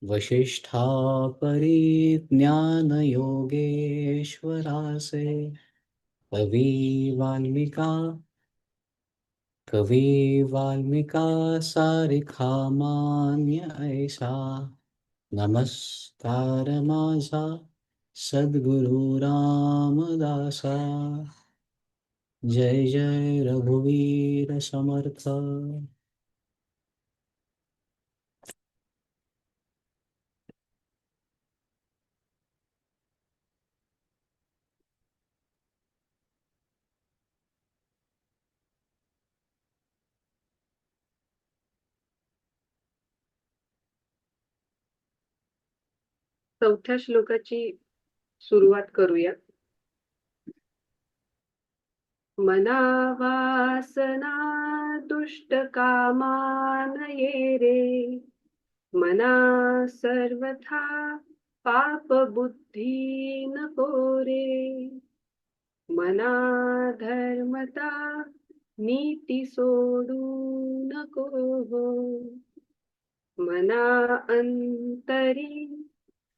वसिष्ठापरि ज्ञानयोगेश्वरासे कवी वाल्मिका कवी वाल्मिका सारिखामान्य ऐसा नमस्कार माझा सद्गुरु रामदासा. जय जय रघुवीर समर्थ. चौथ्या श्लोकाची सुरुवात करूया. मना वासना दुष्ट कामानये रे, मना सर्वथा पाप बुद्धी नको रे, मना धर्मता नीती सोडू नको हो, मना अंतरी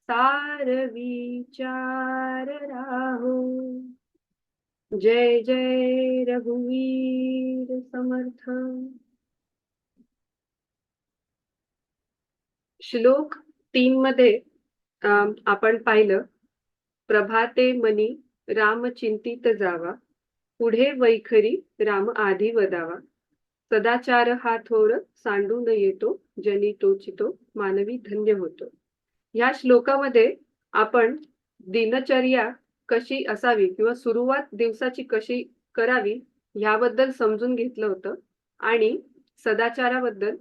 सार विचार राहो. जय जय रघुवीर समर्थ. श्लोक 3 मध्ये आपण पाहिलं, प्रभाते मनी राम चिंतित जावा, पुढे वैखरी राम आधी वदावा, सदाचार हा थोर सांडून येतो, जनी तोचितो मानवी धन्य होतो. या श्लोकामध्ये आपण दिनचर्या कशी असावी किंवा सुरुवात दिवसाची कशी करावी याबद्दल समजून घेतलं होतं आणि सदाचाराबद्दल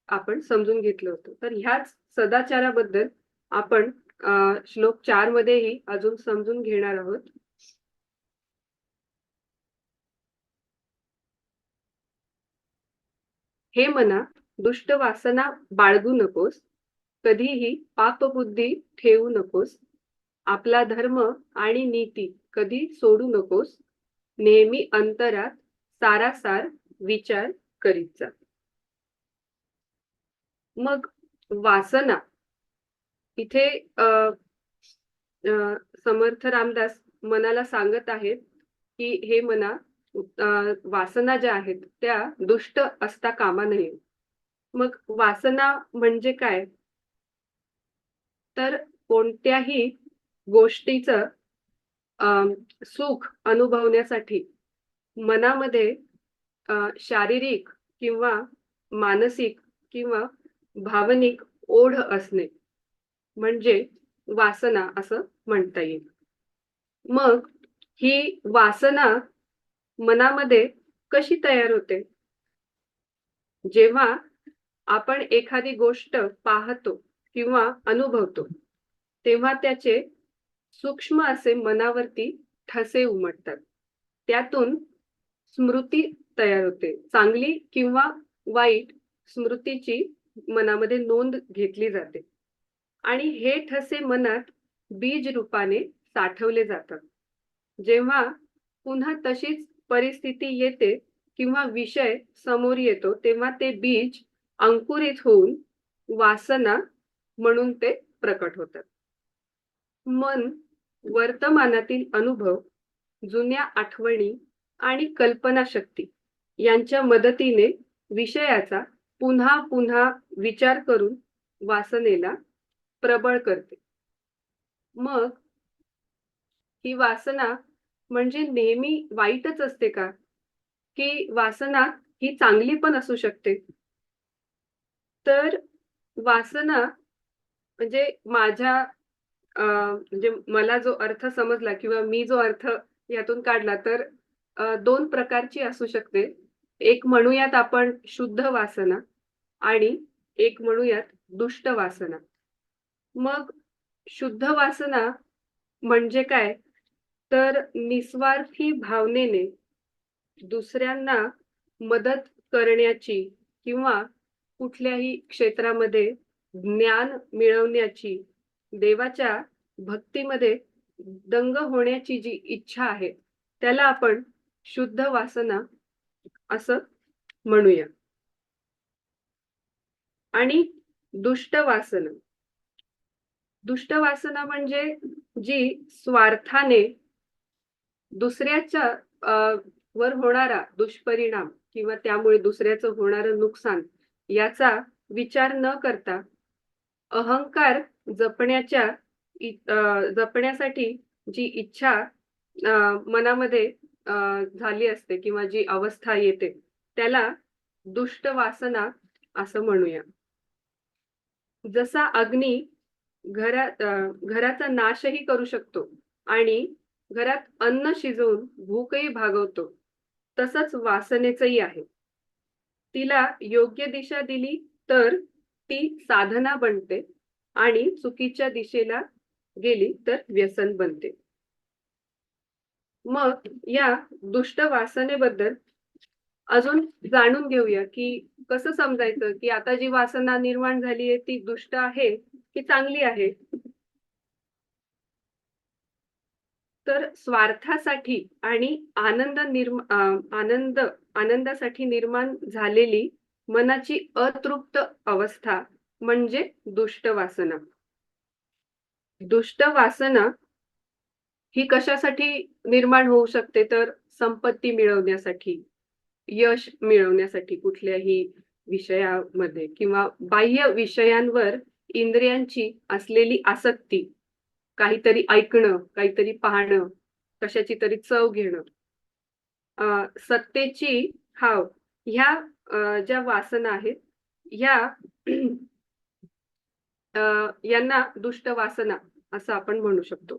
आपण समजून घेतलं होतं. तर ह्याच सदाचाराबद्दल आपण श्लोक 4 मध्येही अजून समजून घेणार आहोत. हे मना, दुष्ट वासना बाळगू नकोस, कधीही पापबुद्धी ठेवू नकोस, आपला धर्म आणि नीती कधी सोडू नकोस, नेहमी अंतरात सारासार विचार करीत जा. मग वासना इथे समर्थ रामदास मनाला सांगत आहेत की हे मना, वासना ज्या आहेत त्या दुष्ट असता कामा नये. मग वासना म्हणजे काय? तर कोणत्याही गोष्टीचं सुख अनुभवण्यासाठी मनामध्ये शारीरिक किंवा मानसिक किंवा भावनिक ओढ असणे म्हणजे वासना असं म्हणता येईल. मग ही वासना मनामध्ये कशी तयार होते? जेव्हा आपण एखादी गोष्ट पाहतो किंवा अनुभवतो तेव्हा त्याचे सूक्ष्म असे मनावरती ठसे उमटतात. त्यातून स्मृती तयार होते. चांगली किंवा वाईट स्मृतीची मनामध्ये नोंद घेतली जाते आणि हे ठसे मनात बीज रूपाने साठवले जातात. जेव्हा पुन्हा तशीच परिस्थिती येते किंवा विषय समोर येतो तेव्हा ते बीज अंकुरित होऊन वासना म्हणून ते प्रकट होतात. मन वर्तमानातील अनुभव, जुन्या आठवणी आणि कल्पनाशक्ती यांच्या मदतीने विषयाचा पुन्हा पुन्हा विचार करून वासनेला प्रबळ करते. मग ही वासना म्हणजे नेहमी वाईटच असते का? की वासना ही चांगली पण असू शकते? तर वासना म्हणजे माझ्या म्हणजे मला जो अर्थ समजला किंवा मी जो अर्थ यातून काढला तर 2 प्रकारची असू शकते. एक म्हणूयात आपण शुद्ध वासना आणि एक म्हणूयात दुष्ट वासना. मग शुद्ध वासना म्हणजे काय? तर निस्वार्थी भावनेने दुसऱ्यांना मदत करण्याची किंवा कुठल्याही क्षेत्रामध्ये ज्ञान मिळवण्याची, देवाच्या भक्तीमध्ये दंग होण्याची जी इच्छा आहे त्याला आपण शुद्ध वासना असं म्हणूया. आणि दुष्ट वासना दुष्ट वासना म्हणजे जी स्वार्थाने दुसऱ्याच्या वर होणारा दुष्परिणाम किंवा त्यामुळे दुसऱ्याचं होणारं नुकसान याचा विचार न करता अहंकार जपण्याच्या जपण्यासाठी जी इच्छा मनामध्ये झाली असते किंवा जी अवस्था येते त्याला दुष्ट वासना असं म्हणूया. जसा अग्नी घराचा नाशही करू शकतो आणि घरात अन्न शिजवून भूकही भागवतो, तसंच वासनेचंही आहे. तिला योग्य दिशा दिली तर ती साधना बनते आणि चुकीच्या दिशेला गेली तर व्यसन बनते. मग या दुष्ट वासनेबद्दल अजून जाणून घेऊया, की कसं समजायचं, की आता जी वासना निर्माण झाली आहे ती दुष्ट आहे की चांगली आहे? तर स्वार्थासाठी आणि आनंदासाठी निर्माण झालेली मनाची अतृप्त अवस्था म्हणजे दुष्ट वासना. दुष्ट वासना ही कशासाठी निर्माण होऊ शकते तर संपत्ती मिळवण्यासाठी, यश मिळवण्यासाठी कुठल्याही विषयामध्ये किंवा बाह्य विषयांवर इंद्रियांची असलेली आसक्ती, काहीतरी ऐकणं, काहीतरी पाहणं, कशाची तरी चव घेणं, सत्तेची हाव ह्या ज्या वासना आहेत ह्या यांना दुष्ट वासना असं आपण म्हणू शकतो.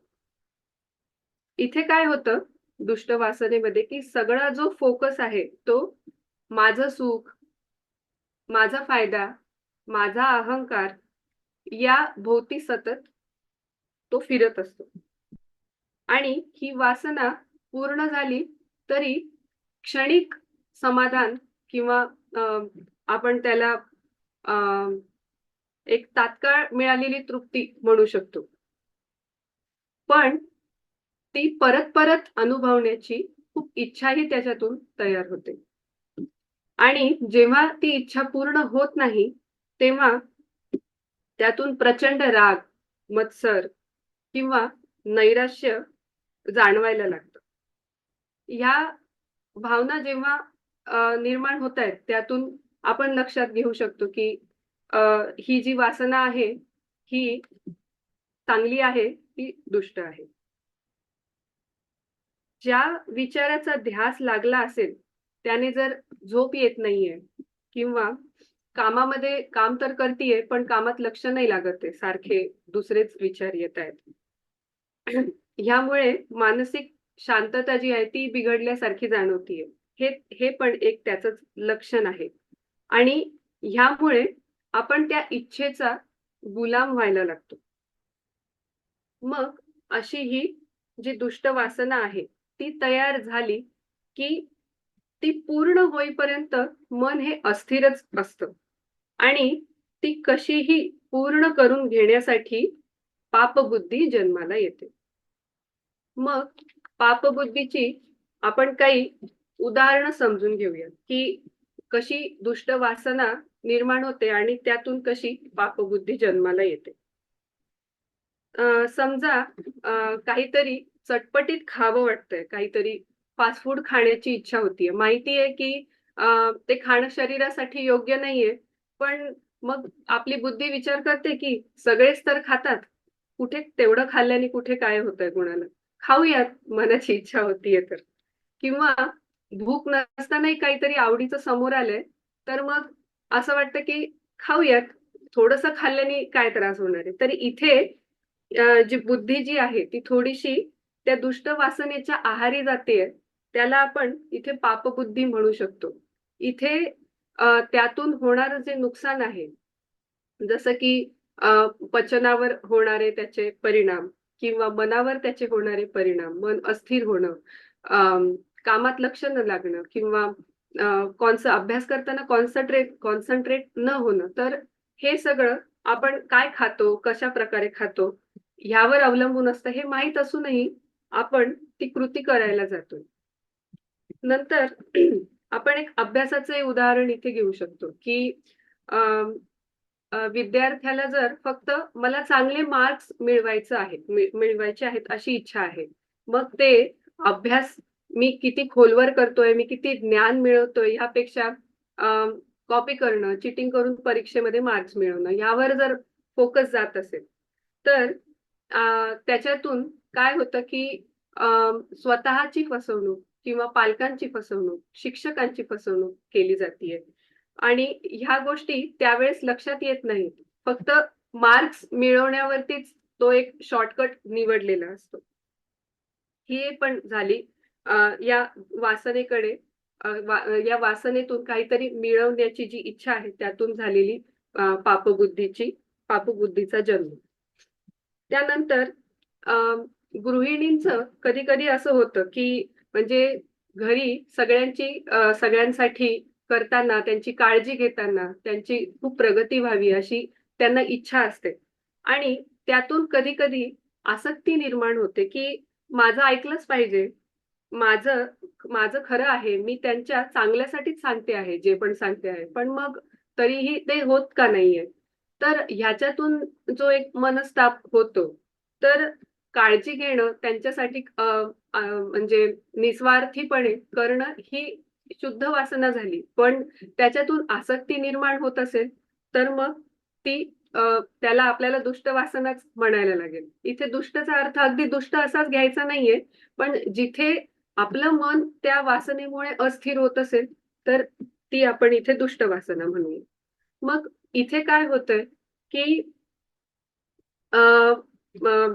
इथे काय होतं दुष्ट वासनेमध्ये, की सगळा जो फोकस आहे तो माझं सुख, माझा फायदा, माझा अहंकार या भोवती सतत तो फिरत असतो. आणि ही वासना पूर्ण झाली तरी क्षणिक समाधान किंवा आपण त्याला अ, एक तात्काळ मिळालेली तृप्ती म्हणू शकतो. पण ती परत परत अनुभवण्याची खूप इच्छाही त्याच्यातून तयार होते. आणि जेव्हा ती इच्छा पूर्ण होत नाही, तेव्हा त्यातून प्रचंड राग, मत्सर किंवा नैराश्य जाणवायला लागतं. ह्या भावना जेव्हा निर्माण होतायत, त्यातून आपण लक्षात घेऊ शकतो, की अ, ही जी वासना आहे, ही चांगली आहे, की दुष्ट आहे. ज्या विचाराचा ध्यास लागला असेल, त्याने जर झोप येत नाहीये किंवा कामामध्ये काम तर करतीये, पण कामात लक्ष नाही लागत आहे. सारखे दुसरेच विचार येतायत. ह्यामुळे मानसिक शांतता जी आहे ती बिघडल्यासारखी जाणवतीये. हे हे पण एक त्याचंच लक्षण आहे. आणि ह्यामुळे आपण त्या इच्छेचा गुलाम व्हायला लागतो. मग अशी ही जी दुष्ट वासना आहे, ती तयार झाली, की ती पूर्ण होईपर्यंत मन हे अस्थिरच असतं आणि ती कशीही पूर्ण करून घेण्यासाठी पापबुद्धी जन्माला येते. मग पापबुद्धीची आपण काही उदाहरणं समजून घेऊया, की कशी दुष्ट वासना निर्माण होते आणि त्यातून कशी पापबुद्धी जन्माला येते. समजा काहीतरी चटपटीत खावं वाटतंय, काहीतरी फास्ट फूड खाण्याची इच्छा होतीये. माहिती आहे, की ते खाणं शरीरासाठी योग्य नाहीये. पण मग आपली बुद्धी विचार करते, की सगळेच तर खातात. कुठे तेवढं खाल्ल्याने कुठे काय होतंय कुणाला? खाऊयात, मनाची इच्छा होतीये तर. किंवा भूक नसतानाही काहीतरी आवडीचं समोर आलंय, तर मग असं वाटतं, की खाऊयात. थोडंसं खाल्ल्याने काय त्रास होणार आहे? तर इथे जी बुद्धी जी आहे ती थोडीशी त्या दुष्ट वासनेच्या आहारी जातेय. त्याला आपण इथे पापबुद्धी म्हणू शकतो. इथे त्यातून होणारं जे नुकसान आहे, जसं की पचनावर होणारे त्याचे परिणाम किंवा मनावर त्याचे होणारे परिणाम, मन अस्थिर होणं, कामात लक्ष न लागणं किंवा अभ्यास करताना कॉन्सन्ट्रेट न होणं. तर हे सगळं आपण काय खातो, कशाप्रकारे खातो ह्यावर अवलंबून असतं. हे माहीत असूनही आपण ती कृती करायला जातो. नंतर आपण एक अभ्यासाचे उदाहरण इथे घेऊ शकतो, की विद्यार्थ्याला जर फक्त मला चांगले मार्क्स मिळवायचे आहेत अशी इच्छा आहे, मग ते अभ्यास मी किती खोलवर करतोय, मी किती ज्ञान मिळवतोय ह्यापेक्षा कॉपी करणं, चिटिंग करून परीक्षेमध्ये मार्क्स मिळवणं यावर जर फोकस जात असेल, तर त्याच्यातून काय होतं की स्वतःची फसवणूक किंवा पालकांची फसवणूक, शिक्षकांची फसवणूक केली जातीये. आणि ह्या गोष्टी त्यावेळेस लक्षात येत नाहीत. फक्त मार्क्स मिळवण्यावरतीच तो एक शॉर्टकट निवडलेला असतो. ही पण झाली या वासनेकडे या वासनेतून काहीतरी मिळवण्याची जी इच्छा आहे त्यातून झालेली पापबुद्धीचा जन्म. त्यानंतर गृहिणींचं कधी-कधी असं होतं, की म्हणजे घरी सगळ्यांसाठी करताना, त्यांची काळजी घेताना, त्यांची खूप प्रगती व्हावी अशी त्यांना इच्छा असते. आणि त्यातून कधी-कधी आसक्ती निर्माण होते, की माझं ऐकलंच पाहिजे. माझं माझं खरं आहे. मी त्यांच्या चांगल्यासाठीच सांगते आहे, जे पण सांगते आहे. पण मग तरीही ते होत का नाहीये? तर ह्याच्यातून जो एक मनस्ताप होतो, तर काळजी घेणं त्यांच्यासाठी म्हणजे निस्वार्थीपणे करणं ही शुद्ध वासना झाली. पण त्याच्यातून आसक्ती निर्माण होत असेल, तर मग ती त्याला आपल्याला दुष्ट वासनाच म्हणायला लागेल. इथे दुष्टचा अर्थ अगदी दुष्ट असाच घ्यायचा नाहीये. पण जिथे आपलं मन त्या वासनेमुळे अस्थिर होत असेल, तर ती आपण इथे दुष्ट वासना म्हणूया. मग इथे काय होतंय, की अ,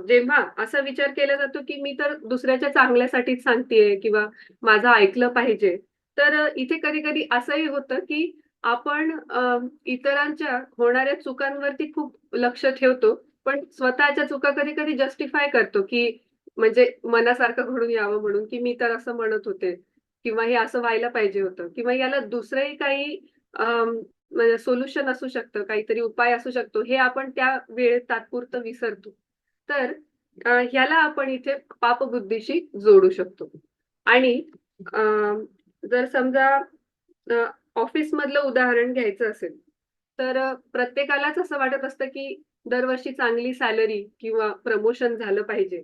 जेव्हा असा विचार केला जातो, की मी तर दुसऱ्याच्या चांगल्यासाठीच सांगतेय किंवा माझं ऐकलं पाहिजे. तर इथे कधी-कधी असंही होतं, की आपण इतरांच्या होणाऱ्या चुकांवरती खूप लक्ष ठेवतो. पण स्वतःच्या चुका कधी-कधी जस्टिफाय करतो, की म्हणजे मनासारखं घडून यावं म्हणून, की मी तर असं म्हणत होते किंवा हे असं व्हायला पाहिजे होतं किंवा याला दुसरंही काही म्हणजे सोल्युशन असू शकतं, काहीतरी उपाय असू शकतो, हे आपण त्या वेळेत तात्पुरतं विसरतो. तर ह्याला आपण इथे पापबुद्धीशी जोडू शकतो. आणि अ, जर समजा अ, ऑफिसमधलं उदाहरण घ्यायचं असेल, तर प्रत्येकालाच असं वाटत असतं, की दरवर्षी चांगली सॅलरी किंवा प्रमोशन झालं पाहिजे.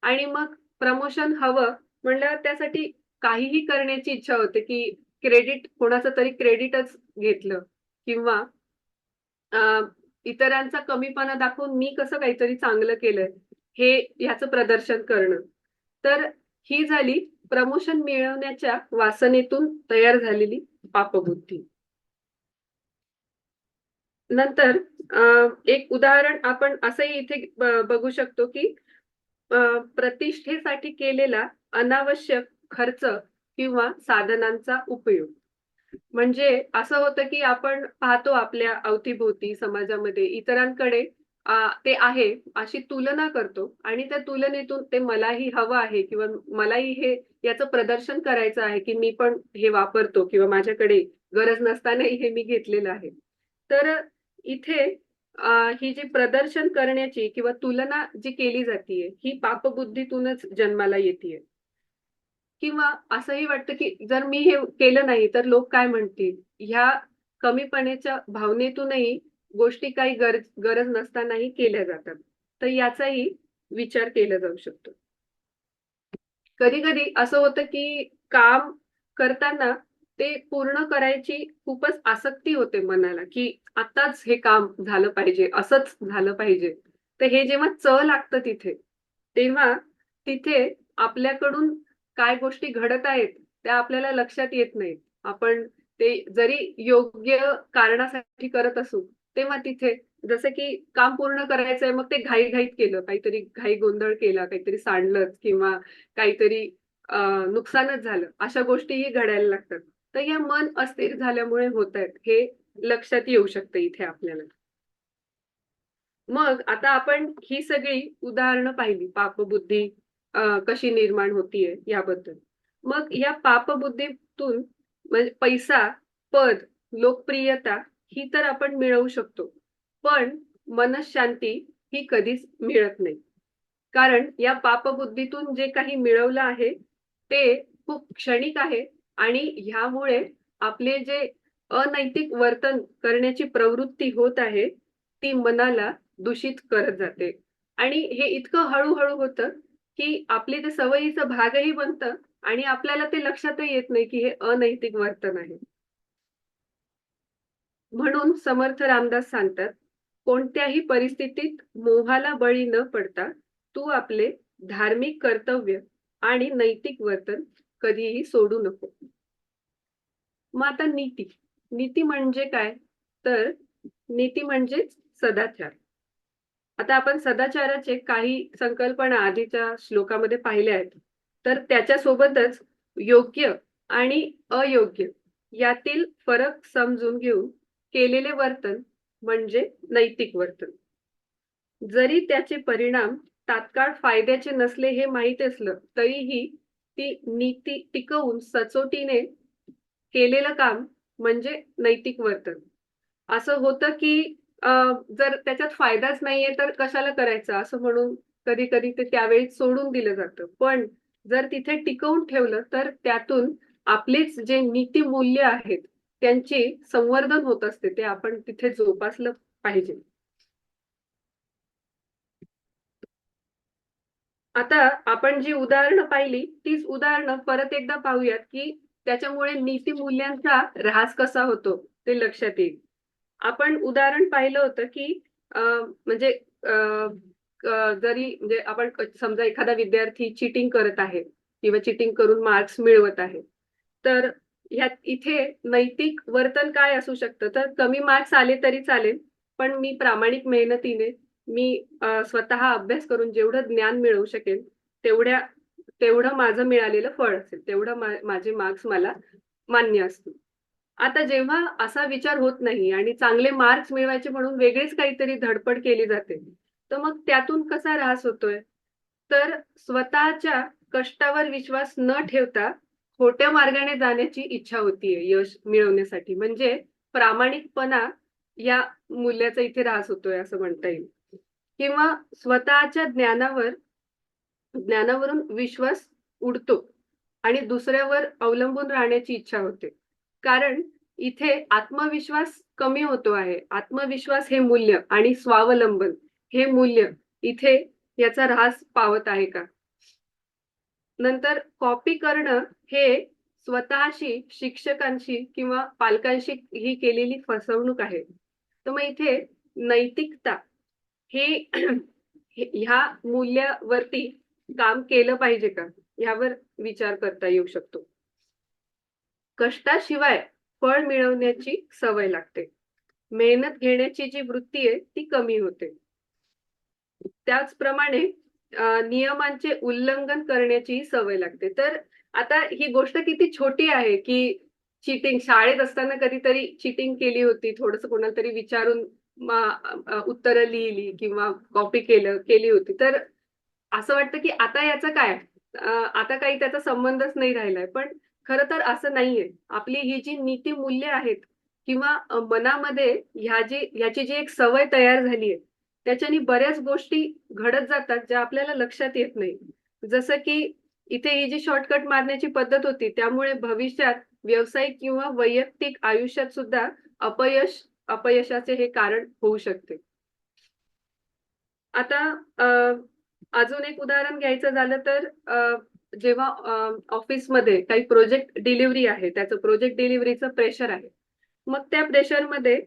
आणि मग प्रमोशन हवं म्हणल्यावर त्यासाठी काहीही करण्याची इच्छा होते, की कोणाचं तरी क्रेडिटच घेतलं किंवा अ, इतरांचा कमीपणा दाखवून मी कसं काहीतरी चांगलं केलंय, हे ह्याचं प्रदर्शन करणं. तर ही झाली प्रमोशन मिळवण्याच्या वासनेतून तयार झालेली पापबुद्धी. नंतर एक उदाहरण आपण असंही इथे बघू शकतो, की अ, प्रतिष्ठेसाठी केलेला अनावश्यक खर्च किंवा साधनांचा उपयोग. म्हणजे असं होतं, की आपण पाहतो आपल्या अवतीभोवती समाजामध्ये इतरांकडे ते आहे अशी तुलना करतो आणि त्या तुलनेतून ते मलाही हवं आहे किंवा मलाही याचं प्रदर्शन करायचं आहे, की मी पण हे वापरतो किंवा माझ्याकडे गरज नसतानाही हे मी घेतलेलं आहे. तर इथे ही जी प्रदर्शन करण्याची किंवा तुलना जी केली जातीये, ही पापबुद्धीतूनच जन्माला येतीये. किंवा असंही वाटतं, की जर मी हे केलं नाही, तर लोक काय म्हणतील? ह्या कमीपणाच्या भावनेतूनही गोष्टी काही गरज नसतानाही केल्या जातात. तर याचाही विचार केला जाऊ शकतो. कधी-कधी असं होतं, की काम करताना ते पूर्ण करायची खूपच आसक्ती होते मनाला, की आत्ताच हे काम झालं पाहिजे, असंच झालं पाहिजे. तर हे जेव्हा लागतं तिथे, तेव्हा तिथे आपल्याकडून काय गोष्टी घडत आहेत, त्या आपल्याला लक्षात येत नाहीत. आपण ते जरी योग्य कारणासाठी करत असू, तेव्हा तिथे जसं की काम पूर्ण करायचंय, मग ते घाईघाईत केलं, काहीतरी घाई गोंधळ केला, काहीतरी सांडलंच किंवा काहीतरी नुकसानच झालं. अशा गोष्टीही घडायला लागतात. तर या मन अस्थिर झाल्यामुळे होतायत, हे लक्षात येऊ शकतं इथे आपल्याला. मग आता आपण ही सगळी उदाहरणं पाहिली, पापबुद्धी कशी निर्माण होतीये याबद्दल. मग या पापबुद्धीतून म्हणजे पैसा, पद, लोकप्रियता ही तर आपण मिळवू शकतो. पण मनःशांती ही कधीच मिळत नाही. कारण या पापबुद्धीतून जे काही मिळवलं आहे, ते खूप क्षणिक आहे आणि ह्यामुळे आपले जे अनैतिक वर्तन करण्याची प्रवृत्ती होत आहे, ती मनाला दूषित करत जाते. आणि हे इतकं हळूहळू होतं की आपले ते सवयीचा भागही बनतं आणि आपल्याला ते लक्षातही येत नाही की हे अनैतिक वर्तन आहे. म्हणून समर्थ रामदास सांगतात, कोणत्याही परिस्थितीत मोहाला बळी न पडता तू आपले धार्मिक कर्तव्य आणि नैतिक वर्तन कधीही सोडू नको. मग आता नीती. नीती म्हणजे काय? तर नीती म्हणजेच सदाचार. आता आपण सदाचाराचे काही संकल्पना आधीच्या श्लोकामध्ये पाहिल्या आहेत. तर त्याच्यासोबतच योग्य आणि अयोग्य यातील फरक समजून घेऊन केलेले वर्तन म्हणजे नैतिक वर्तन. जरी त्याचे परिणाम तात्काळ फायद्याचे नसले हे माहीत असलं, तरीही ती नीती टिकवून सचोटीने केलेलं काम म्हणजे नैतिक वर्तन. असं होतं की जर त्याच्यात फायदाच नाहीये तर कशाला करायचं असं म्हणून कधी-कधी ते त्यावेळी सोडून दिलं जातं. पण जर तिथे टिकवून ठेवलं तर त्यातून आपलीच जे नीतिमूल्य आहेत, त्यांचे संवर्धन होत असते. ते आपण तिथे जोपासलं पाहिजे. आता आपण जी उदाहरणं पाहिली, तीच उदाहरणं परत एकदा पाहूयात, की त्याच्यामुळे नीतिमूल्यांचा ऱ्हास कसा होतो ते लक्षात येईल. आपण उदाहरण पाहिलं होतं, की म्हणजे अ, जरी म्हणजे आपण समजा एखादा विद्यार्थी चीटिंग करत आहे किंवा चीटिंग करून मार्क्स मिळवत आहे. तर ह्यात इथे नैतिक वर्तन काय असू शकतं? तर कमी मार्क्स आले तरी चालेल, पण मी प्रामाणिक मेहनतीने मी स्वतः अभ्यास करून जेवढं ज्ञान मिळवू शकेल, तेवढं माझं मिळालेलं फळ असेल. तेवढं माझे मार्क्स मला मान्य असतील. आता जेव्हा असा विचार होत नाही आणि चांगले मार्क्स मिळवायचे म्हणून वेगळीच काहीतरी धडपड केली जाते, तर मग त्यातून कसा ऱ्हास होतोय? तर स्वतःच्या कष्टावर विश्वास न ठेवता खोट्या मार्गाने जाण्याची इच्छा होतीये यश मिळवण्यासाठी. म्हणजे प्रामाणिकपणा या मूल्याचा इथे ऱ्हास होतोय असं म्हणता येईल. किंवा स्वतःच्या ज्ञानावरून विश्वास उडतो आणि दुसऱ्यावर अवलंबून राहण्याची इच्छा होते. कारण इथे आत्मविश्वास कमी होतो आहे. आत्मविश्वास हे मूल्य आणि स्वावलंबन हे मूल्य इथे याचा ऱ्हास पावत आहे का? नंतर कॉपी करणं हे स्वतःशी, शिक्षकांशी किंवा पालकांशी ही केलेली फसवणूक आहे. तर मग इथे नैतिकता हे ह्या मूल्यावरती काम केलं पाहिजे का? यावर विचार करता येऊ शकतो. कष्टाशिवाय फळ मिळवण्याची सवय लागते. मेहनत घेण्याची जी वृत्ती आहे ती कमी होते. त्याचप्रमाणे नियमांचे उल्लंघन करण्याची सवय लागते. तर आता ही गोष्ट किती छोटी आहे, की चीटिंग शाळेत असताना कधीतरी चीटिंग केली होती. थोडंसं कोणाला तरी विचारून उत्तरं लिहिली किंवा कॉपी केली होती. तर असं वाटतं, की आता याचं काय? आता काही त्याचा संबंधच नाही राहिलाय. पण खरं तर असं नाहीये. आपली ही जी नीतिमूल्य आहेत किंवा मनामध्ये ह्याची जी एक सवय तयार झालीये, त्याच्याने बऱ्याच गोष्टी घडत जातात, ज्या आपल्याला लक्षात येत नाही. जसं की इथे ही जी शॉर्टकट मारण्याची पद्धत होती, त्यामुळे भविष्यात व्यावसायिक किंवा वैयक्तिक आयुष्यात सुद्धा अपयशाचे हे कारण होऊ शकते. आता अजून एक उदाहरण घ्यायचं झालं तर जेव्हा ऑफिसमध्ये काही प्रोजेक्ट डिलिव्हरी आहे, त्याचं प्रोजेक्ट डिलिव्हरीचं प्रेशर आहे. मग त्या प्रेशरमध्ये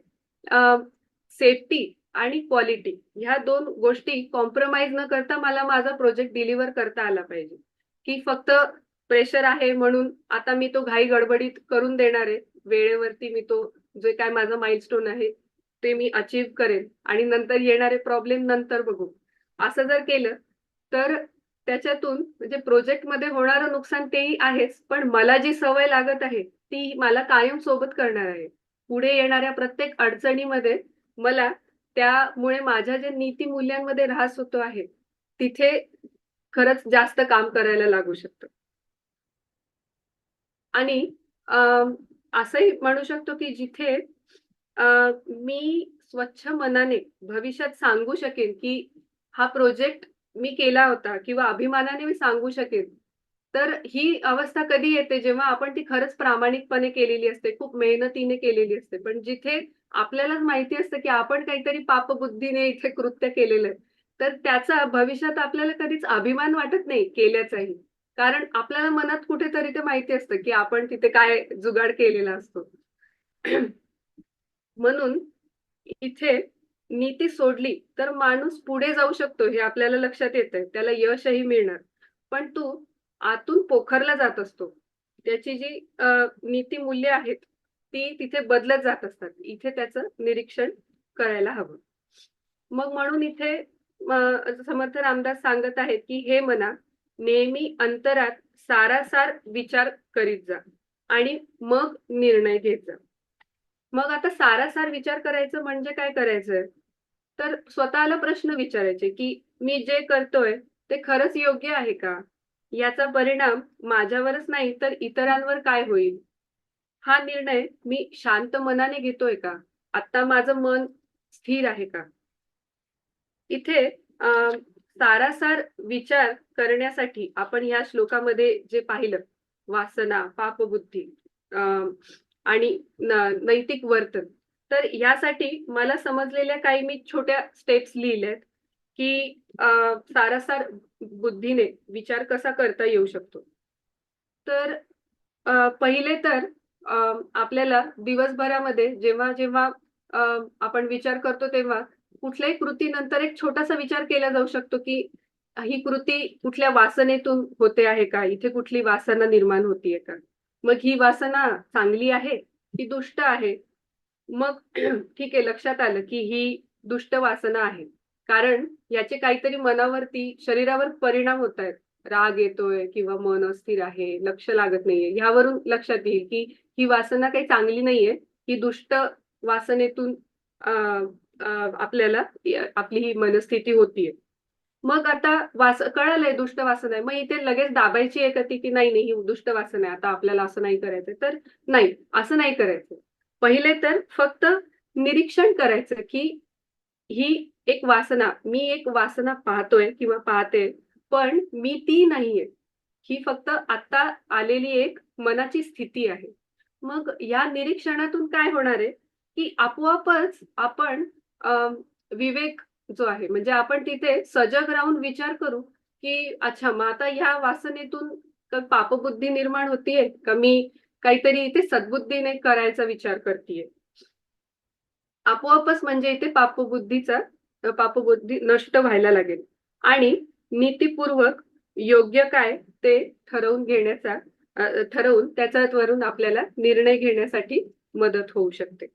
सेफ्टी आणि क्वालिटी ह्या 2 गोष्टी कॉम्प्रोमाईज न करता मला माझा प्रोजेक्ट डिलिव्हर करता आला पाहिजे. की फक्त प्रेशर आहे म्हणून आता मी तो घाई गडबडीत करून देणार आहे. वेळेवरती मी तो जे काय माझं माइलस्टोन आहे, ते मी अचीव्ह करेन आणि नंतर येणारे प्रॉब्लेम नंतर बघू. असं जर केलं, तर त्याच्यातून म्हणजे प्रोजेक्टमध्ये होणारं नुकसान तेही आहेच, पण मला जी सवय लागत आहे, ती मला कायम सोबत करणार आहे. पुढे येणाऱ्या प्रत्येक अडचणीमध्ये मला त्यामुळे माझ्या ज्या नीतिमूल्यांमध्ये ऱ्हास होतो आहे, तिथे खरंच जास्त काम करायला लागू शकतं. आणि अ, असंही म्हणू शकतो, की जिथे अ, मी स्वच्छ मनाने भविष्यात सांगू शकेन, की हा प्रोजेक्ट मी केला होता किंवा अभिमानाने मी सांगू शकेन. तर ही अवस्था कधी येते जेव्हा आपण ती खरंच प्रामाणिकपणे केलेली असते, खूप मेहनतीने केलेली असते. पण जिथे आपल्यालाच माहिती असतं की आपण काहीतरी पापबुद्धीने इथे कृत्य केलेलं आहे, तर त्याचा भविष्यात आपल्याला कधीच अभिमान वाटत नाही केल्याचाही. कारण आपल्याला मनात कुठेतरी ते माहिती असतं की आपण तिथे काय जुगाड केलेला असतो. म्हणून इथे नीती सोडली तर माणूस पुढे जाऊ शकतो हे आपल्याला लक्षात येतंय. त्याला यशही मिळणार. पण तो आतून पोखरला जात असतो. त्याची जी नीतिमूल्य आहेत, ती तिथे बदलत जात असतात. इथे त्याचं निरीक्षण करायला हवं. मग म्हणून इथे समर्थ रामदास सांगत आहेत, की "हे मना, नेहमी अंतरात सारासार विचार करीत जा आणि मग निर्णय घेत जा." मग आता सारासार विचार करायचं म्हणजे काय करायचंय? तर स्वतःला प्रश्न विचारायचे, की मी जे करतोय ते खरंच योग्य आहे का? याचा परिणाम माझ्यावरच नाही तर इतरांवर काय होईल? हा निर्णय मी शांत मनाने घेतोय का? आता माझं मन स्थिर आहे का? इथे सारासार विचार करण्यासाठी आपण या श्लोकामध्ये जे पाहिलं, वासना, पापबुद्धी आणि नैतिक वर्तन. तर यासाठी मला समजलेल्या काही मी छोट्या स्टेप्स लिहिल्यात, की सारासार बुद्धीने विचार कसा करता येऊ शकतो. तर पहिले तर अ, आपल्याला दिवसभरामध्ये जेव्हा अ, आपण विचार करतो तेव्हा कुठल्याही कृतीनंतर एक छोटासा विचार केला जाऊ शकतो, की ही कृती कुठल्या वासनेतून होते आहे का? इथे कुठली वासना निर्माण होतीये का? मग ही वासना चांगली आहे की दुष्ट आहे? मग ठीक आहे, लक्षात आलं की ही दुष्ट वासना आहे. कारण याचे काहीतरी मनावरती, शरीरावर परिणाम होत आहेत. राग येतोय किंवा मन अस्थिर आहे, लक्ष लागत नाहीये. ह्यावरून लक्षात येईल की ही वासना काही चांगली नाहीये. ही दुष्ट वासनेतून अ, अ, आपल्याला आपली ही मनस्थिती होतीये. मग आता कळालंय दुष्ट वासना आहे. मग इथे लगेच दाबायची आहे का ती, की नाही, नाही ही दुष्ट वासना आहे. आता आपल्याला असं नाही करायचंय. तर नाही, असं नाही करायचं. पहिले तर फक्त निरीक्षण करायचं, की ही एक वासना, मी एक वासना पाहतोय किंवा पाहते, पण मी ती नाहीये. ही फक्त आता आलेली एक मनाची स्थिती आहे. मग या निरीक्षणातून काय होणार आहे, की आपोआपच आपण विवेक जो आहे म्हणजे आपण तिथे सजग राहून विचार करू, की अच्छा मग आता ह्या वासनेतून पापबुद्धी निर्माण होतीये का मी काहीतरी इथे सद्बुद्धीने करायचा विचार करतीये. आपोआपच म्हणजे इथे पापबुद्धी नष्ट व्हायला लागेल आणि नीतीपूर्वक योग्य काय ते ठरवून त्याच्यावरून आपल्याला निर्णय घेण्यासाठी मदत होऊ शकते.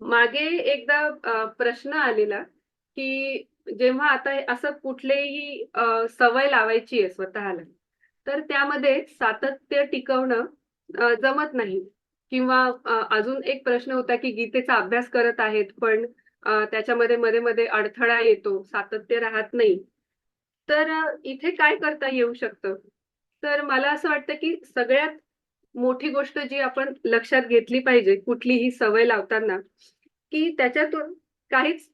मागे एकदा प्रश्न आलेला, की जेव्हा आता असं कुठलीही सवय लावायची आहे स्वतःला, तर त्यामध्ये सातत्य टिकवणं जमत नाही किंवा अजून एक प्रश्न होता, की गीतेचा अभ्यास करत आहेत, पण त्याच्यामध्ये मध्ये-मध्ये अडथळा येतो, सातत्य राहत नाही. तर इथे काय करता येऊ शकतं? तर मला असं वाटतं, की सगळ्यात मोठी गोष्ट जी आपण लक्षात घेतली पाहिजे कुठलीही सवय लावताना, की त्याच्यातून काहीच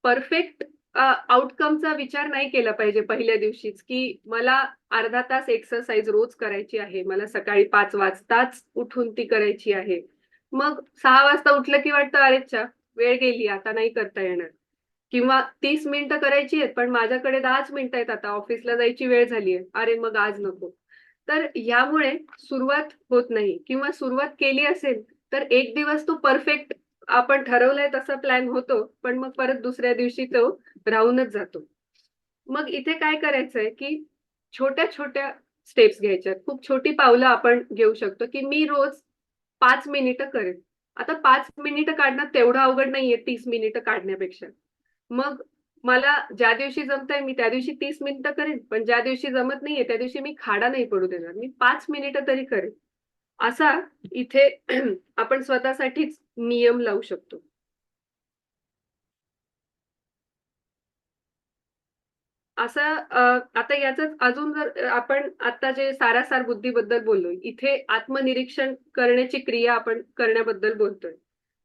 परफेक्ट आउटकमचा विचार नाही केला पाहिजे पहिल्या दिवशीच, की मला अर्धा तास एक्सरसाइज रोज करायची आहे. मला सकाळी 5 वाजताच उठून ती करायची आहे. मग 6 वाजता उठलं की वाटतं, "अरेच्चा, वेळ गेली, आता नाही करता येणार." किंवा 30 मिनिटं करायची आहेत, पण माझ्याकडे 10च मिनिटं आहेत आता ऑफिसला जायची वेळ झालीये. अरे मग आज नको. तर यामुळे सुरुवात होत नाही किंवा सुरुवात केली असेल, तर एक दिवस तो परफेक्ट आपण ठरवलंय तसा प्लॅन होतो, पण मग परत दुसऱ्या दिवशी तो राहूनच जातो. मग इथे काय करायचंय, की छोट्या-छोट्या स्टेप्स घ्यायच्यात. खूप छोटी पावलं आपण घेऊ शकतो, की मी रोज 5 मिनिटं करेन. आता 5 मिनिटं काढणं तेवढं अवघड नाहीये 30 मिनिटं काढण्यापेक्षा. मग मला ज्या दिवशी जमतंय मी त्या दिवशी 30 मिनिटं करेन. पण ज्या दिवशी जमत नाहीये त्या दिवशी मी खाडा नाही पडू देणार. मी 5 मिनिटं तरी करेन. असा इथे आपण स्वतःसाठीच नियम लावू शकतो. असं आता याचंच अजून जर आपण आता जे सारासार बुद्धीबद्दल बोललोय, इथे आत्मनिरीक्षण करण्याची क्रिया आपण करण्याबद्दल बोलतोय.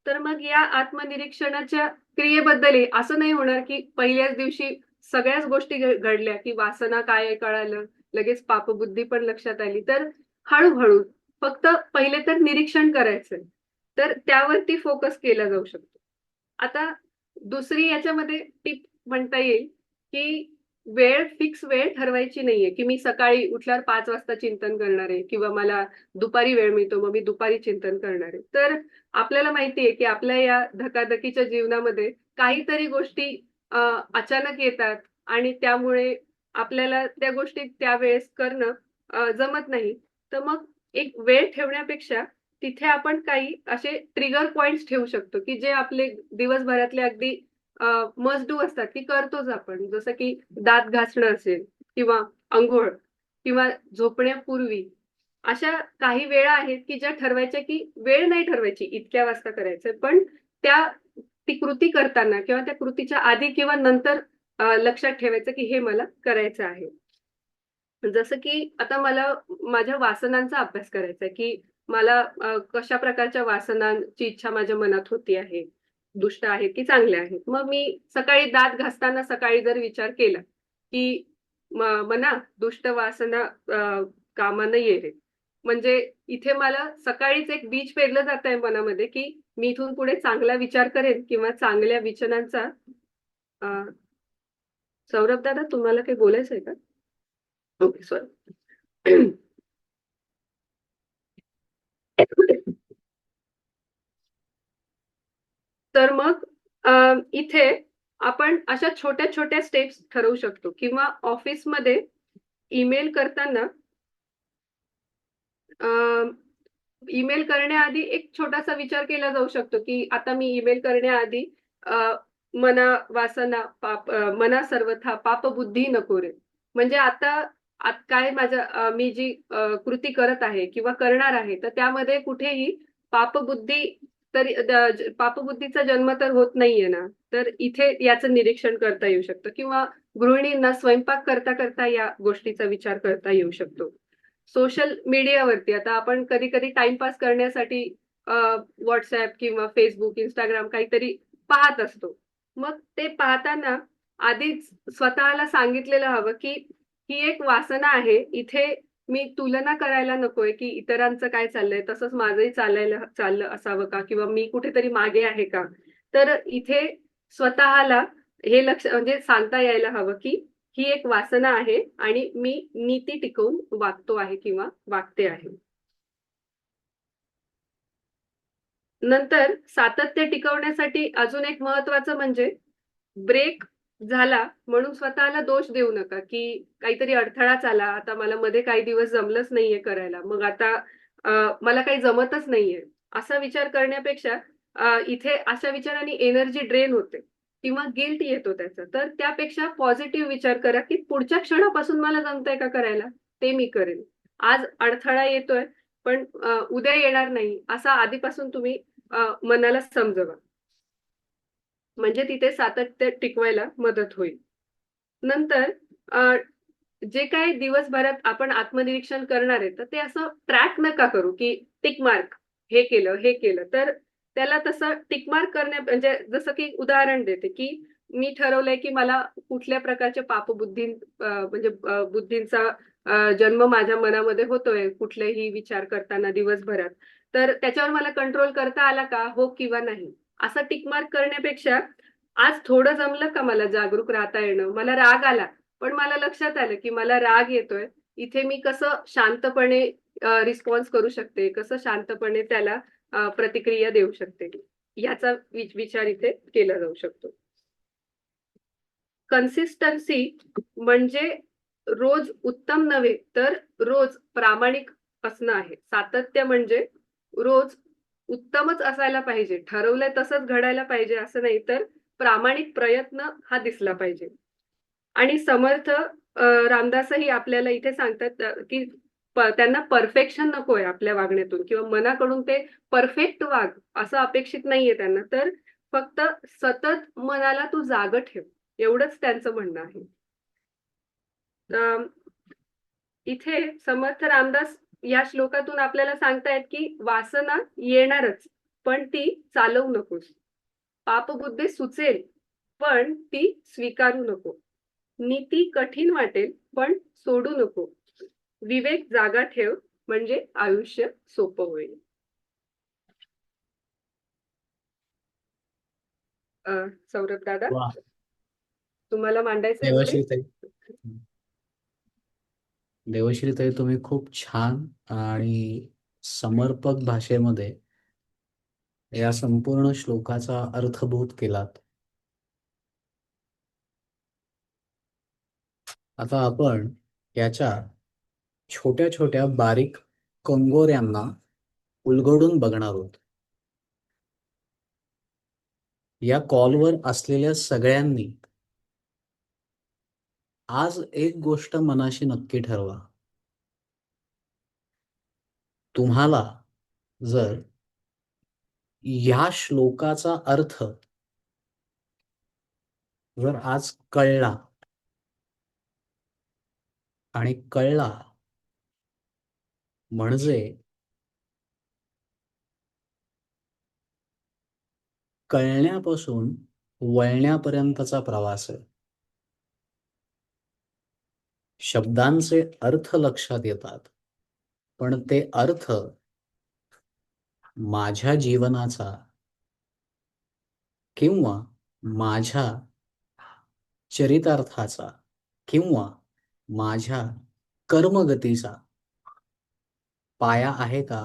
तर मग या आत्मनिरीक्षणाच्या क्रियेबद्दलही असं नाही होणार, की पहिल्याच दिवशी सगळ्याच गोष्टी घडल्या, की वासना काय आहे कळालं, लगेच पापबुद्धी पण लक्षात आली. तर हळू फक्त पहिले तर निरीक्षण करायचंय. तर त्यावरती फोकस केला जाऊ शकतो. आता दुसरी याच्यामध्ये टिप म्हणता येईल की फिक्स वेळ ठरवायची नाहीये की मी सकाळी उठल्यावर 5 वाजता चिंतन करणार आहे किंवा मला दुपारी वेळ मिळतो मग मी दुपारी चिंतन करणार आहे. तर आपल्याला माहितीये की आपल्या या धकाधकीच्या जीवनामध्ये काहीतरी गोष्टी अचानक येतात आणि त्यामुळे आपल्याला त्या गोष्टी त्यावेळेस करणं जमत नाही. तर मग एक वेळ ठेवण्यापेक्षा तिथे आपण काही असे ट्रिगर पॉइंट्स ठेवू शकतो की जे आपले दिवसभरातले अगदी मस्ट डू असतात की करतोच आपण. जसं की दात घासणं असेल किंवा अंघोळ किंवा झोपण्यापूर्वी अशा काही वेळा आहेत की ज्या ठरवायच्या की वेळ नाही ठरवायची इतक्या वाजता करायचं पण त्या ती कृती करताना किंवा त्या कृतीच्या आधी किंवा नंतर लक्षात ठेवायचं की हे मला करायचं आहे. जसं की आता मला माझ्या वासनांचा अभ्यास करायचा आहे की मला कशा प्रकारच्या वासनांची इच्छा माझ्या मनात होती आहे. दुष्ट आहेत की चांगल्या आहेत. मग मी सकाळी दात घासताना सकाळी जर विचार केला की मना दुष्ट वासना कामा नये रे. म्हणजे इथे मला सकाळीच एक बीज पेरलं जात आहे मनामध्ये की मी इथून पुढे चांगला विचार करेन किंवा चांगल्या विचारांचा अ, सौरभ दादा तुम्हाला काही बोलायचंय का? Okay sorry. तर मग इथे आपण अशा छोट्या-छोट्या स्टेप्स ठरवू शकतो किंवा ऑफिसमध्ये ईमेल करताना अ, ईमेल करण्याआधी एक छोटासा विचार केला जाऊ शकतो, की आता मी ईमेल करण्याआधी अ, मना वासना मना सर्वथा पापबुद्धी नको रे. म्हणजे आता काय मी जी कृती करत आहे किंवा करणार आहे, तर त्यामध्ये कुठेही पापबुद्धी पापबुद्धीचा जन्म तर होत नाहीये ना. तर इथे याचं निरीक्षण करता येऊ शकतं किंवा गृहिणींना स्वयंपाक करता या गोष्टीचा विचार करता येऊ शकतो. सोशल मीडियावरती आता आपण कधी-कधी टाईमपास करण्यासाठी WhatsApp किंवा Facebook, Instagram काहीतरी पाहत असतो. मग ते पाहताना आधीच स्वतःला सांगितलेलं हवं, की ही एक वासना आहे. इथे मी तुलना करायला नकोय, की इतरांचं काय चाललंय, तसंच माझंही चाललं असावं का? किंवा मी कुठेतरी मागे आहे का? तर इथे स्वतःला हे म्हणजे सांगता यायला हवं, की ही एक वासना आहे आणि मी नीती टिकवून वागतो आहे किंवा वागते आहे. नंतर सातत्य टिकवण्यासाठी अजून एक महत्वाचं म्हणजे ब्रेक झाला म्हणून स्वतःला दोष देऊ नका, की काहीतरी अडथळाच आला, आता मला मध्ये काही दिवस जमलंच नाहीये करायला. मग आता मला काही जमतच नाहीये. असा विचार करण्यापेक्षा इथे अशा विचारांनी एनर्जी ड्रेन होते किंवा गिल्ट येतो त्याचा. तर त्यापेक्षा पॉझिटिव्ह विचार करा, की पुढच्या क्षणापासून मला जमतंय का करायला? ते मी करेन. आज अडथळा येतोय, पण उद्या येणार नाही, असा आधीपासून तुम्ही मनाला समजवा. म्हणजे तिथे सातत्य टिकवायला मदत होईल. नंतर जे काही दिवसभरात आपण आत्मनिरीक्षण करणार आहे, तर ते असं ट्रॅक नका करू, की टिक मार्क हे केलं, हे केलं. तर त्याला तसं टिक मार्क म्हणजे जसं की उदाहरण देते, की मी ठरवलंय, की मला कुठल्या प्रकारच्या म्हणजे बुद्धींचा जन्म माझ्या मनामध्ये होतोय, कुठलेही विचार करताना दिवसभरात. तर त्याच्यावर मला कंट्रोल करता आला का? हो किंवा नाही. असा टिक मार्क करण्यापेक्षा आज थोडं जमलं का मला जागरूक राहता येणं? मला राग आला, पण मला लक्षात आलं, की मला राग येतोय. इथे मी कसं शांतपणे रिस्पॉन्स करू शकते, कसं शांतपणे त्याला प्रतिक्रिया देऊ शकते. याचा विचार इथे केला जाऊ शकतो. कन्सिस्टन्सी म्हणजे रोज उत्तम नव्हे, तर रोज प्रामाणिक असणं आहे. सातत्य म्हणजे रोज उत्तमच असायला पाहिजे. ठरवलंय तसंच घडायला पाहिजे असं नाही, तर प्रामाणिक प्रयत्न हा दिसला पाहिजे. आणि समर्थ रामदासही आपल्याला इथे सांगतात की त्यांना परफेक्शन नकोय आपल्या वागण्यातून किंवा मनाकडून ते परफेक्ट वाग असं अपेक्षित नाहीये त्यांना. तर फक्त सतत मनाला तू जागं ठेव. एवढंच त्यांचं म्हणणं आहे. अ, इथे समर्थ रामदास या श्लोकातून आपल्याला सांगतायत, की वासना येणारच, पण ती चालवू नकोस. पापबुद्धी सुचेल, पण ती स्वीकारू नको. नीती कठीण वाटेल, पण सोडू नको. विवेक जागा ठेव, म्हणजे आयुष्य सोपं होईल. सौरभ दादा, वा. तुम्हाला मांडायचंय पुढे? देवश्रीताई, देवश्रीताई, तुम्ही खूप छान आणि समर्पक भाषेमध्ये या संपूर्ण श्लोकाचा अर्थबोध केलात. आता आपण याच्या छोट्या छोट्या बारीक कंगोऱ्यांना उलगडून बघणार आहोत. या कॉलवर असलेल्या सगळ्यांनी आज एक गोष्ट मनाशी नक्की ठरवा. तुम्हाला जर या श्लोकाचा अर्थ जर आज कळला आणि कळला म्हणजे कळण्यापासून वळण्यापर्यंतचा प्रवास आहे. शब्दांचे अर्थ लक्षात येतात, पण ते अर्थ माझ्या जीवनाचा किंवा माझ्या चरितार्थाचा किंवा माझ्या कर्मगतीचा पाया आहे का,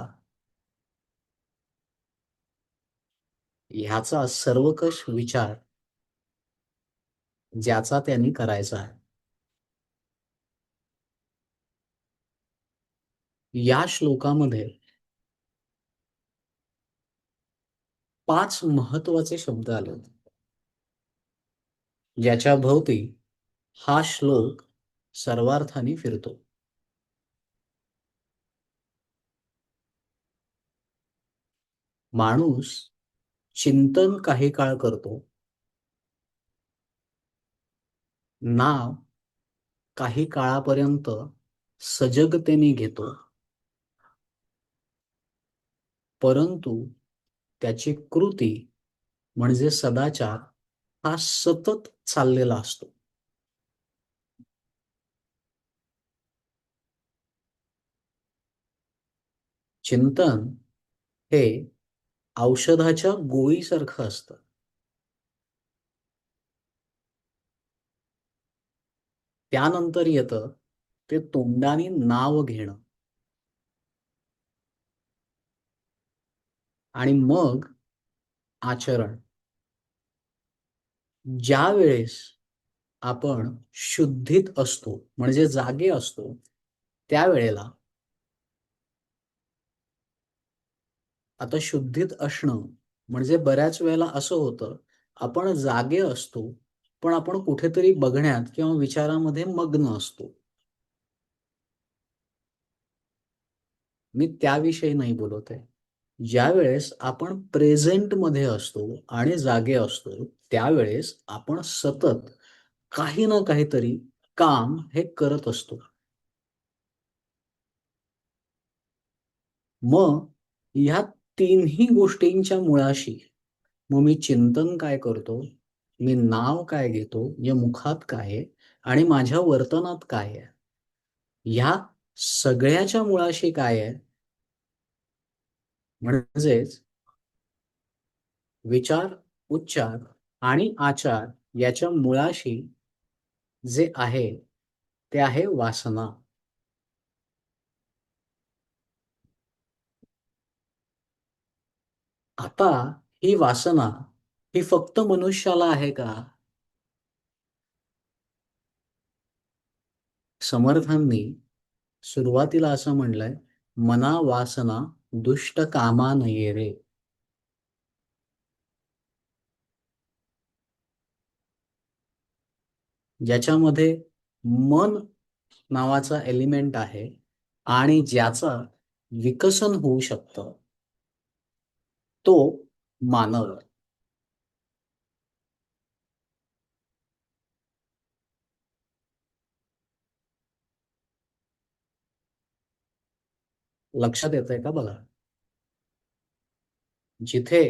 ह्याचा सर्वकष विचार ज्याचा त्यांनी करायचा आहे. या श्लोकामध्ये 5 महत्वाचे शब्द आले ज्याच्या भोवती हा श्लोक सर्वार्थाने फिरतो. माणूस चिंतन काही काळ करतो, नाव काही काळापर्यंत सजगतेने घेतो, परंतु त्याची कृती म्हणजे सदाचार हा सतत चाललेला असतो. चिंतन हे औषधाच्या गोळीसारखं असतं. त्यानंतर येतं ते तोंडाने नाव घेणं आणि मग आचरण. ज्या वेळेस आपण शुद्धीत असतो म्हणजे जागे असतो, त्यावेळेला आता शुद्धीत असणं म्हणजे बऱ्याच वेळेला असं होतं, आपण जागे असतो पण आपण कुठेतरी बघण्यात किंवा विचारामध्ये मग्न असतो. मी त्याविषयी नाही बोलत आहे. ज्यावेळेस आपण प्रेझेंट मध्ये असतो आणि जागे असतो, त्यावेळेस आपण सतत काही ना काहीतरी काम हे करत असतो. मग ह्या तिन्ही गोष्टींच्या मुळाशी मग मी चिंतन काय करतो, मी नाव काय घेतो, या मुखात काय आहे आणि माझ्या वर्तनात काय आहे, ह्या सगळ्याच्या मुळाशी काय आहे, म्हणजेच विचार, उच्चार आणि आचार याच्या मुळाशी जे आहे ते आहे वासना. आता ही वासना ही फक्त मनुष्याला आहे का? समर्थांनी सुरुवातीला असं म्हणलंय, मना वासना दुष्ट कामा नये रे. ज्याच्यामध्ये मन नावाचा एलिमेंट आहे आणि ज्याचं विकसन होऊ शकतं, तो मानव. लक्षात येतंय का बघा? जिथे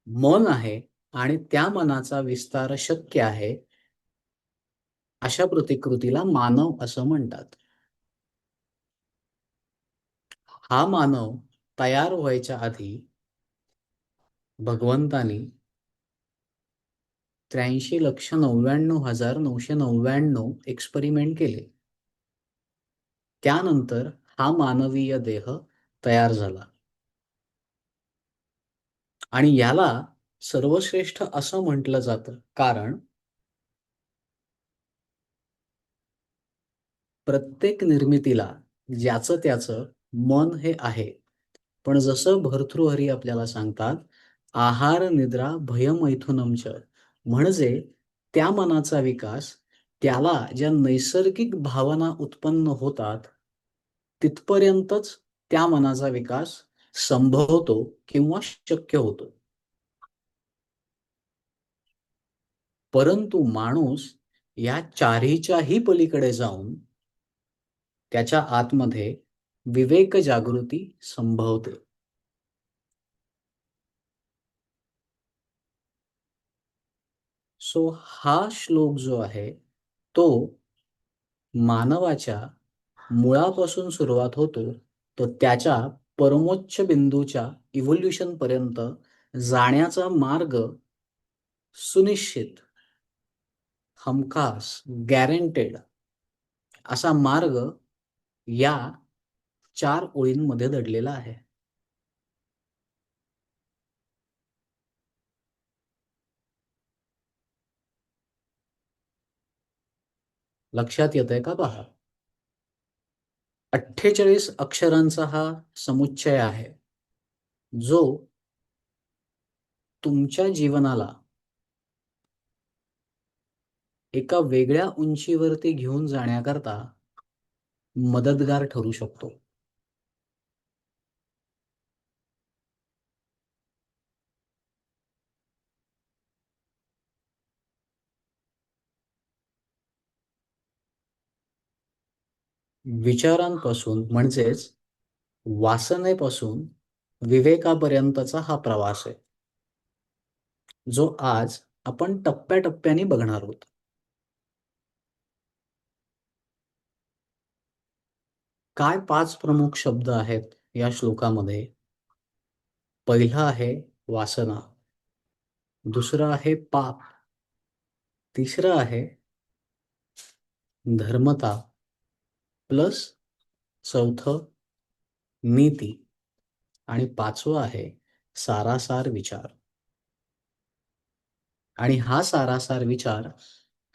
मन आहे आणि त्या मनाचा विस्तार शक्य आहे, अशा प्रतिकृतीला मानव असं म्हणतात. हा मानव तयार व्हायच्या आधी भगवंतानी 83,99,999 एक्सपेरिमेंट केले. त्यानंतर हा मानवीय देह तयार झाला आणि याला सर्वश्रेष्ठ असं म्हटलं जातं कारण प्रत्येक निर्मितीला ज्याचं त्याचं मन हे आहे. पण जसं भर्तृहरी आपल्याला सांगतात, आहार निद्रा भयमैथुनम च, म्हणजे त्या मनाचा विकास त्याला ज्या नैसर्गिक भावना उत्पन्न होतात तिथपर्यंतच त्या मनाचा विकास संभवतो किंवा शक्य होतो. परंतु माणूस या चारहीच्याही पलीकडे जाऊन त्याच्या आतमध्ये विवेक जागृती संभवते. सो हा श्लोक जो आहे तो मानवाच्या मुळापासून सुरुवात होतो, तो त्याच्या परमोच्च बिंदूच्या इव्होल्युशन पर्यंत जाण्याचा मार्ग सुनिश्चित, हमखास, गॅरंटेड असा मार्ग या 4 ओळींमध्ये दडलेला आहे. लक्षात येतंय का पहा? 48 अक्षरांचा हा समुच्चय आहे, जो तुमच्या जीवनाला एका वेगळ्या उंचीवरती घेऊन जाण्याकरता मदतगार ठरू शकतो. विचारांपासून म्हणजेच वासनेपासून विवेकापर्यंतचा हा प्रवास आहे, जो आज आपण टप्प्याटप्प्याने बघणार आहोत. काय 5 प्रमुख शब्द आहेत या श्लोकामध्ये? पहिला आहे वासना, दुसरं आहे पाप, तिसरं आहे धर्मता, प्लस चौथं नीती आणि पाचवं आहे सारासार विचार. आणि हा सारासार विचार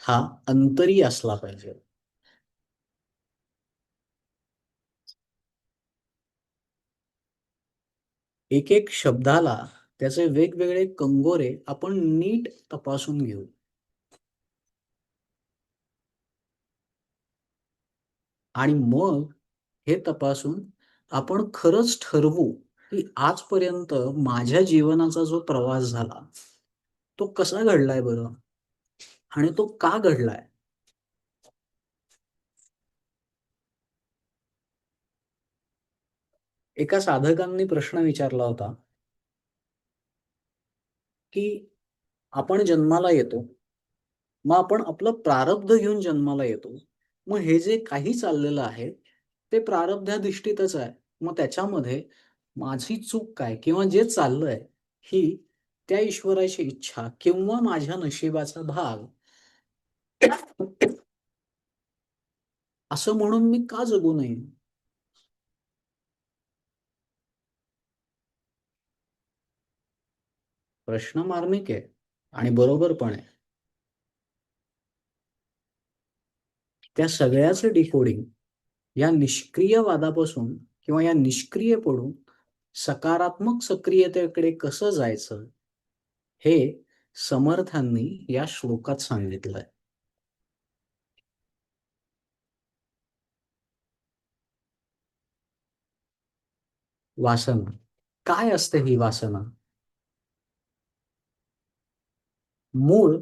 हा अंतरी असला पाहिजे. एक एक शब्दाला त्याचे वेगवेगळे कंगोरे आपण नीट तपासून घेऊ. आणि मग हे तपासून आपण खरंच ठरवू की आजपर्यंत माझ्या जीवनाचा जो प्रवास झाला तो कसा घडलाय बरं, आणि तो का घडलाय. एका साधकांनी प्रश्न विचारला होता की आपण जन्माला येतो, मग आपण आपलं प्रारब्ध घेऊन जन्माला येतो, मग हे जे काही चाललेलं आहे ते प्रारब्धाधिष्ठितच आहे, मग त्याच्यामध्ये माझी चूक काय किंवा जे चाललंय ही त्या ईश्वराची इच्छा किंवा माझ्या नशिबाचा भाग असं म्हणून मी का जगू नये. प्रश्न मार्मिक आहे आणि बरोबर पण आहे. त्या सगळ्याचं डिकोडिंग या निष्क्रियवादापासून किंवा या निष्क्रियपडून सकारात्मक सक्रियतेकडे कसं जायचं हे समर्थांनी या श्लोकात सांगितलंय. वासना काय असते? ही वासना मूळ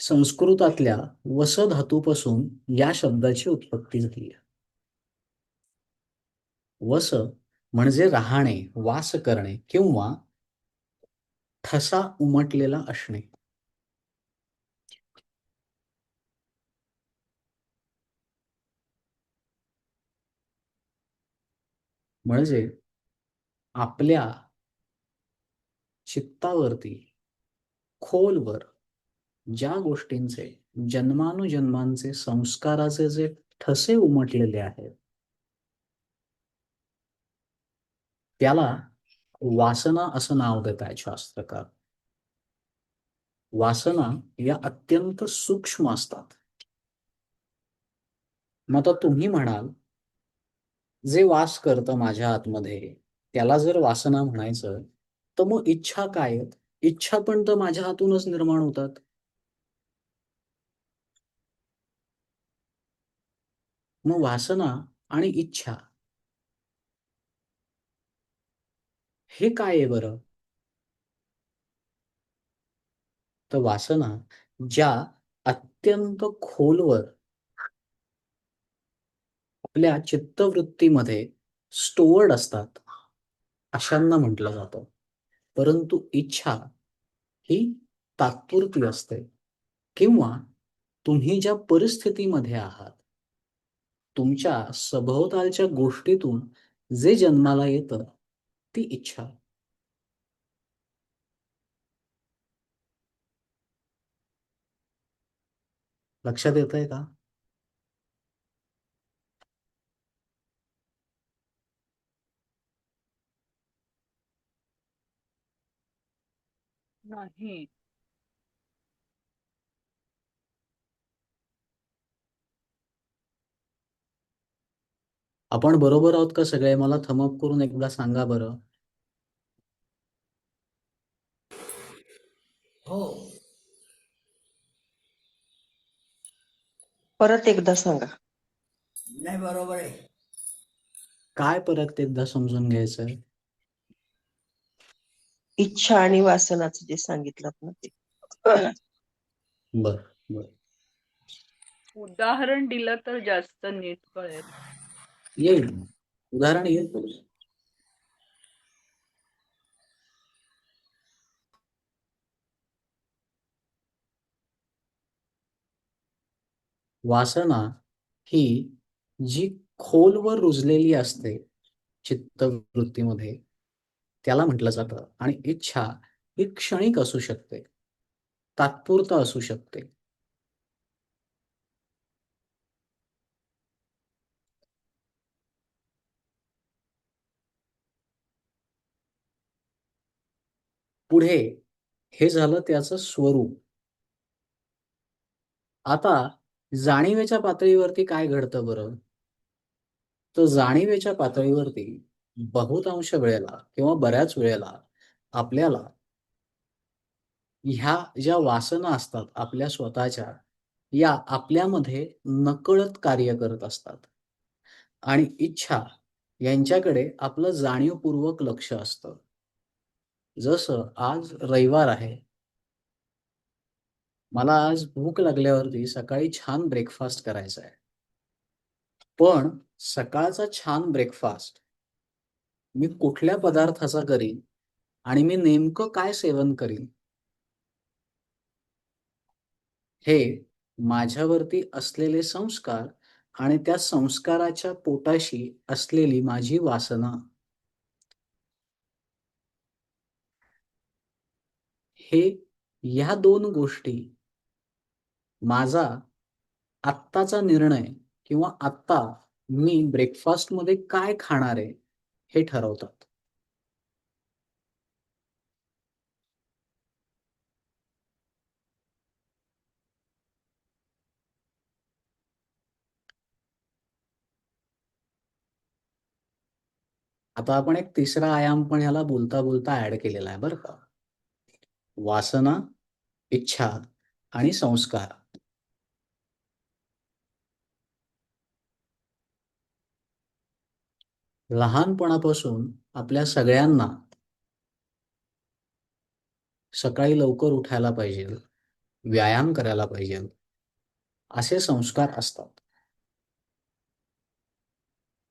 संस्कृतातल्या वस धातूपासून या शब्दाची उत्पत्ती झाली आहे. वस म्हणजे राहणे, वास करणे किंवा ठसा उमटलेला असणे. म्हणजे आपल्या चित्तावरती खोलवर ज्या गोष्टींचे जन्मानुजन्मांचे संस्काराचे जे ठसे उमटलेले आहेत त्याला वासना असं नाव देत आहेत शास्त्रकार. वासना या अत्यंत सूक्ष्म असतात. मग आता तुम्ही म्हणाल जे वास करतं माझ्या आतमध्ये त्याला जर वासना म्हणायचं तर मग इच्छा काय आहेत? इच्छा पण तर माझ्या हातूनच निर्माण होतात. मग वासना आणि इच्छा हे काय आहे बरं? तर वासना ज्या अत्यंत खोलवर आपल्या चित्तवृत्तीमध्ये स्टोअर्ड असतात अशांना म्हटलं जातं. परंतु इच्छा ही तात्पुरती असते किंवा तुम्ही ज्या परिस्थितीमध्ये आहात तुमच्या सभोवतालच्या गोष्टीतून जे जन्माला येतं ती इच्छा. लक्षात येतंय का? नाही. आपण बरोबर आहोत का सगळे? मला थमअप करून एकदा सांगा बरं. हो. परत एकदा सांगा. नाही बरोबर आहे. काय परत एकदा समजून घ्यायचंय? इच्छा आणि वासनाचं जे सांगितलं ना ते. बर बर उदाहरण दिलं तर जास्त नीट कळेल. येईल. उदाहरण येईल. वासना ही जी खोलवर रुजलेली असते चित्तवृत्तीमध्ये त्याला म्हटलं जातं. आणि इच्छा ही क्षणिक असू शकते, तात्पुरता असू शकते. पुढे हे झालं त्याचं स्वरूप. आता जाणीवेच्या पातळीवरती काय घडतं बरं? तर जाणीवेच्या पातळीवरती बहुतांश वेळेला किंवा बऱ्याच वेळेला आपल्याला ह्या ज्या वासना असतात आपल्या स्वतःच्या या आपल्यामध्ये नकळत कार्य करत असतात आणि इच्छा यांच्याकडे आपलं जाणीवपूर्वक लक्ष असतं. जसं आज रविवार आहे, मला आज भूक लागल्यावरती सकाळी छान ब्रेकफास्ट करायचा आहे. पण सकाळचा छान ब्रेकफास्ट मी कुठल्या पदार्थाचा करीन आणि मी नेमकं काय सेवन करीन हे माझ्यावरती असलेले संस्कार आणि त्या संस्काराच्या पोटाशी असलेली माझी वासना हे ह्या दोन गोष्टी माझा आत्ताचा निर्णय किंवा आत्ता मी ब्रेकफास्टमध्ये काय खाणार आहे हे ठरवतात. आता आपण एक तिसरा आयाम पण ह्याला बोलता बोलता ऍड केलेला आहे बरं का. वासना, इच्छा आणि संस्कार. लहानपणापासून आपल्या सगळ्यांना सकाळी लवकर उठायला पाहिजे, व्यायाम करायला पाहिजे असे संस्कार असतात.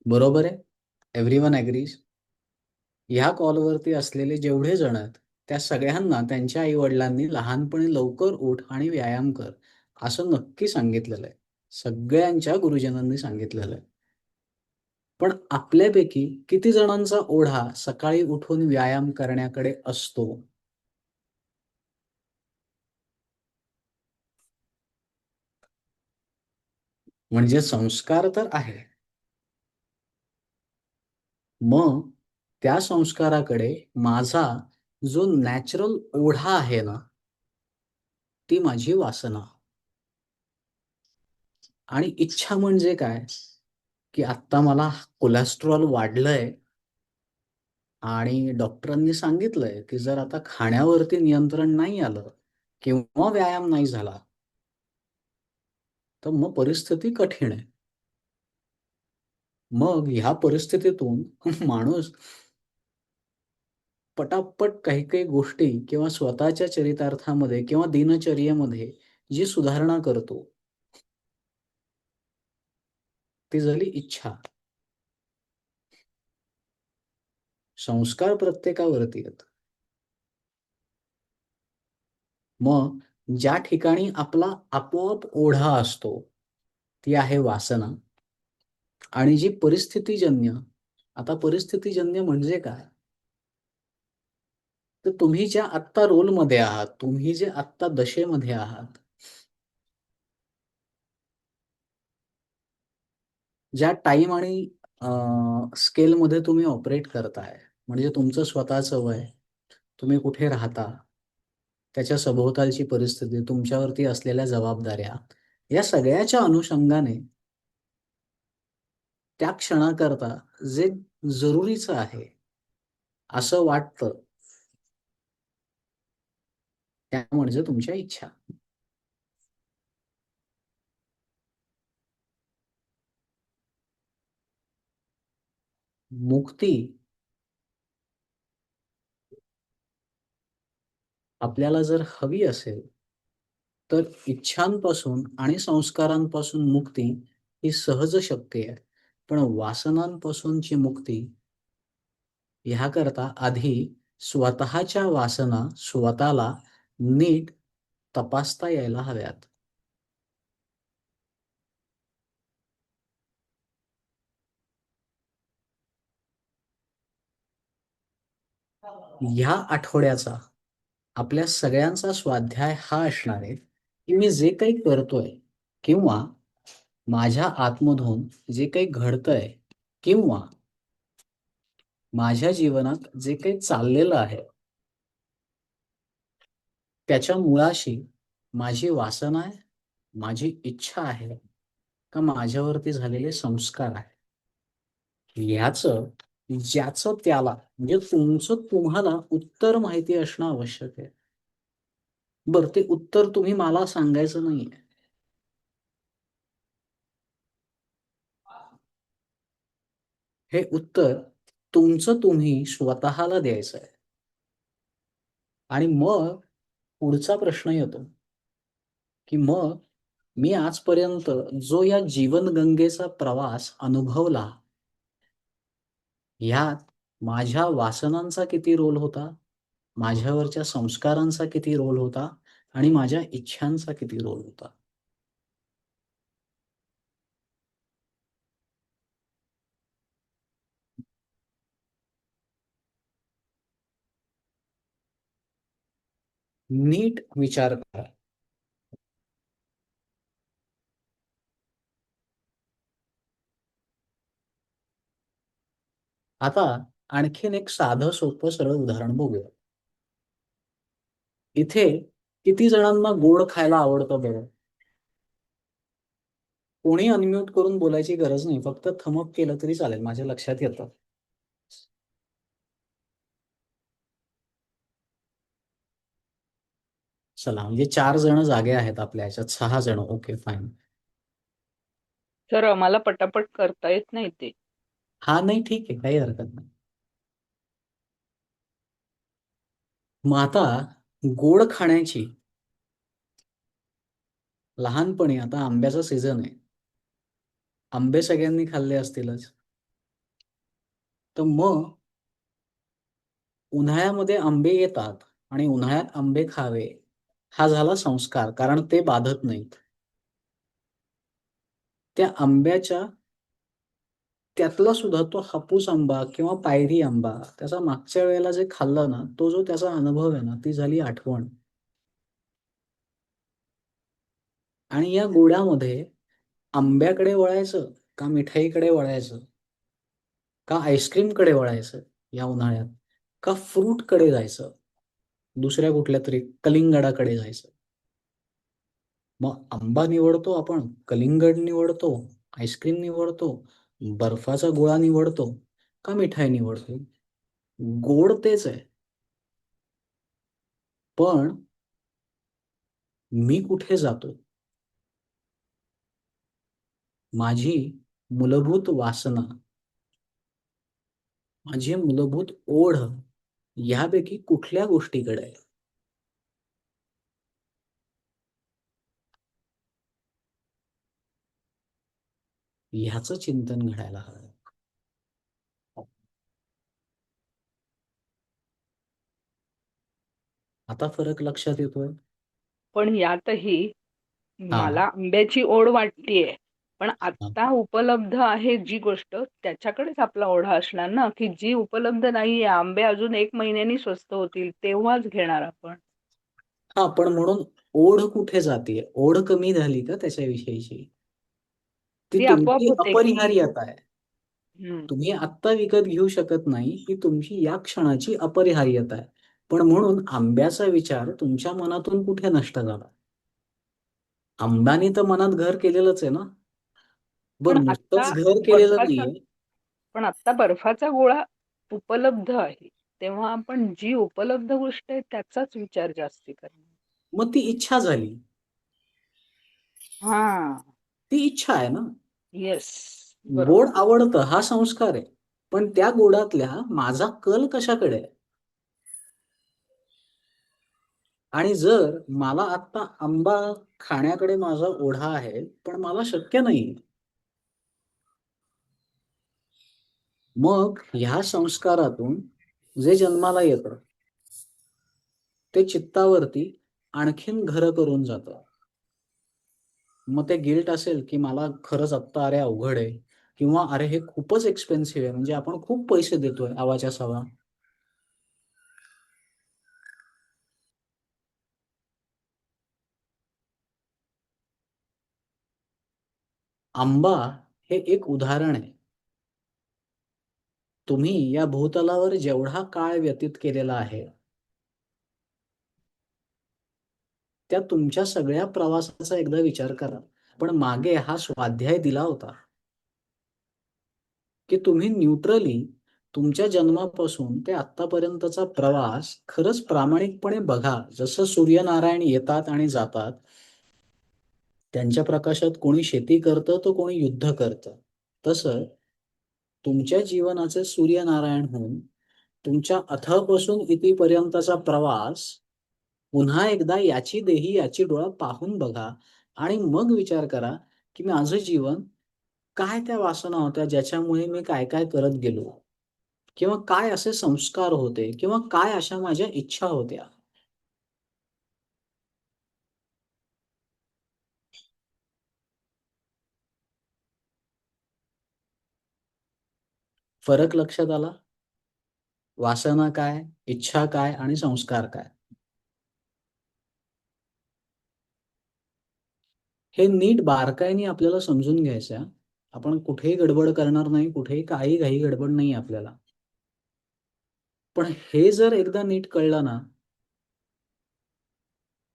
बरोबर आहे? Everyone agrees? ह्या कॉलवरती असलेले जेवढे जण आहेत त्या सगळ्यांना त्यांच्या आई वडिलांनी लहानपणी लवकर उठ आणि व्यायाम कर असं नक्की सांगितलेलं आहे. सगळ्यांच्या गुरुजनांनी सांगितलेलं आहे. पण आपल्यापैकी किती जणांचा ओढा सकाळी उठून व्यायाम करण्याकडे असतो? म्हणजे संस्कार तर आहे, मग त्या संस्काराकडे माझा जो नॅचरल ओढा आहे ना, ती माझी वासना. आणि इच्छा म्हणजे काय, की आत्ता मला कोलेस्ट्रॉल वाढलंय आणि डॉक्टरांनी सांगितलंय की जर आता खाण्यावरती नियंत्रण नाही आलं किंवा व्यायाम नाही झाला तर मग परिस्थिती कठीण आहे. मग ह्या परिस्थितीतून माणूस पटापट काही काही गोष्टी किंवा स्वतःच्या चरितार्थामध्ये किंवा दिनचर्येमध्ये जी सुधारणा करतो ती झाली इच्छा. संस्कार प्रत्येकावरती आहेत. मग ज्या ठिकाणी आपला आपोआप ओढा असतो ती आहे वासना. आणि जी परिस्थितीजन्य, आता परिस्थितीजन्य म्हणजे काय, तर तुम्ही ज्या आत्ता रोलमध्ये आहात, तुम्ही जे आत्ता दशेमध्ये आहात, ज्या टाइम आणि स्केलमध्ये तुम्ही ऑपरेट करताय, म्हणजे तुमचं स्वतःचं वय, तुम्ही कुठे राहता, त्याच्या सभोवतालची परिस्थिती, तुमच्यावरती असलेल्या जबाबदाऱ्या, या सगळ्याच्या अनुषंगाने त्या क्षणाकरता जे जरुरीचं आहे असं वाटतं, त्या म्हणजे तुमच्या इच्छा. मुक्ती आपल्याला जर हवी असेल तर इच्छांपासून आणि संस्कारांपासून मुक्ती ही सहज शक्य आहे. पण वासनांपासूनची मुक्ती ह्याकरता आधी स्वतःच्या वासना स्वतःला नीट तपासता यायला हव्यात. ह्या आठवड्याचा आपल्या सगळ्यांचा स्वाध्याय हा असणार आहे की मी जे काही करतोय किंवा माझ्या आतमधून जे काही घडतंय किंवा माझ्या जीवनात जे काही चाललेलं आहे त्याच्या मुळाशी माझी वासना आहे, माझी इच्छा आहे, का माझ्यावरती झालेले संस्कार आहे. ह्याचं ज्याचं त्याला म्हणजे तुमचं तुम्हाला उत्तर माहिती असणं आवश्यक आहे. बरं, ते उत्तर तुम्ही मला सांगायचं नाहीये. हे उत्तर तुमचं तुम्ही स्वतःला द्यायचं आहे. आणि मग पुढचा प्रश्न येतो की मग मी आजपर्यंत जो या जीवनगंगेचा प्रवास अनुभवला, ह्यात माझ्या वासनांचा किती रोल होता, माझ्यावरच्या संस्कारांचा किती रोल होता आणि माझ्या इच्छांचा किती रोल होता. नीट विचार करा. आता आणखीन एक साधं सोपं सरळ उदाहरण बघूया. इथे किती जणांना गोड खायला आवडतं बरं? कोणी अनम्यूट करून बोलायची गरज नाही, फक्त थमक केलं तरी चालेल, माझ्या लक्षात येतं. चला, म्हणजे 4 जण जागे आहेत आपल्या ह्याच्यात, 6 जण. Okay, fine. सर आम्हाला पटापट करता येत नाही ते. हा, नाही, ठीक आहे, काही हरकत नाही. मग आता गोड खाण्याची लहानपणी, आता आंब्याचा सीझन आहे, आंबे सगळ्यांनी खाल्ले असतीलच. तर मग उन्हाळ्यामध्ये आंबे येतात आणि उन्हाळ्यात आंबे खावे हा झाला संस्कार, कारण ते बाधत नाहीत. त्या आंब्याच्या त्यातला सुद्धा तो हापूस आंबा किंवा पायरी आंबा, त्याचा मागच्या वेळेला जे खाल्लं ना, तो जो त्याचा अनुभव आहे ना, ती झाली आठवण. आणि या गोड्यामध्ये आंब्याकडे वळायचं का मिठाईकडे वळायचं का आईस्क्रीमकडे वळायचं या उन्हाळ्यात, का फ्रूटकडे जायचं, दुसऱ्या कुठल्या तरी कलिंगडाकडे जायचं? मग आंबा निवडतो आपण, कलिंगड निवडतो, आईस्क्रीम निवडतो, बर्फाचा गोळा निवडतो का मिठाई निवडतो? गोड तेच आहे, पण मी कुठे जातो? माझी मूलभूत वासना, माझी मूलभूत ओढ ह्यापैकी कुठल्या गोष्टीकडे आहे? ह्याचं चिंतन घडायला हवं. आता फरक लक्षात येतोय? पण यातही हा मला आंब्याची ओढ वाटतेय, पण हा. आता उपलब्ध आहे जी गोष्ट त्याच्याकडेच आपला ओढा असणार ना, की जी उपलब्ध नाहीये. आंबे अजून 1 महिन्यानी स्वस्त होतील तेव्हाच घेणार आपण. हा, पण म्हणून ओढ कुठे जाते? ओढ कमी झाली का त्याच्याविषयीची? ती ती आपोआप तुमची होते की अपरिहार्यता आहे. हम्म. तुम्ही आत्ता विकत घेऊ शकत नाही, ही तुमची या क्षणाची अपरिहार्यता आहे. पण म्हणून आंब्याचा विचार तुमच्या मनातून कुठे नष्ट झाला? आंब्याने तर मनात घर केलेलंच आहे ना. पण बरं, आता नुसतंच घर केलेलं बर्फाचा नाहीये. पण आता बर्फाचा गोळा उपलब्ध आहे, तेव्हा आपण जी उपलब्ध गोष्ट आहे त्याचाच विचार जास्ती करणार. मग ती इच्छा झाली. हा. ती इच्छा आहे ना. येस. गोड बरोबर. आवडतं हा संस्कार आहे. पण त्या गोडातल्या माझा कल कशाकडे आहे? आणि जर मला आत्ता आंबा खाण्याकडे माझा ओढा आहे, पण मला शक्य नाही, मग ह्या संस्कारातून जे जन्माला येतं ते चित्तावरती आणखीन घर करून जातं. मग ते गिल्ट असेल की मला खरंच आत्ता अरे अवघड आहे, किंवा अरे हे खूपच एक्सपेन्सिव्ह आहे, म्हणजे आपण खूप पैसे देतोय आवाच्या सवा. आंबा हे एक उदाहरण आहे. तुम्ही या भूतलावर जेवढा काळ व्यतीत केलेला आहे, त्या तुमच्या सगळ्या प्रवासाचा एकदा विचार करा. पण मागे हा स्वाध्याय दिला होता की तुम्ही न्यूट्रली तुमच्या जन्मापासून ते आत्तापर्यंतचा प्रवास खरंच प्रामाणिकपणे बघा. जसं सूर्यनारायण येतात आणि जातात, त्यांच्या प्रकाशात कोणी शेती करतं तर कोणी युद्ध करतं, तसं तुमच्या जीवनाचे सूर्यनारायण होऊन तुमच्या अथपासून इथपर्यंतचा प्रवास पुन्हा एकदा याची देही याची डोळा पाहून बघा. आणि मग विचार करा की माझं जीवन काय त्या वासना होत्या ज्याच्यामुळे मी काय काय करत गेलो, किंवा काय असे संस्कार होते, किंवा काय अशा माझ्या इच्छा होत्या. फरक लक्षात आला? वासना काय, इच्छा काय आणि संस्कार काय? हे नीट बारकाईने आपल्याला समजून घ्यायचं आहे. आपण कुठेही गडबड करणार नाही, कुठेही काही घाई गडबड नाही आपल्याला. पण हे जर एकदा नीट कळलं ना,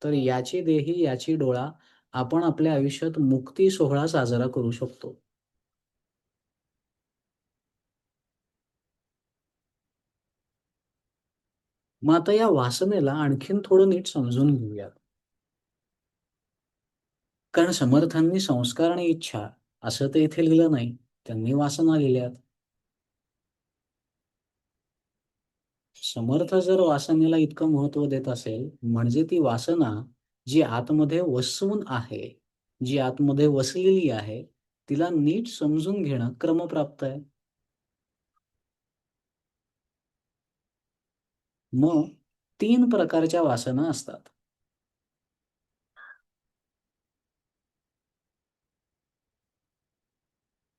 तर याची देही याची डोळा आपण आपल्या आयुष्यात मुक्ती सोहळा साजरा करू शकतो. मग आता या वासनेला आणखीन थोडं नीट समजून घेऊयात. कारण समर्थांनी संस्कार आणि इच्छा असं तर इथे लिहिलं नाही, त्यांनी वासना लिहिल्यात. समर्थ जर वासनेला इतकं महत्व देत असेल, म्हणजे ती वासना जी आतमध्ये वसून आहे, जी आतमध्ये वसलेली आहे, तिला नीट समजून घेणं क्रमप्राप्त आहे. मग 3 प्रकारच्या वासना असतात.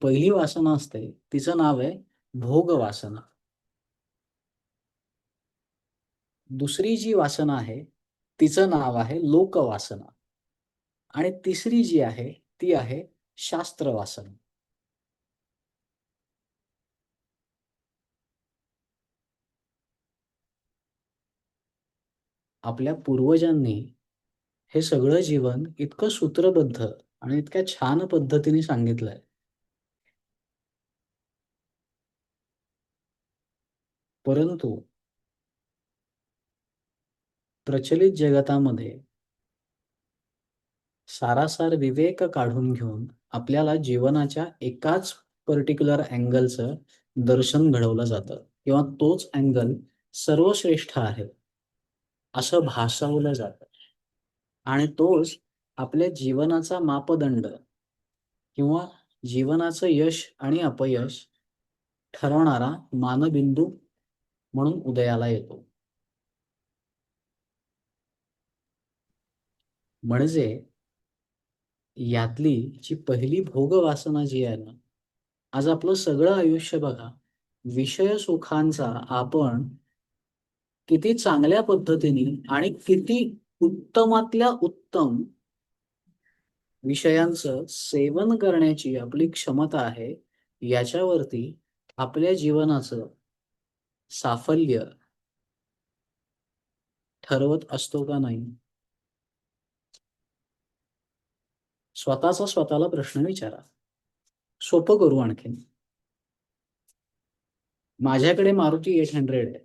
पहिली वासना असते, तिचं नाव आहे भोग वासना. दुसरी जी वासना आहे, तिचं नाव आहे लोक वासना. आणि तिसरी जी आहे, ती आहे शास्त्र वासन. आपल्या पूर्वजांनी हे सगळं जीवन इतकं सूत्रबद्ध आणि इतक्या छान पद्धतीने सांगितलंय. परंतु प्रचलित जगतामध्ये सारासार विवेक काढून घेऊन आपल्याला जीवनाच्या एकाच पर्टिक्युलर अँगलचं दर्शन घडवलं जातं किंवा तोच अँगल सर्वश्रेष्ठ आहे असं भासवलं जातं आणि तोच आपल्या जीवनाचा मापदंड किंवा जीवनाचं यश आणि अपयश ठरवणारा मानबिंदू म्हणून उदयाला येतो. म्हणजे यातली जी पहिली भोगवासना जी आहे ना, आज आपलं सगळं आयुष्य बघा, विषय सुखांचा आपण किती चांगल्या पद्धतीने आणि किती उत्तमातल्या उत्तम विषयांचं सेवन करण्याची आपली क्षमता आहे, याच्यावरती आपल्या जीवनाचं साफल्य ठरवत असतो का नाही? स्वतःला प्रश्न विचारा. सोपं करू आणखीन. माझ्याकडे मारुती 800 आहे.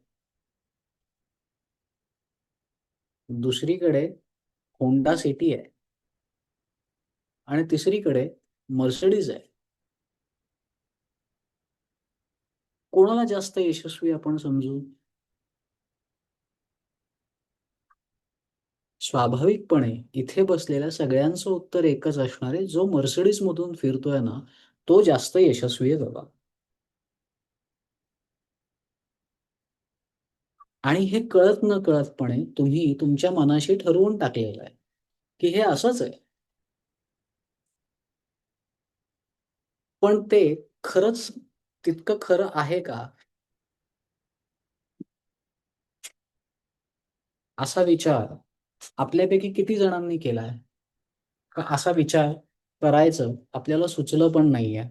दुसरीकडे होंडा सिटी आहे आणि तिसरीकडे मर्सिडीज आहे. कोणाला जास्त यशस्वी आपण समजू? स्वाभाविकपणे इथे बसलेल्या सगळ्यांचं उत्तर एकच असणार आहे, जो मर्सिडीज मधून फिरतोय ना, तो जास्त यशस्वी आहे बाबा. आणि हे कळत न कळतपणे तुम्ही तुमच्या मनाशी ठरवून टाकलेलं आहे की हे असंच आहे. पण ते खरंच तितकं खरं आहे का? असा विचार आपल्यापैकी किती जणांनी केलाय? का असा विचार करायचं आपल्याला सुचलं पण नाहीये?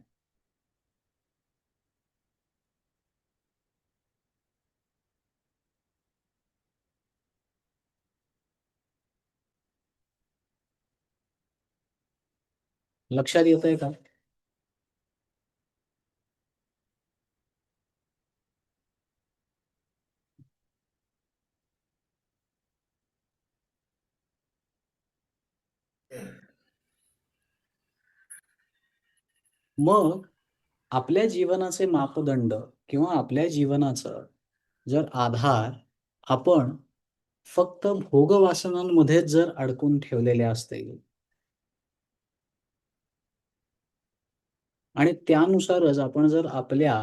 लक्षात येतंय का? मग आपल्या जीवनाचे मापदंड किंवा आपल्या जीवनाचं जर आधार आपण फक्त भोगवासनांमध्येच जर अडकून ठेवलेले असतील आणि त्यानुसारच आपण जर आपल्या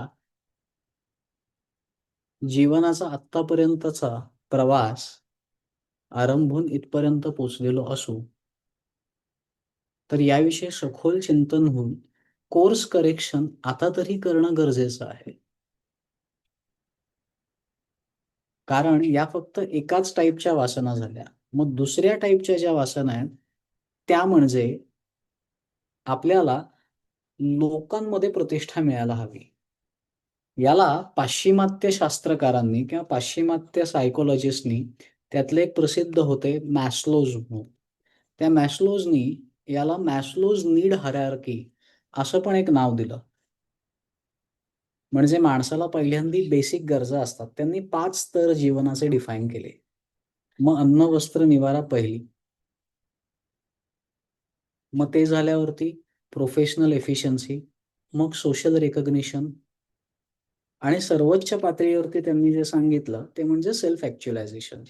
जीवनाचा आत्तापर्यंतचा प्रवास आरंभून इथपर्यंत पोचलेलो असू, तर याविषयी सखोल चिंतन होऊन कोर्स करेक्शन आता तरी करणं गरजेचं आहे. कारण या फक्त एकाच टाईपच्या वासना झाल्या. मग दुसऱ्या टाईपच्या ज्या वासना आहेत त्या म्हणजे आपल्याला लोकांमध्ये प्रतिष्ठा मिळायला हवी. याला पाश्चिमात्य शास्त्रकारांनी किंवा पाश्चिमात्य सायकोलॉजिस्टनी त्यातले एक प्रसिद्ध होते मॅस्लोज म्हणून. त्या मॅस्लोजनी याला मॅस्लोज नीड हायरार्की असं पण एक नाव दिलं. म्हणजे माणसाला पहिल्यांदी बेसिक गरजा असतात. त्यांनी 5 स्तर जीवनाचे डिफाईन केले. मग अन्न, वस्त्र, निवारा पहिली. मग ते झाल्यावरती प्रोफेशनल एफिशियन्सी, मग सोशल रिकग्निशन आणि सर्वोच्च पातळीवरती त्यांनी जे सांगितलं ते म्हणजे सेल्फ ॲक्च्युअलायझेशन.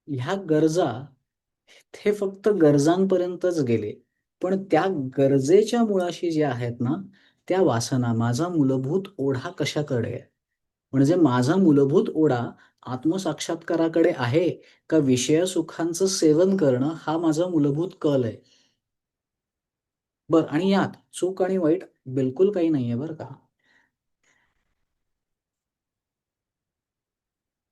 ह्या गरजा हे फक्त गरजांपर्यंतच गेले. पण त्या गरजेच्या मुळाशी जे आहेत ना, त्या वासना, माझा मूलभूत ओढा कशाकडे आहे? म्हणजे माझा मूलभूत ओढा आत्मसाक्षात्काराकडे आहे का विषय सुखांचं सेवन करणं हा माझा मूलभूत कल आहे? बरं, आणि यात चूक आणि वाईट बिलकुल काही नाहीये बरं का.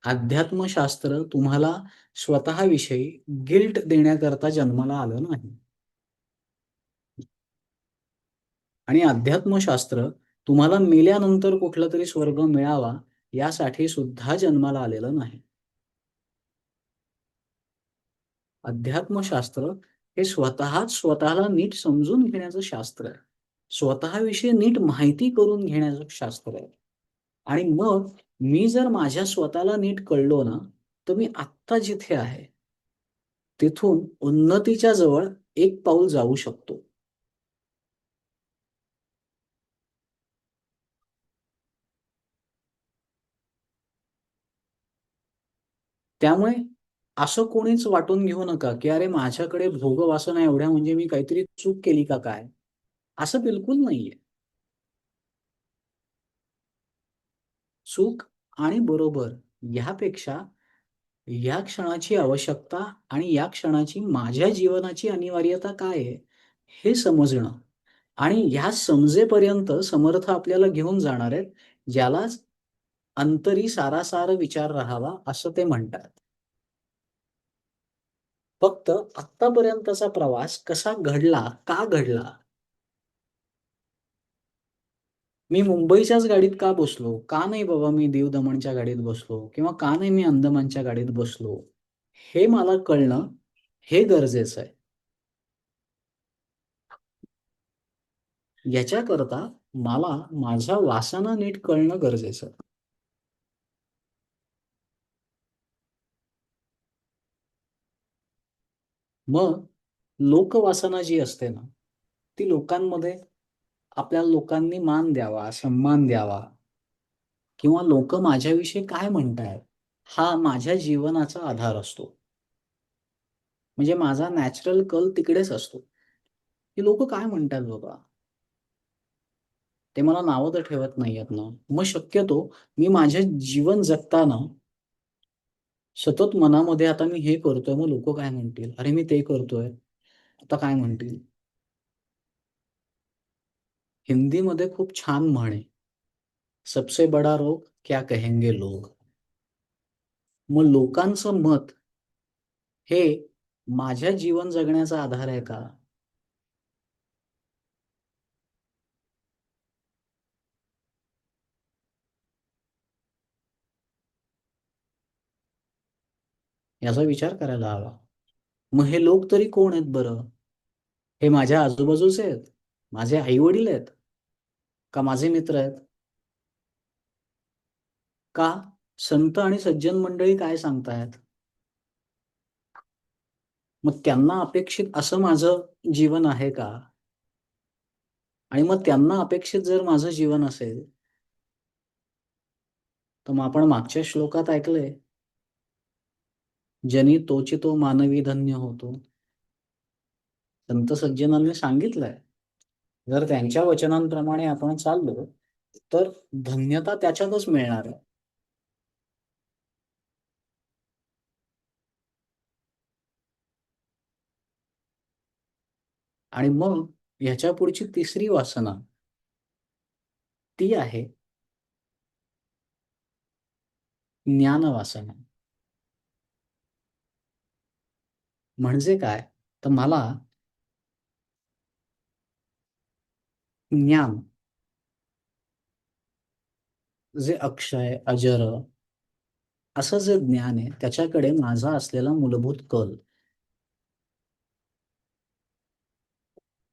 अध्यात्मशास्त्र तुम्हाला स्वतःविषयी गिल्ट देण्याकरता जन्माला आलं नाही. आणि अध्यात्मशास्त्र तुम्हाला मेल्यानंतर कुठला तरी स्वर्ग मिळावा यासाठी सुद्धा जन्माला आलेलं नाही. अध्यात्मशास्त्र हे स्वतःच स्वतःला नीट समजून घेण्याचं शास्त्र आहे. स्वतःविषयी नीट माहिती करून घेण्याचं शास्त्र आहे. आणि मग मी जर माझ्या स्वतःला नीट कळलो ना, तर मी आत्ता जिथे आहे तिथून उन्नतीच्या जवळ एक पाऊल जाऊ शकतो. त्यामुळे असं कोणीच वाटून घेऊ नका, की अरे माझ्याकडे भोगवासना एवढ्या म्हणजे मी काहीतरी चूक केली का काय? असं बिलकुल नाहीये. चूक आणि बरोबर ह्यापेक्षा या क्षणाची आवश्यकता आणि या क्षणाची माझ्या जीवनाची अनिवार्यता काय आहे, हे समजणं आणि ह्या समजेपर्यंत समर्थ आपल्याला घेऊन जाणार आहेत, ज्यालाच अंतरी सारासार विचार राहावा असं ते म्हणतात. फक्त आत्तापर्यंतचा प्रवास कसा घडला, का घडला? मी मुंबईच्याच गाडीत का बसलो? का नाही बाबा मी दीव दमणच्या गाडीत बसलो किंवा का नाही मी अंदमानच्या गाडीत बसलो? हे मला कळणं हे गरजेचं आहे. याच्याकरता मला माझ्या वासना नीट कळणं गरजेचं आहे. मग लोकवासना जी असते ना, ती लोकांमध्ये आपल्या लोकांनी मान द्यावा, सन्मान द्यावा किंवा लोक माझ्याविषयी काय म्हणतायत, हा माझ्या जीवनाचा आधार असतो. म्हणजे माझा नॅचरल कल तिकडेच असतो, की लोक काय म्हणतात बाबा. ते मला नावं तर ठेवत नाहीयेत ना. मग शक्यतो मी माझे जीवन जगताना सतत मनामध्ये आता मी हे करतोय, मग लोक काय म्हणतील? अरे मी ते करतोय, आता काय म्हणतील? हिंदीमध्ये खूप छान म्हण आहे, सबसे बडा रोग क्या कहेंगे लोग. मग लोकांचं मत हे माझ्या जीवन जगण्याचा आधार आहे का? याचा विचार करायला हवा. मग हे लोक तरी कोण आहेत बरं? हे माझ्या आजूबाजूचे आहेत, माझे आई वडील आहेत, का माझे मित्र आहेत, का संत आणि सज्जन मंडळी काय सांगतायत? मग त्यांना अपेक्षित असं माझं जीवन आहे का? आणि मग त्यांना अपेक्षित जर माझं जीवन असेल, तर मग आपण मागच्या श्लोकात ऐकलंय, जनी तोची तो मानवी धन्य होतो. संत सज्जनांनी सांगितलंय, जर त्यांच्या वचनांप्रमाणे आपण चाललो तर धन्यता त्याच्यातच मिळणार आहे. आणि मग ह्याच्या पुढची तिसरी वासना ती आहे ज्ञान वासना. म्हणजे काय? तर मला ज्ञान जे अक्षय अजर असं जे ज्ञान आहे त्याच्याकडे माझा असलेला मूलभूत कल,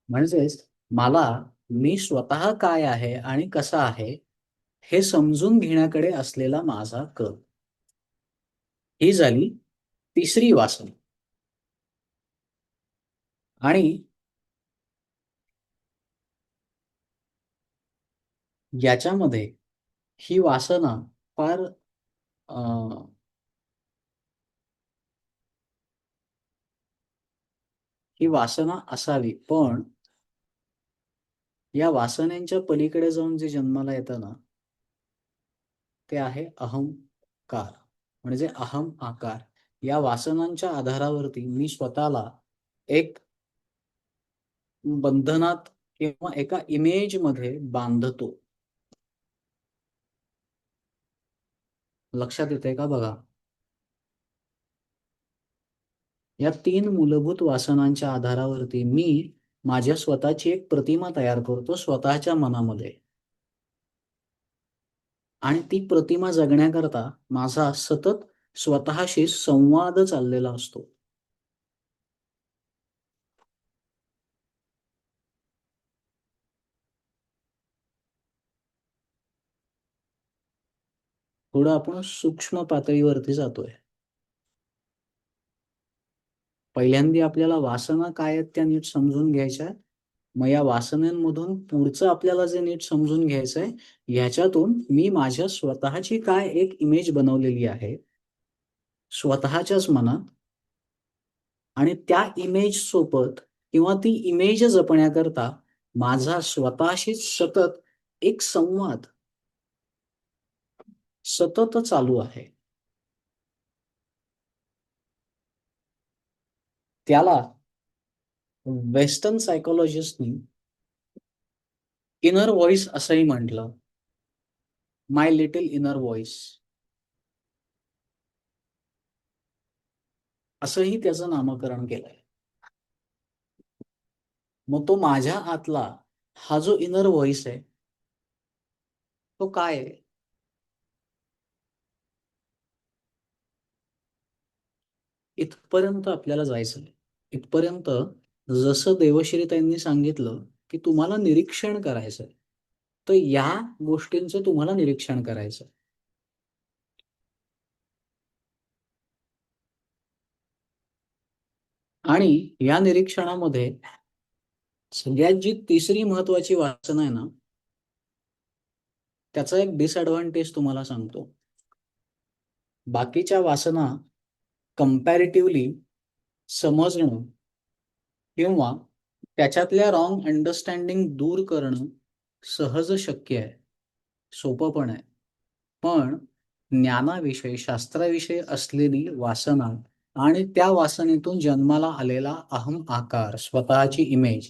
म्हणजेच मला मी स्वतः काय आहे आणि कसा आहे हे समजून घेण्याकडे असलेला माझा कल, ही झाली तिसरी वासना. आणि याच्यामध्ये ही वासना फार ही वासना असावी, पण या वासनेच्या पलीकडे जाऊन जे जन्माला येतं ना, ते आहे अहंकार, म्हणजे अहम आकार. या वासनांच्या आधारावरती मी स्वतःला एक बंधनात किंवा एका इमेज मध्ये बांधतो. लक्षात येते का बघा. या 3 मूलभूत वासनांच्या आधारावरती मी माझ्या स्वतःची एक प्रतिमा तयार करतो स्वतःच्या मनामध्ये, आणि ती प्रतिमा जगण्याकरता माझा सतत स्वतःशी संवाद चाललेला असतो. थोडं आपण सूक्ष्म पातळीवरती जातोय. पहिल्यांदा आपल्याला वासना काय आहेत त्या नीट समजून घ्यायच्या. मग या वासनांमधून पुढचं आपल्याला जे नीट समजून घ्यायचंय, ह्याच्यातून मी माझ्या स्वतःची काय एक इमेज बनवलेली आहे स्वतःच्याच मनात, आणि त्या इमेज सोबत किंवा ती इमेज जपण्याकरता माझा स्वतःशी सतत एक संवाद सतत चालू आहे. त्याला वेस्टर्न सायकोलॉजिस्टनी इनर व्हॉइस असंही म्हटलं. माय लिटिल इनर व्हॉइस असंही त्याचं नामकरण केलंय. मग तो माझ्या आतला हा जो इनर व्हॉइस आहे तो काय आहे? इथपर्यंत आपल्याला जायचं. इथपर्यंत जसं देवश्रीताईंनी सांगितलं की तुम्हाला निरीक्षण करायचंय, तर या गोष्टींचं तुम्हाला निरीक्षण करायचं. आणि या निरीक्षणामध्ये सगळ्यात जी तिसरी महत्वाची वासना आहे ना, त्याचा एक डिसएडव्हान्टेज तुम्हाला सांगतो. बाकीच्या वासना कंपॅरेटिव्हली समजणं किंवा त्याच्यातल्या रॉंग अंडरस्टँडिंग दूर करणं सहज शक्य आहे, सोपं पण आहे. पण ज्ञानाविषयी शास्त्राविषयी असलेली वासना आणि त्या वासनेतून जन्माला आलेला अहम आकार, स्वतःची इमेज,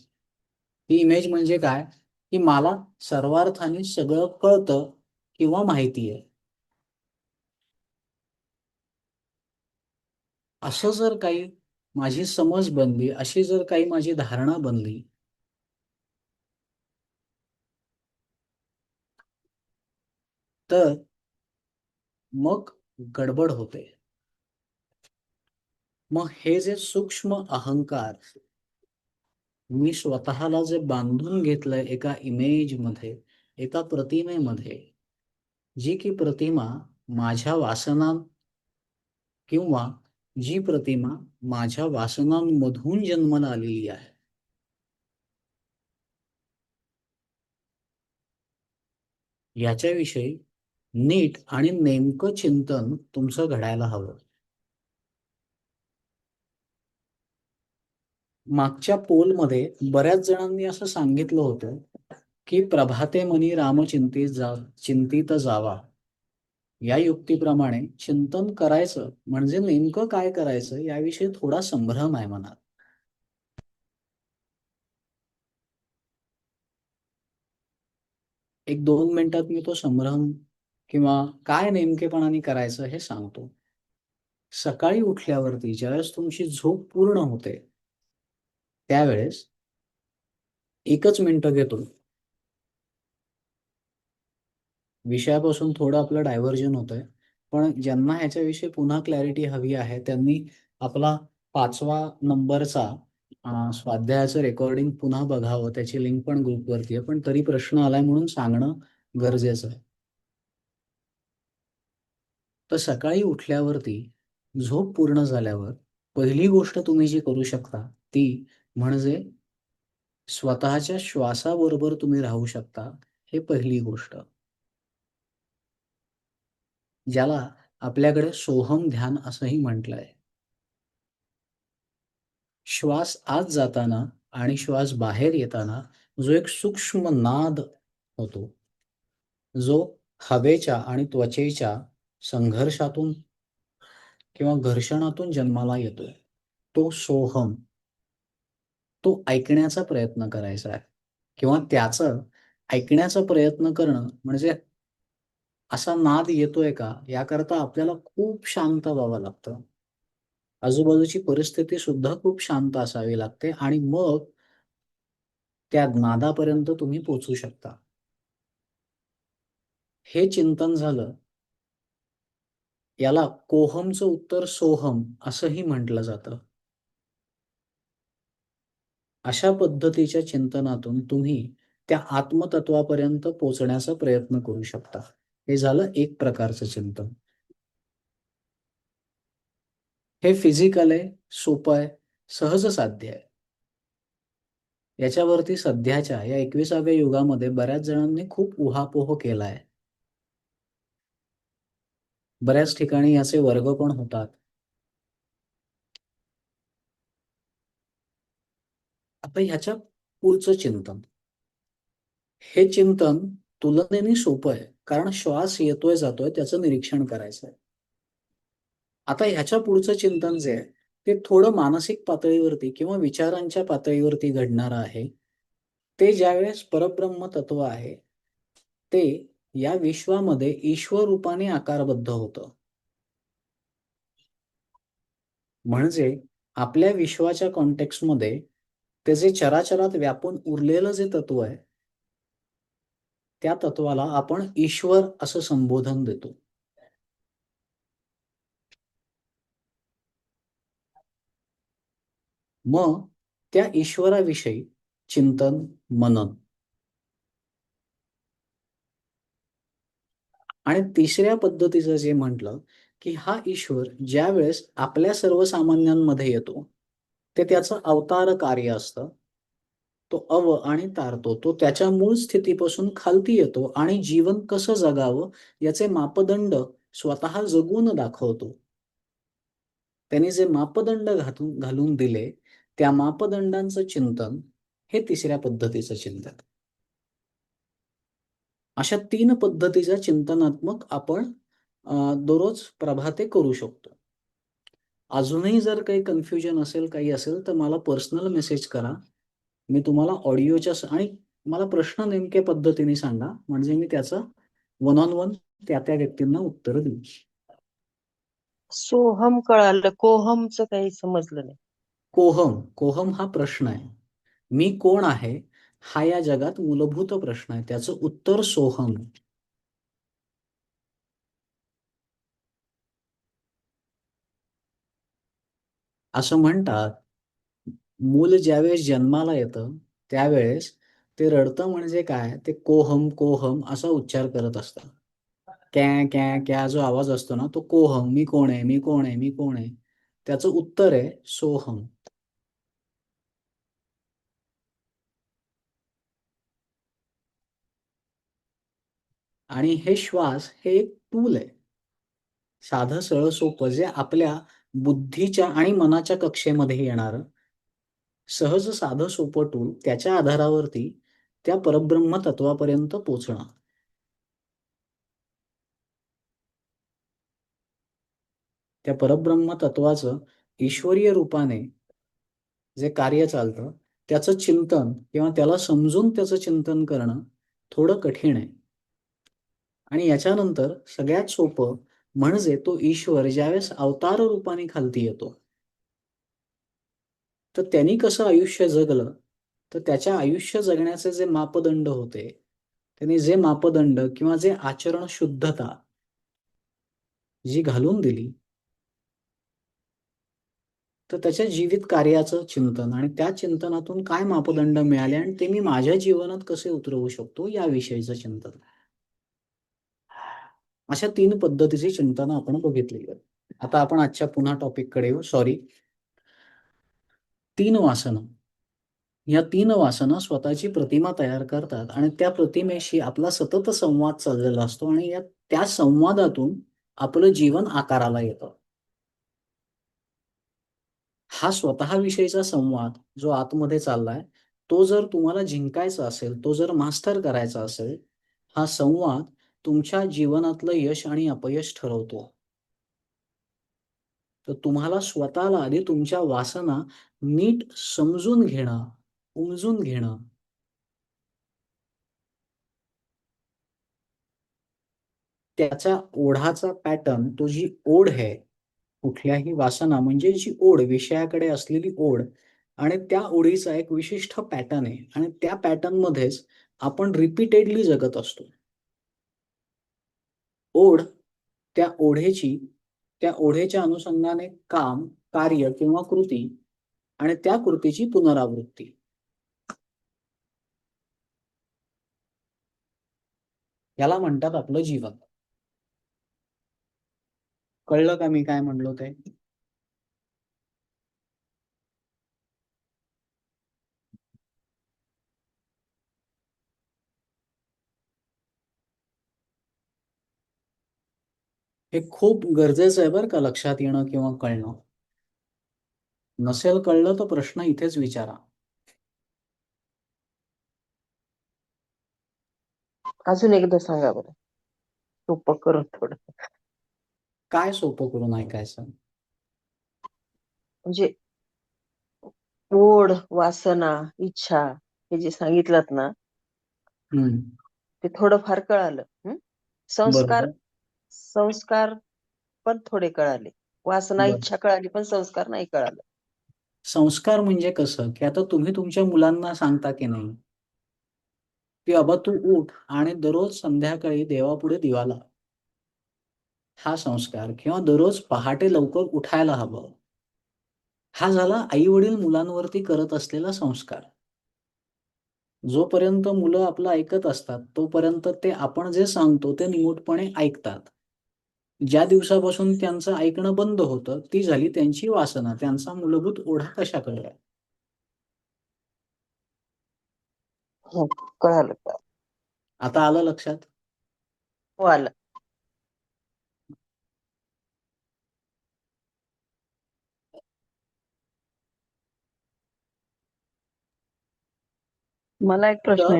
ही इमेज म्हणजे काय की मला सर्वार्थाने सगळं कळतं किंवा माहिती आहे, असं जर काही माझी समज बनली, अशी जर काही माझी धारणा बनली, तर मग गडबड होते. मग हे जे सूक्ष्म अहंकार मी स्वतःला जे बांधून घेतलंय एका इमेजमध्ये, एका प्रतिमेमध्ये, जी की प्रतिमा माझ्या वासना किंवा जी प्रतिमा माझ्या वासनांमधून जन्माला आलेली आहे, याच्याविषयी नीट आणि नेमकं चिंतन तुमचं घडायला हवं. मागच्या पोलमध्ये बऱ्याच जणांनी असं सांगितलं होतं की प्रभाते मनी राम चिंतित जावा. या युक्तीप्रमाणे चिंतन करायचं म्हणजे नेमकं काय करायचं याविषयी थोडा संभ्रम आहे मनात. एक 2 मिनिटात मी तो संभ्रम किंवा काय नेमकेपणाने करायचं हे सांगतो. सकाळी उठल्यावरती ज्यावेळेस तुमची झोप पूर्ण होते, त्यावेळेस 1च मिनिटं घेतो. विषयापासून थोडं आपलं डायव्हर्जन होतंय, पण ज्यांना ह्याच्याविषयी पुन्हा क्लॅरिटी हवी आहे त्यांनी आपला 5वा नंबरचा स्वाध्यायाचं रेकॉर्डिंग पुन्हा बघावं. त्याची लिंक पण ग्रुपवरती आहे, पण तरी प्रश्न आलाय म्हणून सांगणं गरजेचं आहे. तर सकाळी उठल्यावरती झोप पूर्ण झाल्यावर पहिली गोष्ट तुम्ही जी करू शकता ती म्हणजे स्वतःच्या श्वासाबरोबर तुम्ही राहू शकता. हे पहिली गोष्ट, ज्याला आपल्याकडे सोहम ध्यान असंही म्हटलंय. श्वास आत जाताना आणि श्वास बाहेर येताना जो एक सूक्ष्म नाद होतो, जो हवेच्या आणि त्वचेच्या संघर्षातून किंवा घर्षणातून जन्माला येतोय, तो सोहम, तो ऐकण्याचा प्रयत्न करायचा आहे. किंवा त्याचं ऐकण्याचा प्रयत्न करणं म्हणजे असा नाद येतोय का याकरता आपल्याला खूप शांत व्हावं लागतं. आजूबाजूची परिस्थिती सुद्धा खूप शांत असावी लागते आणि मग त्या नादापर्यंत तुम्ही पोहोचू शकता. हे चिंतन झालं. याला कोहमचं उत्तर सोहम असंही म्हटलं जातं. अशा पद्धतीच्या चिंतनातून तुम्ही त्या आत्मतत्वापर्यंत पोहोचण्याचा प्रयत्न करू शकता. हे झालं एक प्रकारचं चिंतन. हे फिजिकल आहे, सोपं आहे, सहज साध्य आहे. याच्यावरती सध्याच्या या 21व्या युगामध्ये बऱ्याच जणांनी खूप उहापोह केलाय. बऱ्याच ठिकाणी याचे वर्ग पण होतात. आता ह्याच्या पुढचं चिंतन, हे चिंतन तुलनेने सोपं आहे, कारण श्वास येतोय जातोय त्याचं निरीक्षण करायचं आहे. आता ह्याच्या पुढचं चिंतन जे आहे ते थोडं मानसिक पातळीवरती किंवा विचारांच्या पातळीवरती घडणारं आहे. ते ज्यावेळेस परब्रह्म तत्व आहे ते या विश्वामध्ये ईश्वर रूपाने आकारबद्ध होतं. म्हणजे आपल्या विश्वाच्या कॉन्टेक्स्टमध्ये ते जे चराचरात व्यापून उरलेलं जे तत्व आहे त्या तत्वाला आपण ईश्वर असं संबोधन देतो. मग त्या ईश्वराविषयी चिंतन, मनन. आणि तिसऱ्या पद्धतीचं जे म्हटलं की हा ईश्वर ज्या वेळेस आपल्या सर्वसामान्यांमध्ये येतो ते त्याचं अवतार कार्य असतं. तो अव आणि तारतो. तो त्याच्या मूळ स्थितीपासून खालती येतो आणि जीवन कसं जगावं याचे मापदंड स्वतः जगून दाखवतो. त्यांनी जे मापदंड घालून दिले त्या मापदंडांचं चिंतन हे तिसऱ्या पद्धतीचं चिंतन. अशा 3 पद्धतीचं चिंतनात्मक आपण दररोज प्रभाते करू शकतो. अजूनही जर काही कन्फ्युजन असेल, काही असेल तर मला पर्सनल मेसेज करा. मी तुम्हाला ऑडिओच्या आणि मला प्रश्न नेमक्या पद्धतीने सांगा, म्हणजे मी त्याचं वन ऑन वन त्या व्यक्तींना उत्तर देऊ. सोहम कळालं, कोहमचं काही समजलं नाही. कोहम हा प्रश्न आहे. मी कोण आहे हा या जगात मूलभूत प्रश्न आहे. त्याचं उत्तर सोहम. असं म्हणतात, मूल ज्यावेळेस जन्माला येतं त्यावेळेस ते रडतं म्हणजे काय, ते कोहम कोहम असा उच्चार करत असतं. कॅ कॅ कॅ जो आवाज असतो ना तो कोहम. मी कोण आहे, मी कोण आहे, मी कोण आहे. त्याचं उत्तर आहे सोहम. आणि हे श्वास हे एक टूल आहे, साधं सरळ सोपं, जे आपल्या बुद्धीच्या आणि मनाच्या कक्षेमध्ये येणार सहज साधं सोपं टूल. त्याच्या आधारावरती त्या परब्रह्म तत्वापर्यंत पोहोचणं. त्या परब्रह्म तत्वाचं ईश्वरीय रूपाने जे कार्य चालतं त्याचं चिंतन किंवा त्याला समजून त्याचं चिंतन करणं थोडं कठीण आहे. आणि याच्यानंतर सगळ्यात सोपं म्हणजे तो ईश्वर ज्यावेळेस अवतार रूपाने खालती येतो तर त्यांनी कसं आयुष्य जगलं, तर त्याच्या आयुष्य जगण्याचे जे मापदंड होते, त्यांनी जे मापदंड किंवा जे आचरण शुद्धता जी घालून दिली, तर त्याच्या जीवित कार्याचं चिंतन आणि त्या चिंतनातून काय मापदंड मिळाले आणि ते मी माझ्या जीवनात कसे उतरवू शकतो याविषयीचं चिंतन. अशा 3 पद्धतीची चिंतन आपण बघितली. आता आपण आजच्या पुन्हा टॉपिककडे येऊ. सॉरी. 3 वासना. या 3 वासना स्वतःची प्रतिमा तयार करतात आणि त्या प्रतिमेशी आपला सतत संवाद चाललेला असतो आणि त्या संवादातून आपलं जीवन आकाराला येतं. हा स्वतःविषयीचा संवाद जो आतमध्ये चाललाय तो जर तुम्हाला जिंकायचा असेल, तो जर मास्टर करायचा असेल, हा संवाद तुमच्या जीवनातलं यश आणि अपयश ठरवतो. तर तुम्हाला स्वतःला आधी तुमच्या वासना नीट समजून घेणं, उमजून घेणं त्याचा ओढाचा पॅटर्न, तो जी ओढ आहे, कुठल्याही वासना म्हणजे जी ओढ, विषयाकडे असलेली ओढ, आणि त्या ओढीचा एक विशिष्ट पॅटर्न आहे आणि त्या पॅटर्न मध्येच आपण रिपीटेडली जगत असतो. ओढ, त्या ओढेची, त्या ओढेच्या अनुषंगाने काम, कार्य किंवा कृती आणि त्या कृतीची पुनरावृत्ती. याला म्हणतात आपलं जीवन. कळलं का मी काय म्हणलो ते? हे खूप गरजेचं आहे बरं का लक्षात येणं किंवा कळणं. नसेल कळलं तर प्रश्न इथेच विचारा. अजून एकदा सांगा बरं, सोपं करून थोडं. काय सोपं करून ऐकायचं? म्हणजे ओढ, वासना, इच्छा हे जे सांगितलं ना, हम्म, ते थोडंफार कळालं. संस्कार, बरोबर. संस्कार पण थोडे कळाले. वासना, बरं. इच्छा कळाली, पण संस्कार नाही कळालं. संस्कार म्हणजे कसं, की आता तुम्ही तुमच्या मुलांना सांगता की नाही, की "बाबा तू उठ आणि दररोज संध्याकाळी देवापुढे दिवा लाव." हा संस्कार. किंवा दररोज पहाटे लवकर उठायला हवं. हा झाला आई-वडील मुलांवरती करत असलेला संस्कार. जोपर्यंत मुलं आपलं ऐकत असतात, तोपर्यंत ते आपण जे सांगतो ते निमूटपणे ऐकतात. ज्या दिवसापासून त्यांचं ऐकणं बंद होतं, ती झाली त्यांची वासना, त्यांचा मूलभूत ओढा कशाकडे आहे. हो, कळालं कळालं. आता आलं लक्षात? हो, आलं. मला एक प्रश्न तर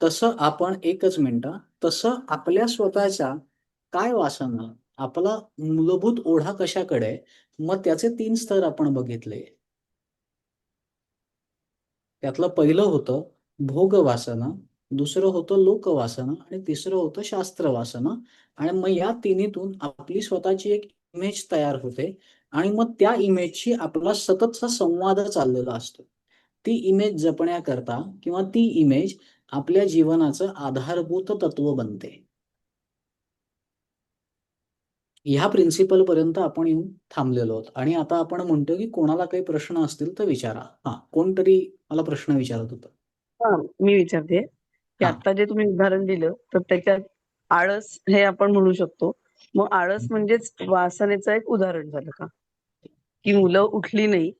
आहे. आपण एकच मिनिटं, तसं आपल्या स्वतःच्या काय वासना, आपला मूलभूत ओढा कशाकडे आहे, मग त्याचे 3 स्तर आपण बघितले. त्यातलं पहिलं होतं भोग वासना, दुसरं होतं लोक वासना आणि तिसरं होतं शास्त्र वासना. आणि मग या तिन्हीतून आपली स्वतःची एक इमेज तयार होते आणि मग त्या इमेजशी आपला सततचा संवाद चाललेला असतो. ती इमेज जपण्याकरता किंवा ती इमेज आपल्या जीवनाचं आधारभूत तत्व बनते. ह्या प्रिन्सिपल पर्यंत आपण येऊन थांबलेलो आहोत आणि आता आपण म्हणतो की कोणाला काही प्रश्न असतील तर विचारा. कोणतरी मला प्रश्न विचारत होतं. हां, मी विचारते, की हां. आता जे तुम्ही उदाहरण दिलं, तर त्याच्यात आळस हे आपण म्हणू शकतो. मग आळस म्हणजेच वासनेचं एक उदाहरण झालं का? की मुलं उठली नाही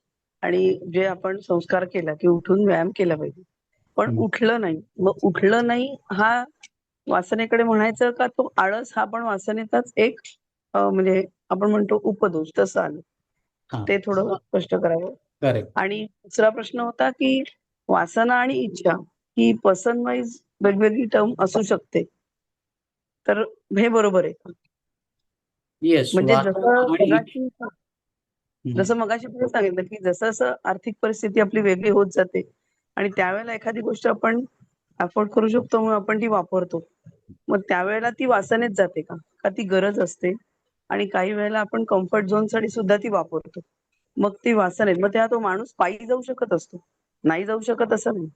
आणि जे आपण संस्कार केला, की उठून व्यायाम केला पाहिजे. पण हं. उठलं नाही. मग उठलं नाही हा वासनेकडे म्हणायचं का तो आळस हा पण वासनेचाच एक म्हणजे आपण म्हणतो उपदोष तसं आलं. हां. ते थोडं स्पष्ट करावं. करेक्ट. आणि दुसरा प्रश्न होता, की वासना आणि इच्छा ही पर्सन वाईज वेगवेगळी टर्म असू शकते. तर हे बरोबर आहे का? येस. म्हणजे वासना आणि हं. जसं मगाशी तुम्ही सांगितलं, की जसं-जसं आर्थिक परिस्थिती आपली वेगळी होत जाते आणि त्यावेळेला एखादी गोष्ट आपण अफोर्ड करू शकतो म्हणून आपण ती वापरतो. मग त्यावेळेला ती वासनेत जाते का? का ती गरज असते? आणि काही वेळेला आपण कम्फर्ट झोनसाठी सुद्धा ती वापरतो. मग ती वासना आहे. मग तेव्हा तो माणूस पायी जाऊ शकत असतो. नाही जाऊ शकत असं नाही.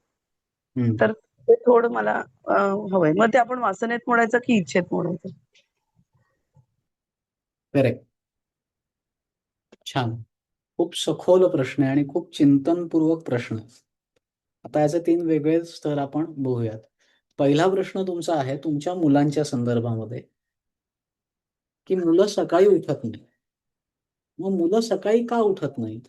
हं. तर ते थोडं मला हवंय. मग ते आपण वासनेत मोडायचं की इच्छेत मोडायचं? करेक्ट. छान. खूप सखोल प्रश्न आहे आणि खूप चिंतनपूर्वक प्रश्न आहे. आता याचे 3 वेगळे स्तर आपण बघूयात. पहिला प्रश्न तुमचा आहे तुमच्या मुलांच्या संदर्भामध्ये, की मुलं सकाळी उठत नाही. मग मुलं सकाळी का उठत नाहीत?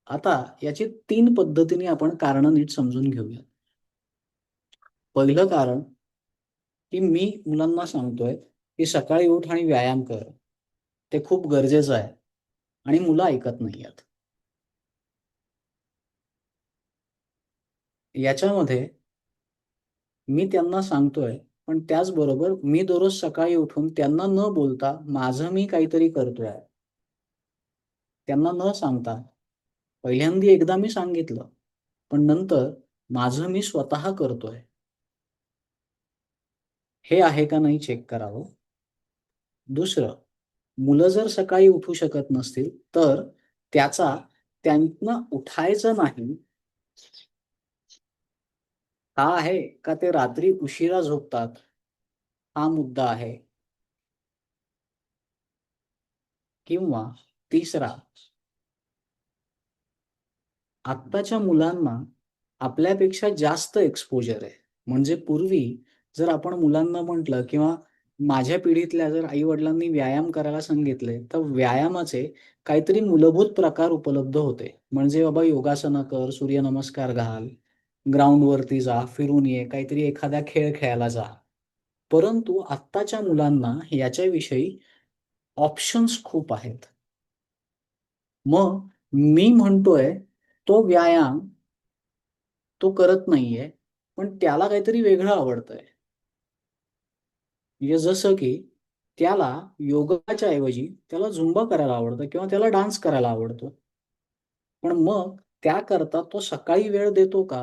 आता याची 3 पद्धतीने आपण कारणं नीट समजून घेऊया. पहिलं कारण, की मी मुलांना सांगतोय, की सकाळी उठ आणि व्यायाम कर. ते खूप गरजेचं आहे आणि मुलं ऐकत नाहीयेत. याच्यामध्ये मी त्यांना सांगतोय, पण त्याचबरोबर मी दररोज सकाळी उठून त्यांना न बोलता माझं मी काहीतरी करतोय. त्यांना न सांगता. पहिल्यांदा एकदा मी सांगितलं, पण नंतर माझं मी स्वतः करतोय. हे आहे का नाही चेक करावं. दुसरं, मुलं जर सकाळी उठू शकत नसतील तर त्यांना उठायचं नाही हा आहे का ते रात्री उशिरा झोपतात हा मुद्दा आहे. किंवा तिसरा, आत्ताच्या मुलांना आपल्यापेक्षा जास्त एक्सपोजर आहे. म्हणजे पूर्वी जर आपण मुलांना म्हटलं किंवा माझ्या पिढीतल्या जर आई वडिलांनी व्यायाम करायला सांगितले तर व्यायामाचे काहीतरी मूलभूत प्रकार उपलब्ध होते. म्हणजे बाबा योगासनं कर, सूर्यनमस्कार घाल, ग्राउंडवरती जा, फिरून ये, काहीतरी एखादा खेळ खेळायला जा. परंतु आत्ताच्या मुलांना याच्याविषयी ऑप्शन्स खूप आहेत. मग मी म्हणतोय तो व्यायाम तो करत नाहीये पण त्याला काहीतरी वेगळं आवडतंय. म्हणजे जसं की त्याला योगाच्या ऐवजी त्याला झुंबा करायला आवडतं किंवा त्याला डान्स करायला आवडतो. पण मग त्याकरता तो सकाळी वेळ देतो का?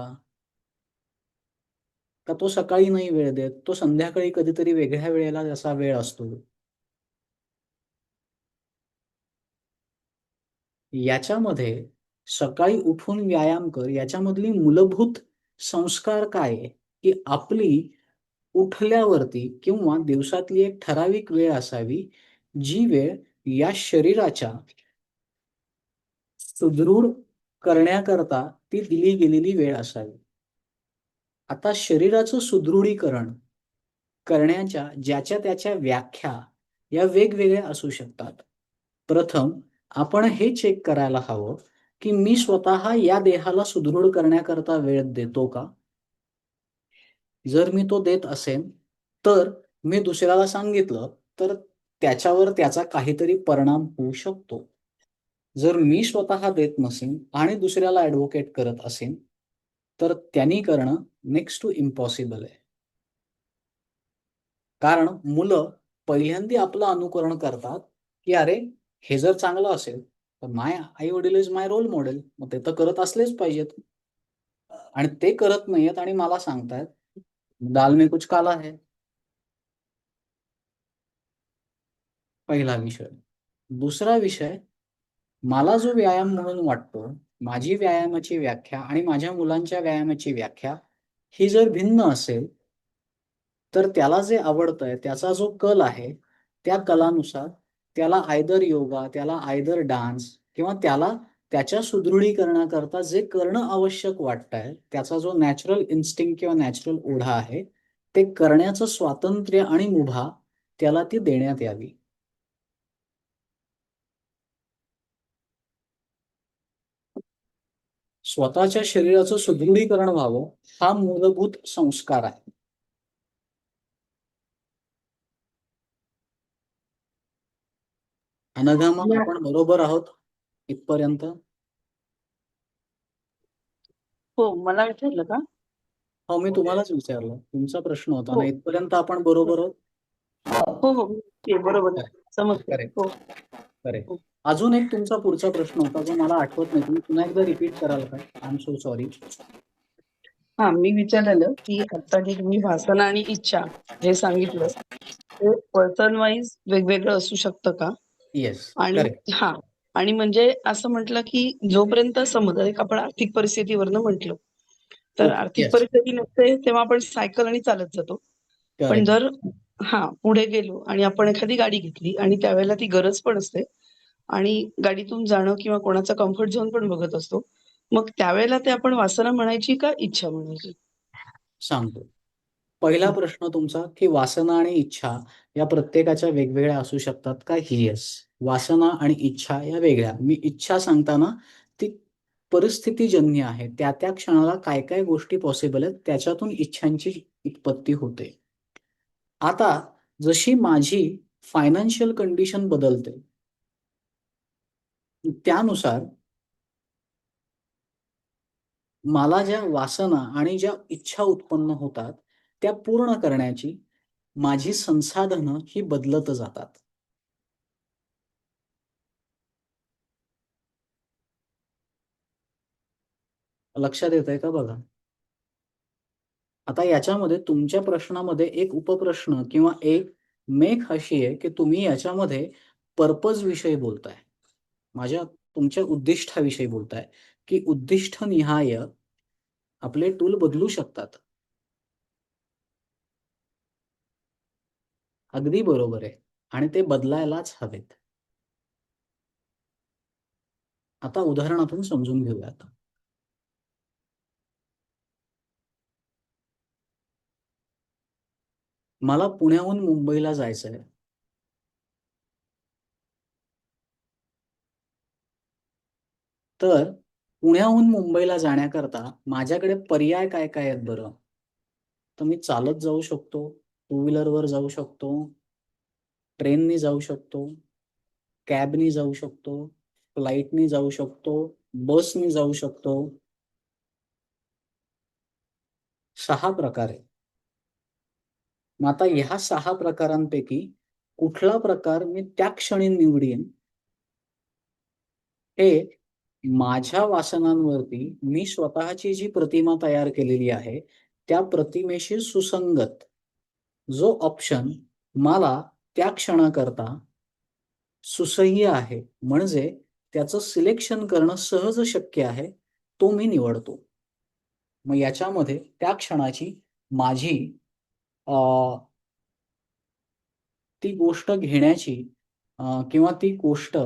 का तो सकाळी नाही वेळ देत, तो संध्याकाळी कधीतरी वेगळ्या वेळेला असा वेळ असतो. याच्यामध्ये सकाळी उठून व्यायाम कर याच्यामधली मूलभूत संस्कार काय आहे की आपली उठल्यावरती किंवा दिवसातली एक ठराविक वेळ असावी जी वेळ या शरीराच्या सुदृढ करण्याकरता ती दिली गेलेली वेळ असावी. आता शरीराचं सुदृढीकरण करण्याच्या ज्याच्या त्याच्या व्याख्या या वेगवेगळ्या असू शकतात. प्रथम आपण हे चेक करायला हवं की मी स्वतः या देहाला सुदृढ करण्याकरता वेळ देतो का? जर मी तो देत असेन तर मी दुसऱ्याला सांगितलं तर त्याच्यावर त्याचा काहीतरी परिणाम होऊ शकतो. जर मी स्वतः देत नसेन आणि दुसऱ्याला ॲडव्होकेट करत असेन तर त्यांनी करणं नेक्स्ट टू इम्पॉसिबल आहे. कारण मुलं पहिल्यांदा आपलं अनुकरण करतात की अरे हे जर चांगलं असेल तर माय आई वडील इज माय रोल मॉडेल, मग ते तर करत असलेच पाहिजेत. आणि ते करत नाहीयेत आणि मला सांगतायत दाल में कुछ काला है. पहिला विषय. दुसरा विषय, मला जो व्यायाम म्हणून वाटतो, माझी व्यायामाची व्याख्या आणि माझ्या मुलांच्या व्यायामाची व्याख्या ही जर भिन्न असेल तर त्याला जे आवडतंय त्याचा जो कल आहे त्या कलानुसार त्याला आयदर योगा, त्याला आयदर डान्स किंवा त्याला त्याच्या सुदृढीकरणाकरता जे करणं आवश्यक वाटतंय त्याचा जो नॅचरल इन्स्टिंक्ट किंवा नॅचरल ओढा आहे ते करण्याचं स्वातंत्र्य आणि मुभा त्याला ती देण्यात यावी. स्वतःच्या शरीराचं सुदृढीकरण व्हावं हा मूलभूत संस्कार आहे. अनघा, आपण बरोबर आहोत इथपर्यंत? हो, मला विचारलं का? हो, मी तुम्हालाच विचारलं, तुमचा प्रश्न होता ना. हो इथपर्यंत आपण बरोबर आहोत? हो हो ते बरोबर आहे. समजते. करेक्ट, हो करेक्ट. हो. अजून एक तुमचा पुढचा प्रश्न होता जो मला आठवत नाही, तुम्ही पुन्हा एकदा रिपीट कराल का? I am so sorry. हा, मी विचारलेलं की आता जे तुम्ही वासना आणि इच्छा हे सांगितलं ते पर्सन वाईज वेगवेगळं असू शकतं का? येस, आणि करेक्ट. हा, आणि म्हणजे असं म्हटलं की जोपर्यंत समजा एक आपण आर्थिक परिस्थितीवरनं म्हटलं तर ओके, आर्थिक येस, परिस्थिती नसते तेव्हा आपण सायकल आणि चालत जातो. पण करेक्ट. जर पुढे गेलो आणि आपण एखादी गाडी घेतली आणि त्यावेळेला ती गरज पण असते आणि गाडीतून जाणं किंवा कोणाचा कम्फर्ट झोन पण बघत असतो. मग त्यावेळेला ते आपण वासना म्हणायची का इच्छा म्हणायची? सांगतो. पहिला हं. प्रश्न तुमचा की वासना आणि इच्छा या प्रत्येकाच्या वेगवेगळ्या असू शकतात का? येस. वासना आणि इच्छा या वेगळ्या. मी इच्छा सांगताना ती परिस्थितीजन्य आहे. त्या त्या क्षणाला काय काय गोष्टी पॉसिबल आहेत त्याच्यातून इच्छांची उत्पत्ती होते. आता जशी माझी फायनान्शियल कंडिशन बदलते त्यानुसार मला ज्या वासना आणि ज्या इच्छा उत्पन्न होतात त्या पूर्ण करण्याची माझी संसाधनं ही बदलत जातात. लक्षात येतंय का बघा? आता याच्यामध्ये तुमच्या प्रश्नामध्ये एक उपप्रश्न किंवा एक मेख अशी आहे की तुम्ही याच्यामध्ये पर्पज विषयी बोलताय, तुमच्या उद्दिष्टाविषयी बोलताय की उद्दिष्ट निहाय आपले टूल बदलू शकतात. अगदी बरोबर आहे आणि ते बदलायलाच हवेत. आता उदाहरणातून समजून घेऊयात. मला पुण्याहून मुंबईला जायचंय. तर पुण्याहून मुंबईला जाण्याकरता माझ्याकडे पर्याय काय काय आहेत बरं? तर मी चालत जाऊ शकतो, टू व्हीलरवर जाऊ शकतो, ट्रेननी जाऊ शकतो, कॅबनी जाऊ शकतो, फ्लाईटनी जाऊ शकतो, बसनी जाऊ शकतो. 6 प्रकार आहेत. मग आता ह्या 6 प्रकारांपैकी कुठला प्रकार मी त्या क्षणी निवडीन हे माझ्या वासनांवरती मी स्वतःची जी प्रतिमा तयार केलेली आहे त्या प्रतिमेशी सुसंगत जो ऑप्शन मला त्या क्षणाकरता सुसह्य आहे, म्हणजे त्याचं सिलेक्शन करणं सहज शक्य आहे, तो मी निवडतो. मग याच्यामध्ये त्या क्षणाची माझी ती गोष्ट घेण्याची किंवा ती गोष्ट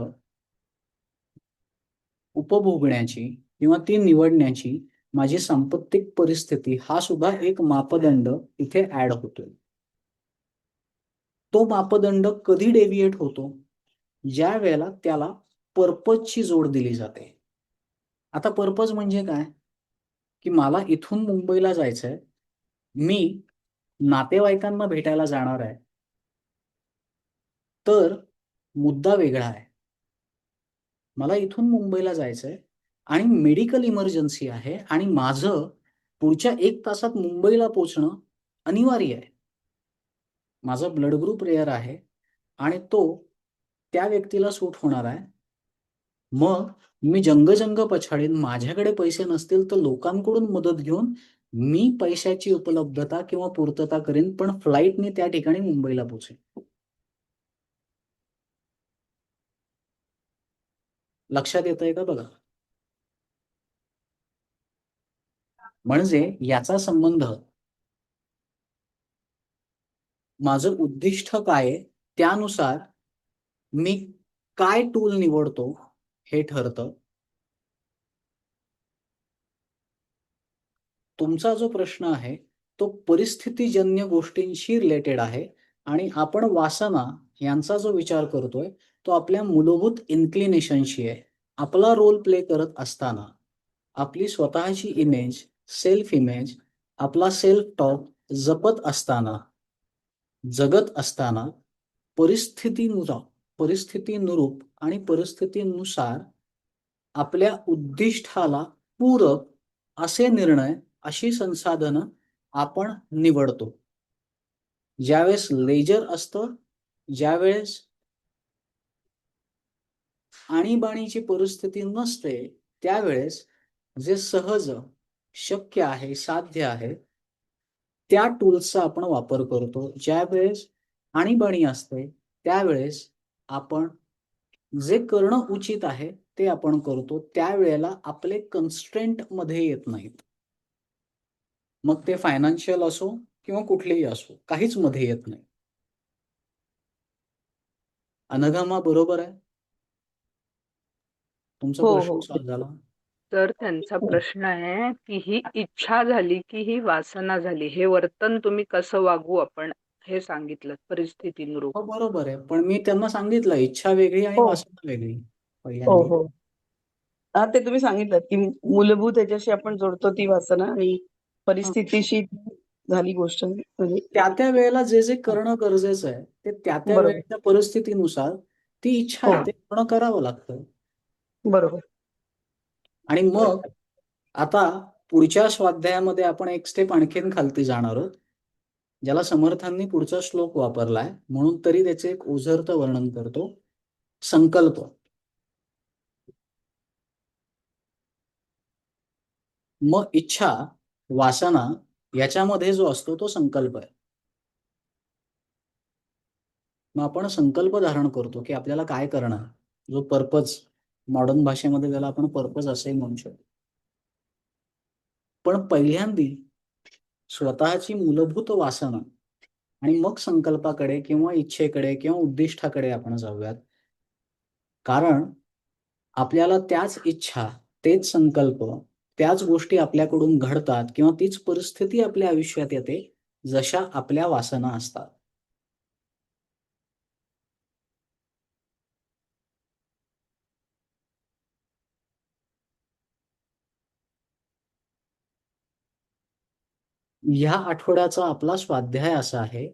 उपभोगण्याची किंवा ती निवडण्याची माझी सांपत्तिक परिस्थिती हा सुद्धा एक मापदंड इथे ऍड होतोय. तो मापदंड कधी डेव्हिएट होतो? ज्या वेळेला त्याला पर्पजची जोड दिली जाते. आता पर्पज म्हणजे काय की मला इथून मुंबईला जायचंय, मी नातेवाईकांना भेटायला जाणार आहे, तर मुद्दा वेगळा आहे. मला इथून मुंबईला जायचंय आणि मेडिकल इमर्जन्सी आहे आणि माझं पुढच्या 1 तासात मुंबईला पोहोचणं अनिवार्य आहे. माझा ब्लड ग्रुप रेअर आहे आणि तो त्या व्यक्तीला सूट होणार आहे. मग मी जंग पछाडीन, माझ्याकडे पैसे नसतील तर लोकांकडून मदत घेऊन मी पैशाची उपलब्धता किंवा पूर्तता करेन, पण फ्लाईटने त्या ठिकाणी मुंबईला पोहोचेन. लक्षात येतंय का बघा? म्हणजे याचा संबंध माझं उद्दिष्ट काय आहे त्यानुसार मी काय टूल निवडतो हे ठरतं. तुमचा जो प्रश्न आहे तो परिस्थितीजन्य गोष्टींशी रिलेटेड आहे आणि आपण वासना यांचा जो विचार करतोय तो आपल्या मूलभूत इन्क्लिनेशनशी आहे. आपला रोल प्ले करत असताना आपली स्वतःची इमेज, सेल्फ इमेज, आपला सेल्फ टॉक जपत असताना, जगत असताना परिस्थितीनुरूप आणि परिस्थितीनुसार आपल्या उद्दिष्टाला पूरक असे निर्णय, अशी संसाधनं आपण निवडतो. ज्यावेळेस लेजर असतं, ज्यावेळेस आणीबाणीची परिस्थिती नसते, त्यावेळेस जे सहज शक्य आहे, साध्य आहे त्या टूल्सचा आपण वापर करतो. ज्यावेळेस आणीबाणी असते त्यावेळेस आपण जे करणं उचित आहे ते आपण करतो. त्यावेळेला आपले कन्स्ट्रेंट मध्ये येत नाहीत. मग ते फायनान्शियल असो किंवा कुठलेही असो, काहीच मध्ये येत नाही. अनघा बरोबर आहे? तुमचा हो प्रश्न हो सॉल्व्ह झाला? तर त्यांचा प्रश्न आहे की ही इच्छा झाली की ही वासना झाली, हे वर्तन तुम्ही कसं वागू आपण हे सांगितलं परिस्थितीनुरूप. हो बरोबर आहे, पण मी त्यांना सांगितलं इच्छा वेगळी आणि हो वासना वेगळी हो पहिल्यांदी. हो हा ते तुम्ही सांगितलं की मूलभूत याच्याशी आपण जोडतो ती वासना आणि परिस्थितीशी झाली गोष्ट म्हणजे त्या वेळेला जे जे करणं गरजेचं आहे ते त्या बरोबर वेळेच्या परिस्थितीनुसार ती इच्छा हो आहे ते पूर्ण करावं लागतं. बरोबर आणि मग आता पुढच्या स्वाध्यायामध्ये आपण एक स्टेप आणखीन खालती जाणार आहोत, ज्याला समर्थांनी पुढचा श्लोक वापरलाय म्हणून तरी त्याचे एक ओझरतं वर्णन करतो. संकल्प. मग इच्छा, वासना याच्यामध्ये जो असतो तो संकल्प आहे. मग आपण संकल्प धारण करतो की आपल्याला काय करणार, जो पर्पज, मॉडर्न भाषेमध्ये त्याला आपण पर्पज असेही म्हणू शकतो. पण पहिल्यांदी स्वतःची मूलभूत वासना आणि मग संकल्पाकडे किंवा इच्छेकडे किंवा उद्दिष्टाकडे आपण जाऊयात. कारण आपल्याला त्याच इच्छा, तेच संकल्प, त्याच गोष्टी आपल्याकडून घडतात किंवा तीच परिस्थिती आपल्या आयुष्यात येते जशा आपल्या वासना असतात. ह्या आठवड्याचा आपला स्वाध्याय असा आहे,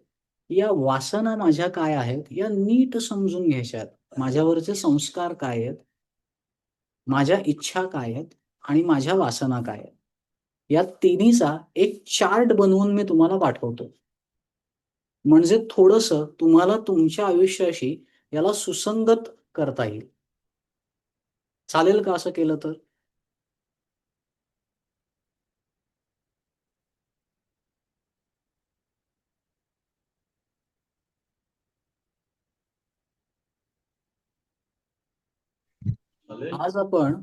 या वासना माझ्या काय आहेत या नीट समजून घ्यायच्यात. माझ्यावरचे संस्कार काय आहेत, माझ्या इच्छा काय आहेत आणि माझ्या वासना काय आहेत. या तिन्हीचा एक चार्ट बनवून मी तुम्हाला पाठवतो. म्हणजे थोडंसं तुम्हाला तुमच्या आयुष्याशी याला सुसंगत करता येईल. चालेल का असं केलं तर? आज आपण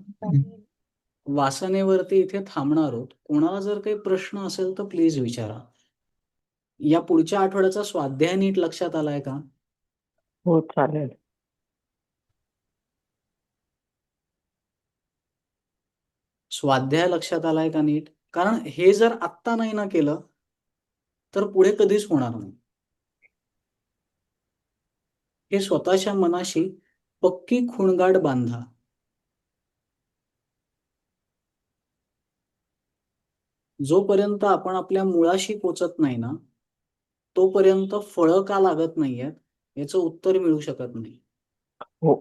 वासनेवरती इथे थांबणार आहोत. कोणाला जर काही प्रश्न असेल तर प्लीज विचारा. या पुढच्या आठवड्याचा स्वाध्याय नीट लक्षात आलाय का? हो, चालेल. स्वाध्याय लक्षात आलाय का नीट? कारण हे जर आत्ता नाही ना केलं तर पुढे कधीच होणार नाही. हे स्वतःच्या मनाशी पक्की खूणगाठ बांधा. जोपर्यंत आपण आपल्या मुळाशी पोचत नाही ना, तोपर्यंत फळं का लागत नाहीयेत याचं उत्तर मिळू शकत नाही. हो.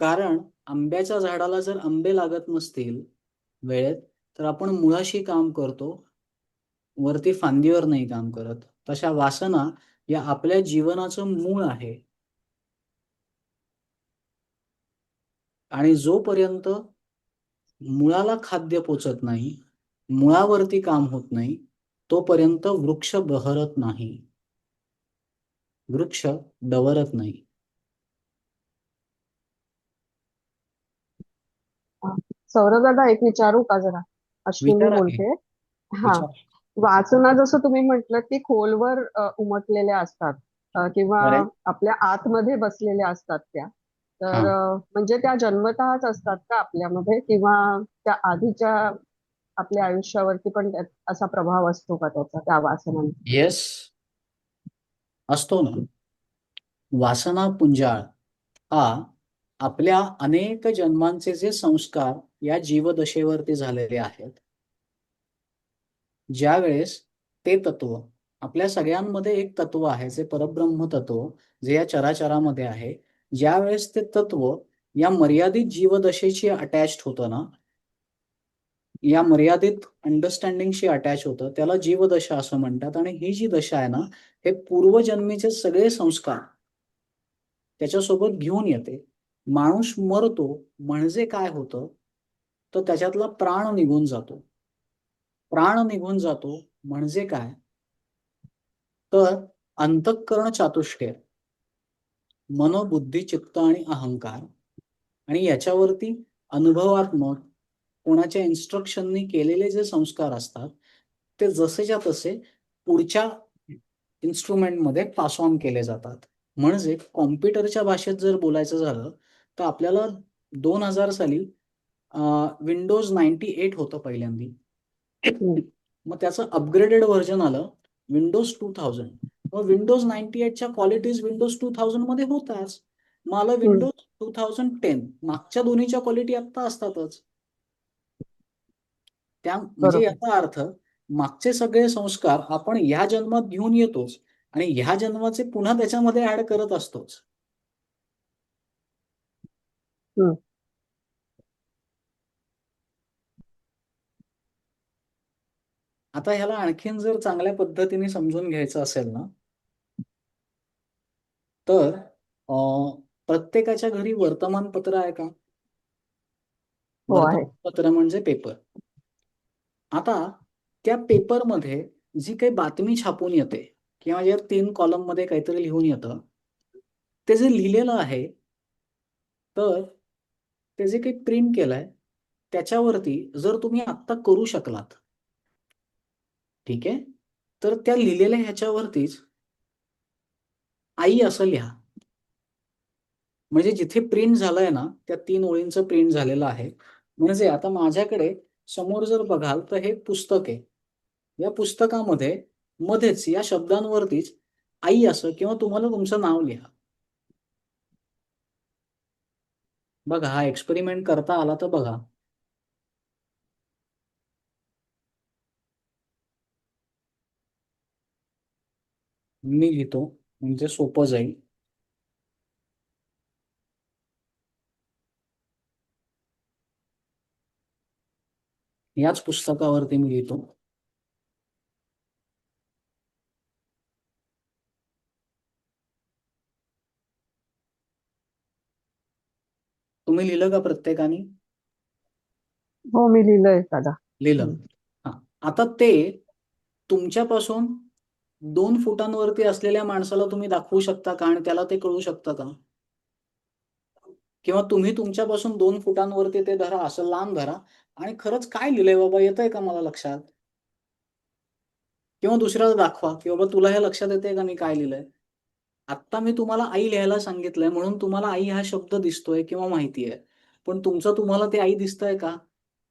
कारण आंब्याच्या झाडाला जर आंबे लागत नसतील वेळेत, तर आपण मुळाशी काम करतो, वरती फांदीवर नाही काम करत. तशा वासना या आपल्या जीवनाचं मूळ आहे. आणि जोपर्यंत मुळाला खाद्य पोचत नाही, मुळावरती काम होत नाही, तोपर्यंत वृक्ष बहरत नाही, वृक्ष डवरत नाही. सौरभ दादा, एक विचारू का जरा? अश्विनी विचारा की, बोलते. हा, विचारा. वासना जसं तुम्ही म्हटलं की खोलवर उमटलेल्या असतात, किंवा Correct. आपल्या आतमध्ये बसलेल्या असतात त्या. हा. तर म्हणजे त्या जन्मतःच असतात का आपल्यामध्ये, किंवा त्या आधीच्या आपल्या आयुष्यावरती पण असा प्रभाव असतो का त्याचा, त्या वासनांचा? येस, असतो ना. वासना पुंजाळ हा आपल्या अनेक जन्मांचे जे संस्कार या जीवदशेवरती झालेले आहेत, ज्या वेळेस ते तत्व, आपल्या सगळ्यांमध्ये एक तत्व आहे जे परब्रह्म तत्व, जे या चराचरामध्ये आहे, ज्या वेळेस ते तत्व या मर्यादित जीवदशेशी अटॅच्ड होतं ना, या मर्यादित अंडरस्टँडिंगशी अटॅच होतं, त्याला जीवदशा असं म्हणतात. आणि ही जी दशा आहे ना, हे पूर्वजन्मीचे सगळे संस्कार त्याच्यासोबत घेऊन येते. माणूस मरतो म्हणजे काय होतं, तर त्याच्यातला प्राण निघून जातो. प्राण निघून जातो म्हणजे काय, तर अंतःकरण चातुष्य, मन, बुद्धी, चित्त आणि अहंकार, आणि याच्यावरती अनुभवात्मक कोणाच्या इन्स्ट्रक्शननी केलेले जे संस्कार असतात, ते जसेच्या तसे पुढच्या इन्स्ट्रुमेंटमध्ये पास ऑन केले जातात. म्हणजे कॉम्प्युटरच्या भाषेत जर बोलायचं झालं तर आपल्याला 2000 साली विंडोज 98 होतं पहिल्यांदी. मग त्याचं अपग्रेडेड व्हर्जन आलं विंडोज 2000. मग विंडोज 98च्या क्वालिटीज विंडोज 2000 मध्ये होताच. मग आलं विंडोज 2010. मागच्या दोन्हीच्या क्वालिटी आता असतातच. त्या म्हणजे बरोबर. याचा अर्थ मागचे सगळे संस्कार आपण ह्या जन्मात घेऊन येतोच आणि ह्या जन्माचे पुन्हा त्याच्यामध्ये ऍड करत असतोच. हम्म. आता ह्याला आणखीन जर चांगल्या पद्धतीने समजून घ्यायचं असेल ना, तर प्रत्येकाच्या घरी वर्तमानपत्र आहे का? हो, आहे. वर्तमानपत्र म्हणजे पेपर. आता त्या पेपरमध्ये जी काही बातमी छापून येते किंवा ज्या 3 कॉलममध्ये काहीतरी लिहून येतं, ते जे लिहिलेलं आहे, तर ते जे काही प्रिंट केलंय, त्याच्यावरती जर तुम्ही आत्ता करू शकलात, ठीक आहे? तर त्या लिहिलेल्या ह्याच्यावरतीच आई असं लिहा. म्हणजे जिथे प्रिंट झालंय ना, त्या 3 ओळींचं प्रिंट झालेलं आहे. म्हणजे आता माझ्याकडे समोर जर बघाल, तर हे पुस्तक आहे. या पुस्तकामध्ये मध्येच या शब्दांवरतीच आई असं किंवा तुम्हाला तुमचं नाव लिहा. बघा, हा एक्सपेरिमेंट करता आला तर बघा. मी लिहितो म्हणजे सोपं जाईल. याच पुस्तकावरती मी लिहितो. तुम्ही लिहिलं का प्रत्येकाने? हो, मी लिहिलंय दादा. लिहिलं. हा. आता ते तुमच्यापासून 2 फुटांवरती असलेल्या माणसाला तुम्ही दाखवू शकता का आणि त्याला ते कळू शकतं का? किंवा तुम्ही तुमच्यापासून 2 फुटांवरती ते धरा, असं लांब धरा आणि खरंच काय लिहिलंय बाबा, येतंय का मला लक्षात? किंवा दुसऱ्याला दाखवा, की बाबा तुला हे लक्षात येतंय का मी काय लिहिलंय? आत्ता मी तुम्हाला आई लिहायला सांगितलंय म्हणून तुम्हाला आई हा शब्द दिसतोय किंवा माहिती आहे. पण तुमचं तुम्हाला ते आई दिसतंय का?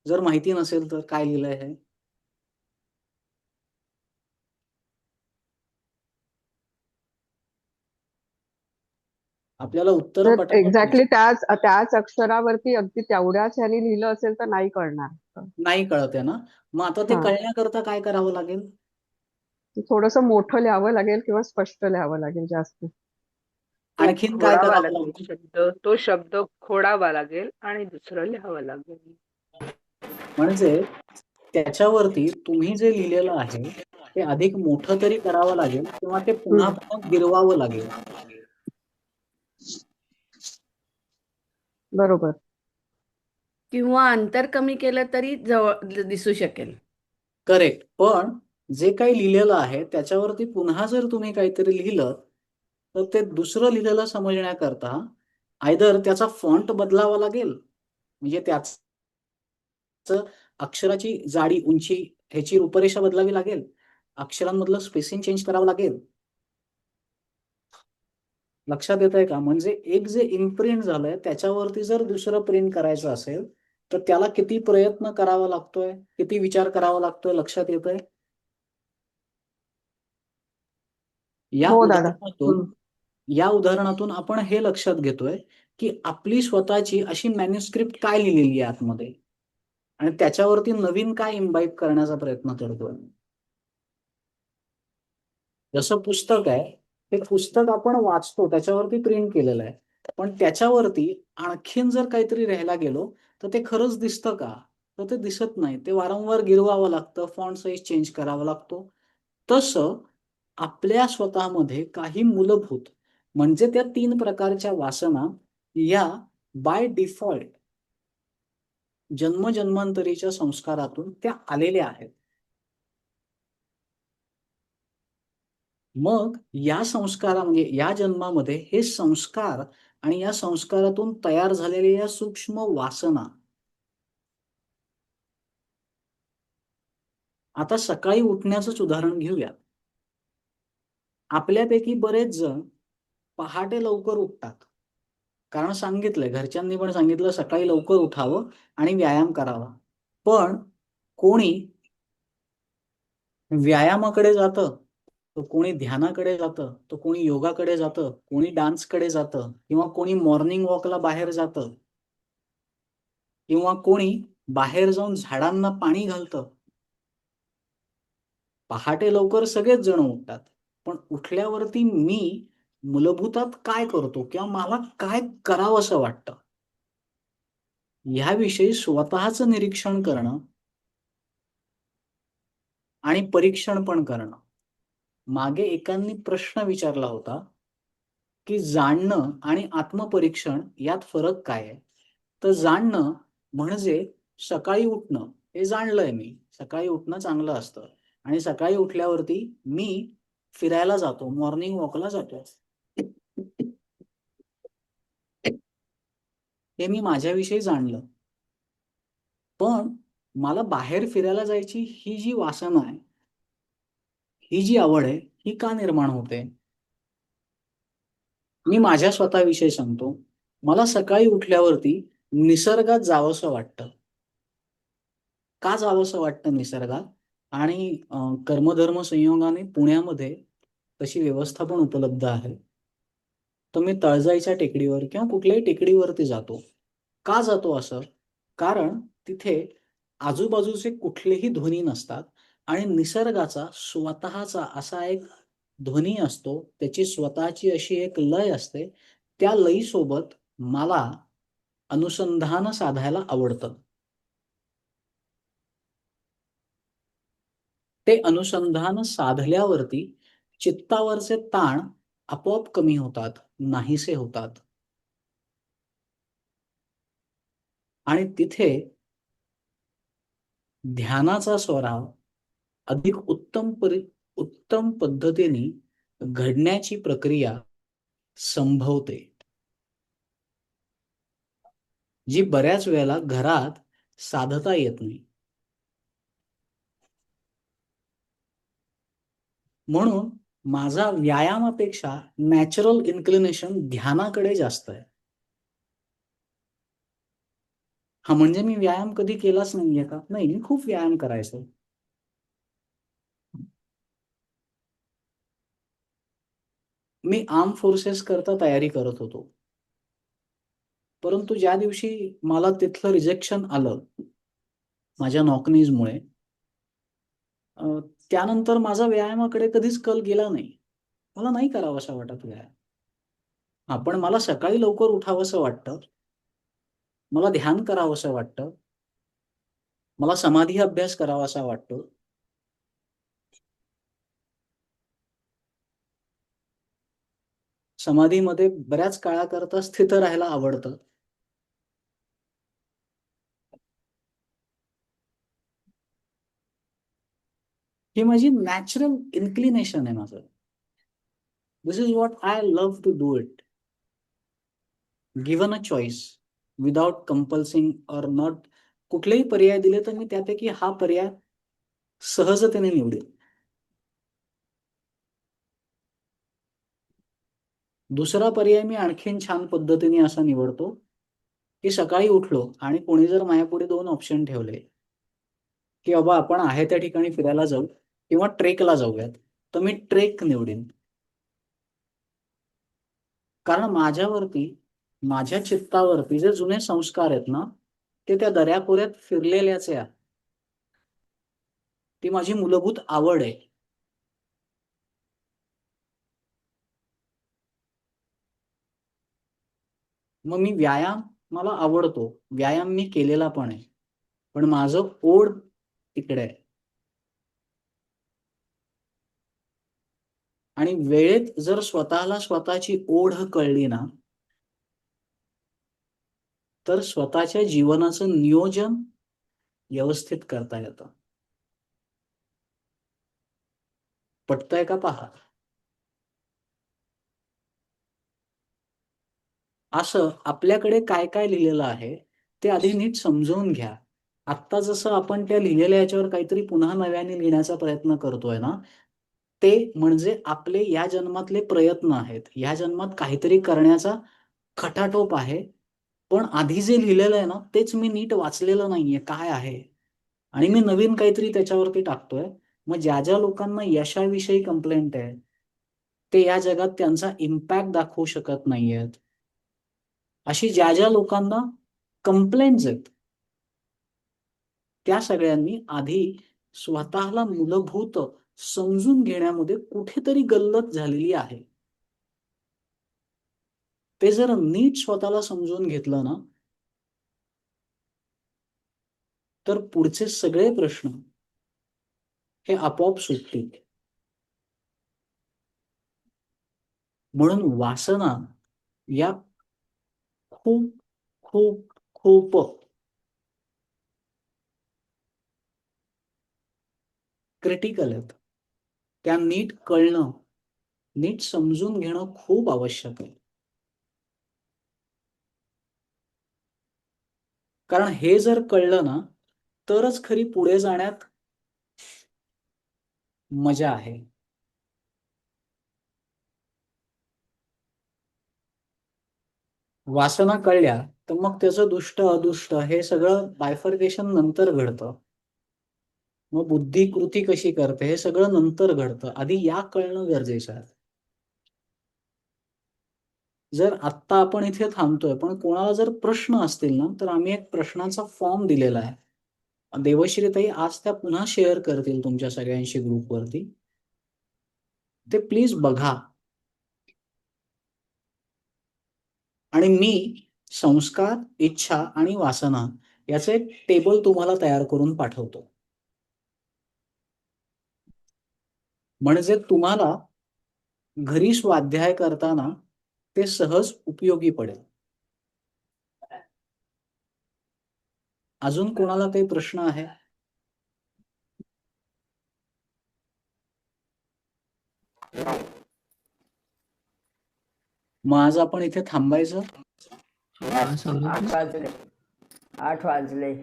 जर माहिती नसेल तर काय लिहिलंय हे? आपल्याला उत्तरं तर पटापट एक्झॅक्टली त्याच अक्षरावरती अगदी तेवढ्याच ह्यानी लिहिलं असेल तर नाही कळणार. नाही कळत आहे ना? मग आता ते हा, कळण्याकरता काय करावं लागेल? थोडंसं मोठं लिहावं लागेल किंवा स्पष्ट लिहावं लागेल जास्त. तो आणखीन काय खोडावा करावं लागेल लागेल? शब्द, तो शब्द खोडावा लागेल आणि दुसरं लिहावं लागेल. म्हणजे त्याच्यावरती तुम्ही जे लिहिलेलं आहे, ते अधिक मोठं तरी करावं लागेल किंवा ते पुन्हा हम्म, पुन्हा गिरवावं लागेल. बरोबर. किंवा अंतर कमी केलं तरी जवळ दिसू शकेल. करेक्ट. पण जे काही लिहिलेलं आहे त्याच्यावरती पुन्हा जर तुम्ही काहीतरी लिहिलं, तर ते दुसरं लिहिलेलं समजण्याकरता आयदर त्याचा फॉन्ट बदलावा लागेल, म्हणजे त्याचं अक्षराची जाडी, उंची ह्याची रूपरेषा बदलावी लागेल. अक्षरांमधलं स्पेसिंग चेंज करावं लागेल. लक्षात येतंय का? म्हणजे एक जे इम्प्रिंट झालंय त्याच्यावरती जर दुसरं प्रिंट करायचं असेल, तर त्याला किती प्रयत्न करावा लागतोय, किती विचार करावा लागतोय, लक्षात येतंय? या हो दादा. उदाहरणातून या उदाहरणातून आपण हे लक्षात घेतोय, की आपली स्वतःची अशी मॅन्युस्क्रिप्ट काय लिहिलेली आहे आतमध्ये आणि त्याच्यावरती नवीन काय इम्बाईब करण्याचा प्रयत्न करतोय. जसं पुस्तक आहे, ते पुस्तक आपण वाचतो, त्याच्यावरती प्रिंट केलेलं आहे. पण त्याच्यावरती आणखीन जर काहीतरी लिहायला गेलो, तर ते खरंच दिसतं का? तर ते दिसत नाही. ते वारंवार गिरवावं लागतं, फॉन्ट साइज चेंज करावा लागतो. तसं आपल्या स्वतःमध्ये काही मूलभूत म्हणजे त्या 3 प्रकारच्या वासना या बाय डिफॉल्ट जन्मजन्मांतरीच्या संस्कारातून त्या आलेल्या आहेत. मग या म्हणजे या जन्मामध्ये हे संस्कार आणि या संस्कारातून तयार झालेल्या या सूक्ष्म वासना आता सकाळी उठण्याचंच उदाहरण घेऊया. आपल्यापैकी बरेच जण पहाटे लवकर उठतात. कारण सांगितलंय, घरच्यांनी पण सांगितलं सकाळी लवकर उठावं आणि व्यायाम करावा. पण कोणी व्यायामाकडे जातं, तर कोणी ध्यानाकडे जातं, तर कोणी योगाकडे जातं, कोणी डान्सकडे जातं किंवा कोणी मॉर्निंग वॉकला बाहेर जातं किंवा कोणी बाहेर जाऊन झाडांना पाणी घालतं. पहाटे लवकर सगळेच जण उठतात. पण उठल्यावरती मी मूलभूतात काय करतो किंवा मला काय करावंसं वाटतं, ह्याविषयी स्वतःचं निरीक्षण करणं आणि परीक्षण पण करणं. मागे एकांनी प्रश्न विचारला होता, की जाणणं आणि आत्मपरीक्षण यात फरक काय आहे? तर जाणणं म्हणजे सकाळी उठणं हे जाणलंय मी. सकाळी उठणं चांगलं असतं आणि सकाळी उठल्यावरती मी फिरायला जातो, मॉर्निंग वॉकला जातो. हे मी माझ्याविषयी जाणलं. पण मला बाहेर फिरायला जायची ही जी वासना आहे, ही जी आवड आहे, ही का निर्माण होते? मी माझ्या स्वतःविषयी सांगतो. मला सकाळी उठल्यावरती निसर्गात जावंसं वाटतं. का जावंसं वाटतं निसर्गात? आणि कर्मधर्म संयोगाने पुण्यामध्ये तशी व्यवस्था पण उपलब्ध आहे. तर मी तळजाईच्या टेकडीवर किंवा कुठल्याही टेकडीवरती जातो. का जातो असं? कारण तिथे आजूबाजूचे कुठलेही ध्वनी नसतात आणि निसर्गाचा स्वतःचा असा एक ध्वनी असतो. त्याची स्वतःची अशी एक लय असते. त्या लयीसोबत मला अनुसंधान साधायला आवडतं. ते अनुसंधान साधल्यावरती चित्तावरचे ताण आपोआप कमी होतात, नाहीसे होतात. आणि तिथे ध्यानाचा सराव अधिक उत्तम पद्धतीने घडण्याची प्रक्रिया संभवते, जी बऱ्याच वेळेला घरात साधता येत नाही. म्हणून माझा व्यायामापेक्षा नॅचरल इन्क्लिनेशन ध्यानाकडे जास्त आहे. हा, म्हणजे मी व्यायाम कधी केलाच नाहीये का? नाही, मी खूप व्यायाम करायचो. मी आर्म फोर्सेस करता तयारी करत होतो. परंतु ज्या दिवशी मला तिथलं रिजेक्शन आलं माझ्या नॉकनीजमुळे, त्यानंतर माझा व्यायामाकडे कधीच कल गेला नाही. मला नाही करावासा वाटत व्यायाम. हा, पण मला सकाळी लवकर उठावंसं वाटतं. मला ध्यान करावंसं वाटतं. मला समाधी अभ्यास करावासा वाटतो. समाधीमध्ये बऱ्याच काळाकरता स्थित राहायला आवडतं. ही माझी नॅचरल इन्क्लिनेशन आहे माझं. This is what I love to do it. Given a choice, without compelling or not. कुठलेही पर्याय दिले तर मी त्यापैकी हा पर्याय सहजतेने निवडेल. दुसरा पर्याय मी आणखीन छान पद्धतीने असा निवडतो की सकाळी उठलो आणि कोणी जर माझ्यापुढे 2 ऑप्शन ठेवले की बाबा आपण आहे त्या ठिकाणी फिरायला जाऊ किंवा ट्रेकला जाऊयात, तर मी ट्रेक निवडेन. कारण माझ्या चित्तावरती जे जुने संस्कार आहेत ना, ते त्या दऱ्याखोऱ्यात फिरलेल्याचे आहेत. ती माझी मूलभूत आवड आहे. मग मला आवडतो. व्यायाम मी केलेला पण आहे. पण माझं ओढ तिकडे आहे. आणि वेळेत जर स्वतःला स्वतःची ओढ कळली ना, तर स्वतःच्या जीवनाचं नियोजन व्यवस्थित करता येतं. पटतंय का पहा? असं आपल्याकडे काय काय लिहिलेलं आहे ते आधी नीट समजून घ्या. आत्ता जसं आपण त्या लिहिलेल्या याच्यावर काहीतरी पुन्हा नव्याने लिहिण्याचा प्रयत्न करतोय ना, ते म्हणजे आपले या जन्मातले प्रयत्न आहेत. या जन्मात काहीतरी करण्याचा खटाटोप आहे. पण आधी जे लिहिलेलं आहे ना, तेच मी नीट वाचलेलं नाहीये काय आहे. आणि मी नवीन काहीतरी त्याच्यावरती टाकतोय. मग ज्या लोकांना यशाविषयी कंप्लेंट आहे, ते या जगात त्यांचा इम्पॅक्ट दाखवू शकत नाहीयेत. अशी ज्या लोकांना कंप्लेंट्स आहेत, त्या सगळ्यांनी आधी स्वतःला मूलभूत समजून घेण्यामध्ये कुठेतरी गल्लत झालेली आहे. ते जर नीट स्वतःला समजून घेतलं ना, तर पुढचे सगळे प्रश्न हे आपोआप सुटतील. म्हणून वासना या खूप खूप खूप क्रिटिकल आहेत. त्या नीट कळणं, नीट समजून घेणं खूप आवश्यक आहे. कारण हे जर कळलं ना, तरच खरी पुढे जाण्यात मजा आहे. वासना कळल्या तर मग त्याचं दुष्ट अदुष्ट हे सगळं बायफर्केशन नंतर घडतं. मग बुद्धी कृती कशी करते हे सगळं नंतर घडतं. आधी या कळणं गरजेचं आहे. जर आत्ता आपण इथे थांबतोय, पण कोणाला जर प्रश्न असतील ना, तर आम्ही एक प्रश्नांचा फॉर्म दिलेला आहे. देवश्रीताई आज त्या पुन्हा शेअर करतील तुमच्या सगळ्यांशी ग्रुपवरती. ते प्लीज बघा. आणि मी संस्कार, इच्छा आणि वासना याचं एक टेबल तुम्हाला तयार करून पाठवतो. म्हणजे तुम्हाला घरी स्वाध्याय करताना ते सहज उपयोगी पडेल. अजून कोणाला काही प्रश्न आहे? मग आज आपण इथे थांबायचं. 8 वाजले. 8 वाजले.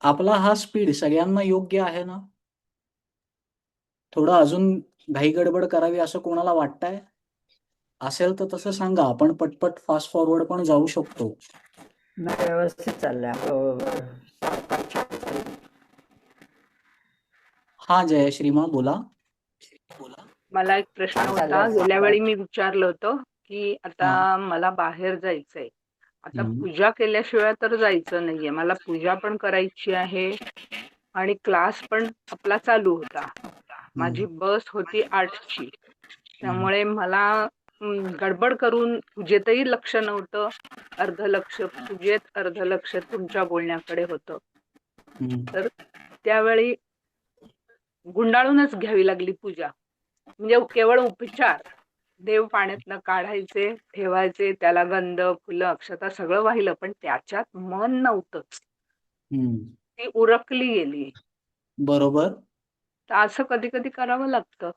आपला हा स्पीड सगळ्यांना योग्य आहे ना? थोडं अजून घाई गडबड करावी असं कोणाला वाटतंय? असेल तर तसं सांगा, आपण पटपट फास्ट फॉरवर्ड पण जाऊ शकतो. नाही, व्यवस्थित चाललंय. हा जयश्रीमा बोला. मला एक प्रश्न छान होता. चाललंय. गेल्या वेळी मी विचारलं होतं की आता मला बाहेर जायचंय. आता पूजा केल्याशिवाय तर जायचं नाहीये. मला पूजा पण करायची आहे आणि क्लास पण आपला चालू होता. माझी बस होती 8ची. त्यामुळे मला गडबड करून पूजेतही लक्ष नव्हतं. अर्ध लक्ष पूजेत, अर्ध लक्ष तुमच्या बोलण्याकडे होतं. तर त्यावेळी गुंडाळूनच घ्यावी लागली पूजा. म्हणजे केवळ उपचार. देव पाण्यातनं काढायचे, ठेवायचे, त्याला गंध, फुलं, अक्षता सगळं वाहिलं, पण त्याच्यात मन नव्हतंच. ती उरकली गेली. बरोबर. तर असं कधी कधी करावं लागतं.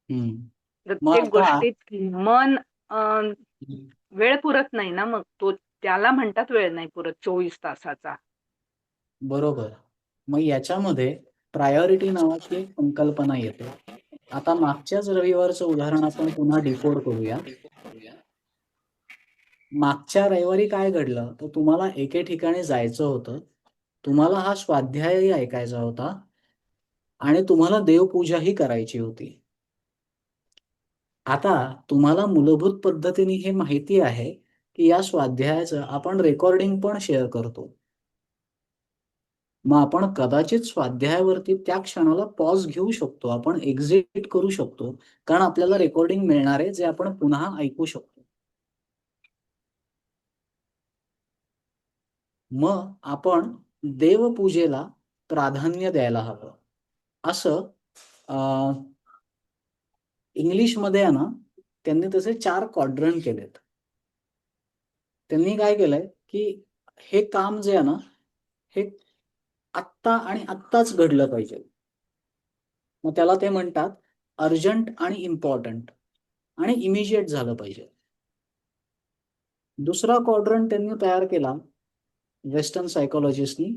मग प्रत्येक आता गोष्टीत मन वेळ पुरत नाही ना. मग त्याला म्हणतात वेळ नाही पुरत 24 तासाचा. बरोबर. मग याच्यामध्ये प्रायोरिटी नावाची एक संकल्पना येते. आता मागच्याच रविवारचं उदाहरण आपण पुन्हा डिकोड करूया. मागच्या रविवारी काय घडलं, तर तुम्हाला एके ठिकाणी जायचं होतं. तुम्हाला हा स्वाध्यायही ऐकायचा होता आणि तुम्हाला देवपूजाही करायची होती. आता तुम्हाला मूलभूत पद्धतीने हे माहिती आहे की या स्वाध्यायाचं आपण रेकॉर्डिंग पण शेअर करतो. मग आपण कदाचित स्वाध्यायावरती त्या क्षणाला पॉज घेऊ शकतो. आपण एक्झिट करू शकतो. कारण आपल्याला रेकॉर्डिंग मिळणार आहे, जे आपण पुन्हा ऐकू शकतो. मग आपण देवपूजेला प्राधान्य द्यायला हवं. असं इंग्लिशमध्ये आहे ना, त्यांनी तसे 4 क्वाड्रंट केलेत. त्यांनी काय केलंय की हे काम जे आहे ना, हे आत्ता आणि आत्ताच घडलं पाहिजे. मग त्याला ते म्हणतात अर्जंट आणि इम्पॉर्टंट आणि इमिजिएट झालं पाहिजे. दुसरा क्वाड्रंट त्यांनी तयार केला वेस्टर्न सायकोलॉजिस्टनी,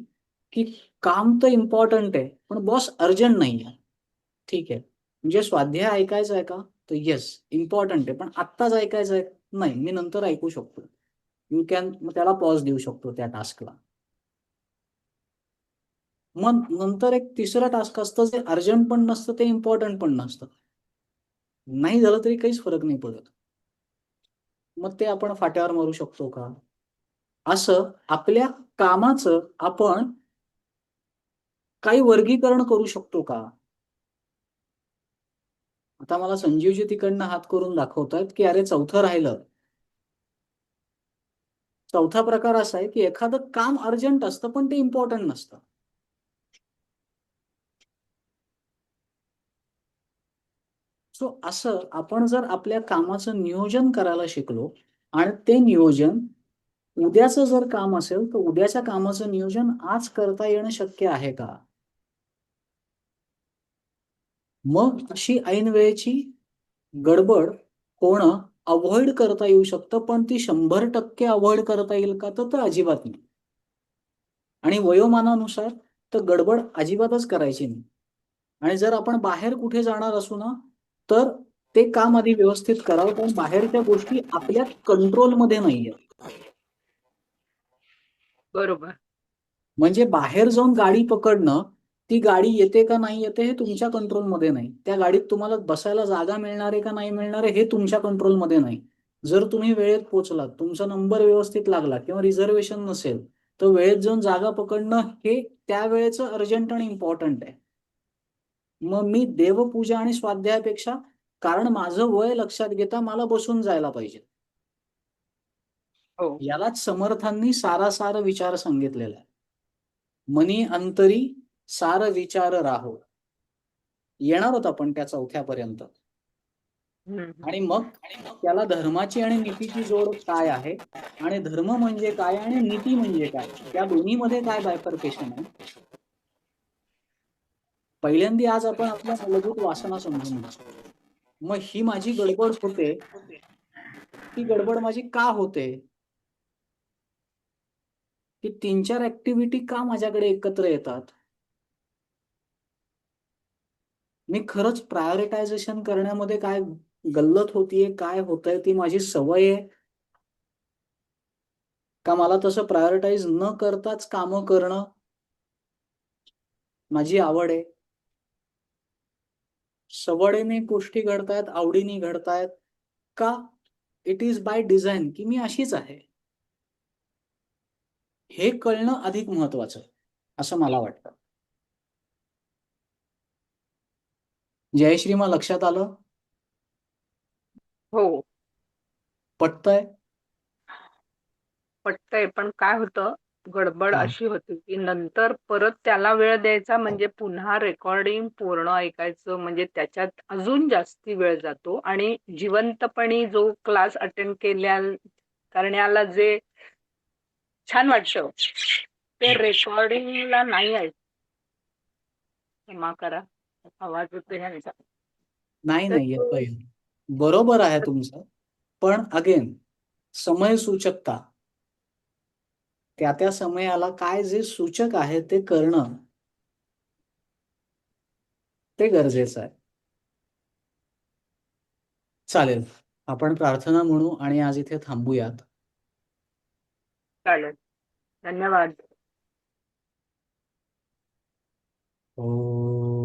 की काम तर इम्पॉर्टंट आहे, पण बॉस अर्जंट नाही आहे. ठीक आहे, म्हणजे स्वाध्याय ऐकायचा आहे का, तर येस इम्पॉर्टंट आहे, पण आत्ताच ऐकायचं आहे नाही, मी नंतर ऐकू शकतो. यू कॅन, मग त्याला पॉज देऊ शकतो त्या टास्कला. मग नंतर एक तिसरं टास्क असतं जे अर्जंट पण नसतं, ते इम्पॉर्टंट पण नसतं. नाही झालं तरी काहीच फरक नाही पडत. मग ते आपण फाट्यावर मारू शकतो का? असं आपल्या कामाचं आपण काही वर्गीकरण करू शकतो का? आता मला संजीवजी तिकडनं हात करून दाखवतात की अरे चौथं राहिलं. चौथा प्रकार असा आहे की एखादं काम अर्जंट असतं पण ते इम्पॉर्टंट नसतं. सो असं आपण जर आपल्या कामाचं नियोजन करायला शिकलो आणि ते नियोजन उद्याचं जर काम असेल तर उद्याच्या कामाचं नियोजन आज करता येणं शक्य आहे का? मग अशी ऐन वेळेची गडबड होणं अवॉइड करता येऊ शकतं, पण ती 100% अवॉइड करता येईल का? तर अजिबात नाही. आणि वयोमानानुसार तर गडबड अजिबातच करायची नाही. आणि जर आपण बाहेर कुठे जाणार असू ना, तर ते काम आधी व्यवस्थित करावं, कारण बाहेरच्या गोष्टी आपल्या कंट्रोलमध्ये नाहीयेत. बरोबर. म्हणजे बाहेर जाऊन गाडी पकडणं, ती गाडी येते का नाही येते हे तुमच्या कंट्रोलमध्ये नाही. त्या गाडीत तुम्हाला बसायला जागा मिळणार आहे का नाही मिळणार आहे हे तुमच्या कंट्रोलमध्ये नाही. जर तुम्ही वेळेत पोहोचलात, तुमचा नंबर व्यवस्थित लागला किंवा रिझर्वेशन नसेल, तर वेळेत जाऊन जागा पकडणं हे त्यावेळेचं अर्जंट आणि इम्पॉर्टंट आहे. मग मी देवपूजा आणि स्वाध्यायापेक्षा, कारण माझं वय लक्षात घेता मला बसून जायला पाहिजे. हो. यालाच समर्थांनी सारासार विचार सांगितलेला आहे. मनी अंतरी सार विचार राहो. येणार होत आपण त्या 4थ्यापर्यंत. आणि मग त्याला धर्माची आणि नीतीची जोड काय आहे, आणि धर्म म्हणजे काय आणि नीती म्हणजे काय, त्या दोन्हीमध्ये काय बायफर्केशन आहे. पहिल्यांदा आज आपण आपल्या मूलभूत वासना समजून घेऊ. मग ही माझी गडबड होते, ती गडबड माझी का होते? की 3-4 ऍक्टिव्हिटी का माझ्याकडे एकत्र येतात? मी खरंच प्रायोरिटायझेशन करण्यामध्ये काय गल्लत होतीये, काय होतंय, ती माझी सवय आहे का मला तसं प्रायोरिटाईज न करताच कामं करणं माझी आवड आहे? सवडीने गोष्टी घडतायत, आवडीने घडतायत का इट इज बाय डिझाइन की मी अशीच आहे? हे कळणं अधिक महत्वाचं असं मला वाटतं. जयश्रीमा लक्षात आलं? हो. पटतंय? पटतंय, पण काय होतं, गडबड हा. अशी होती की नंतर परत त्याला वेळ द्यायचा म्हणजे पुन्हा रेकॉर्डिंग पूर्ण ऐकायचं, म्हणजे त्याच्यात अजून जास्ती वेळ जातो. आणि जिवंतपणी जो क्लास अटेंड करण्याला जे छान वाटतं ते रेकॉर्डिंगला नाही आहे. क्षमा करा, आवाज येतो ह्यांचा. नाही तर नाही तो येतोय. बरोबर आहे तुमचं, पण अगेन समय सूचकता, त्या समयाला काय जे सूचक आहे ते करणं ते गरजेचं आहे. चालेल, आपण प्रार्थना म्हणू आणि आज इथे थांबूयात. चालेल. धन्यवाद. ओ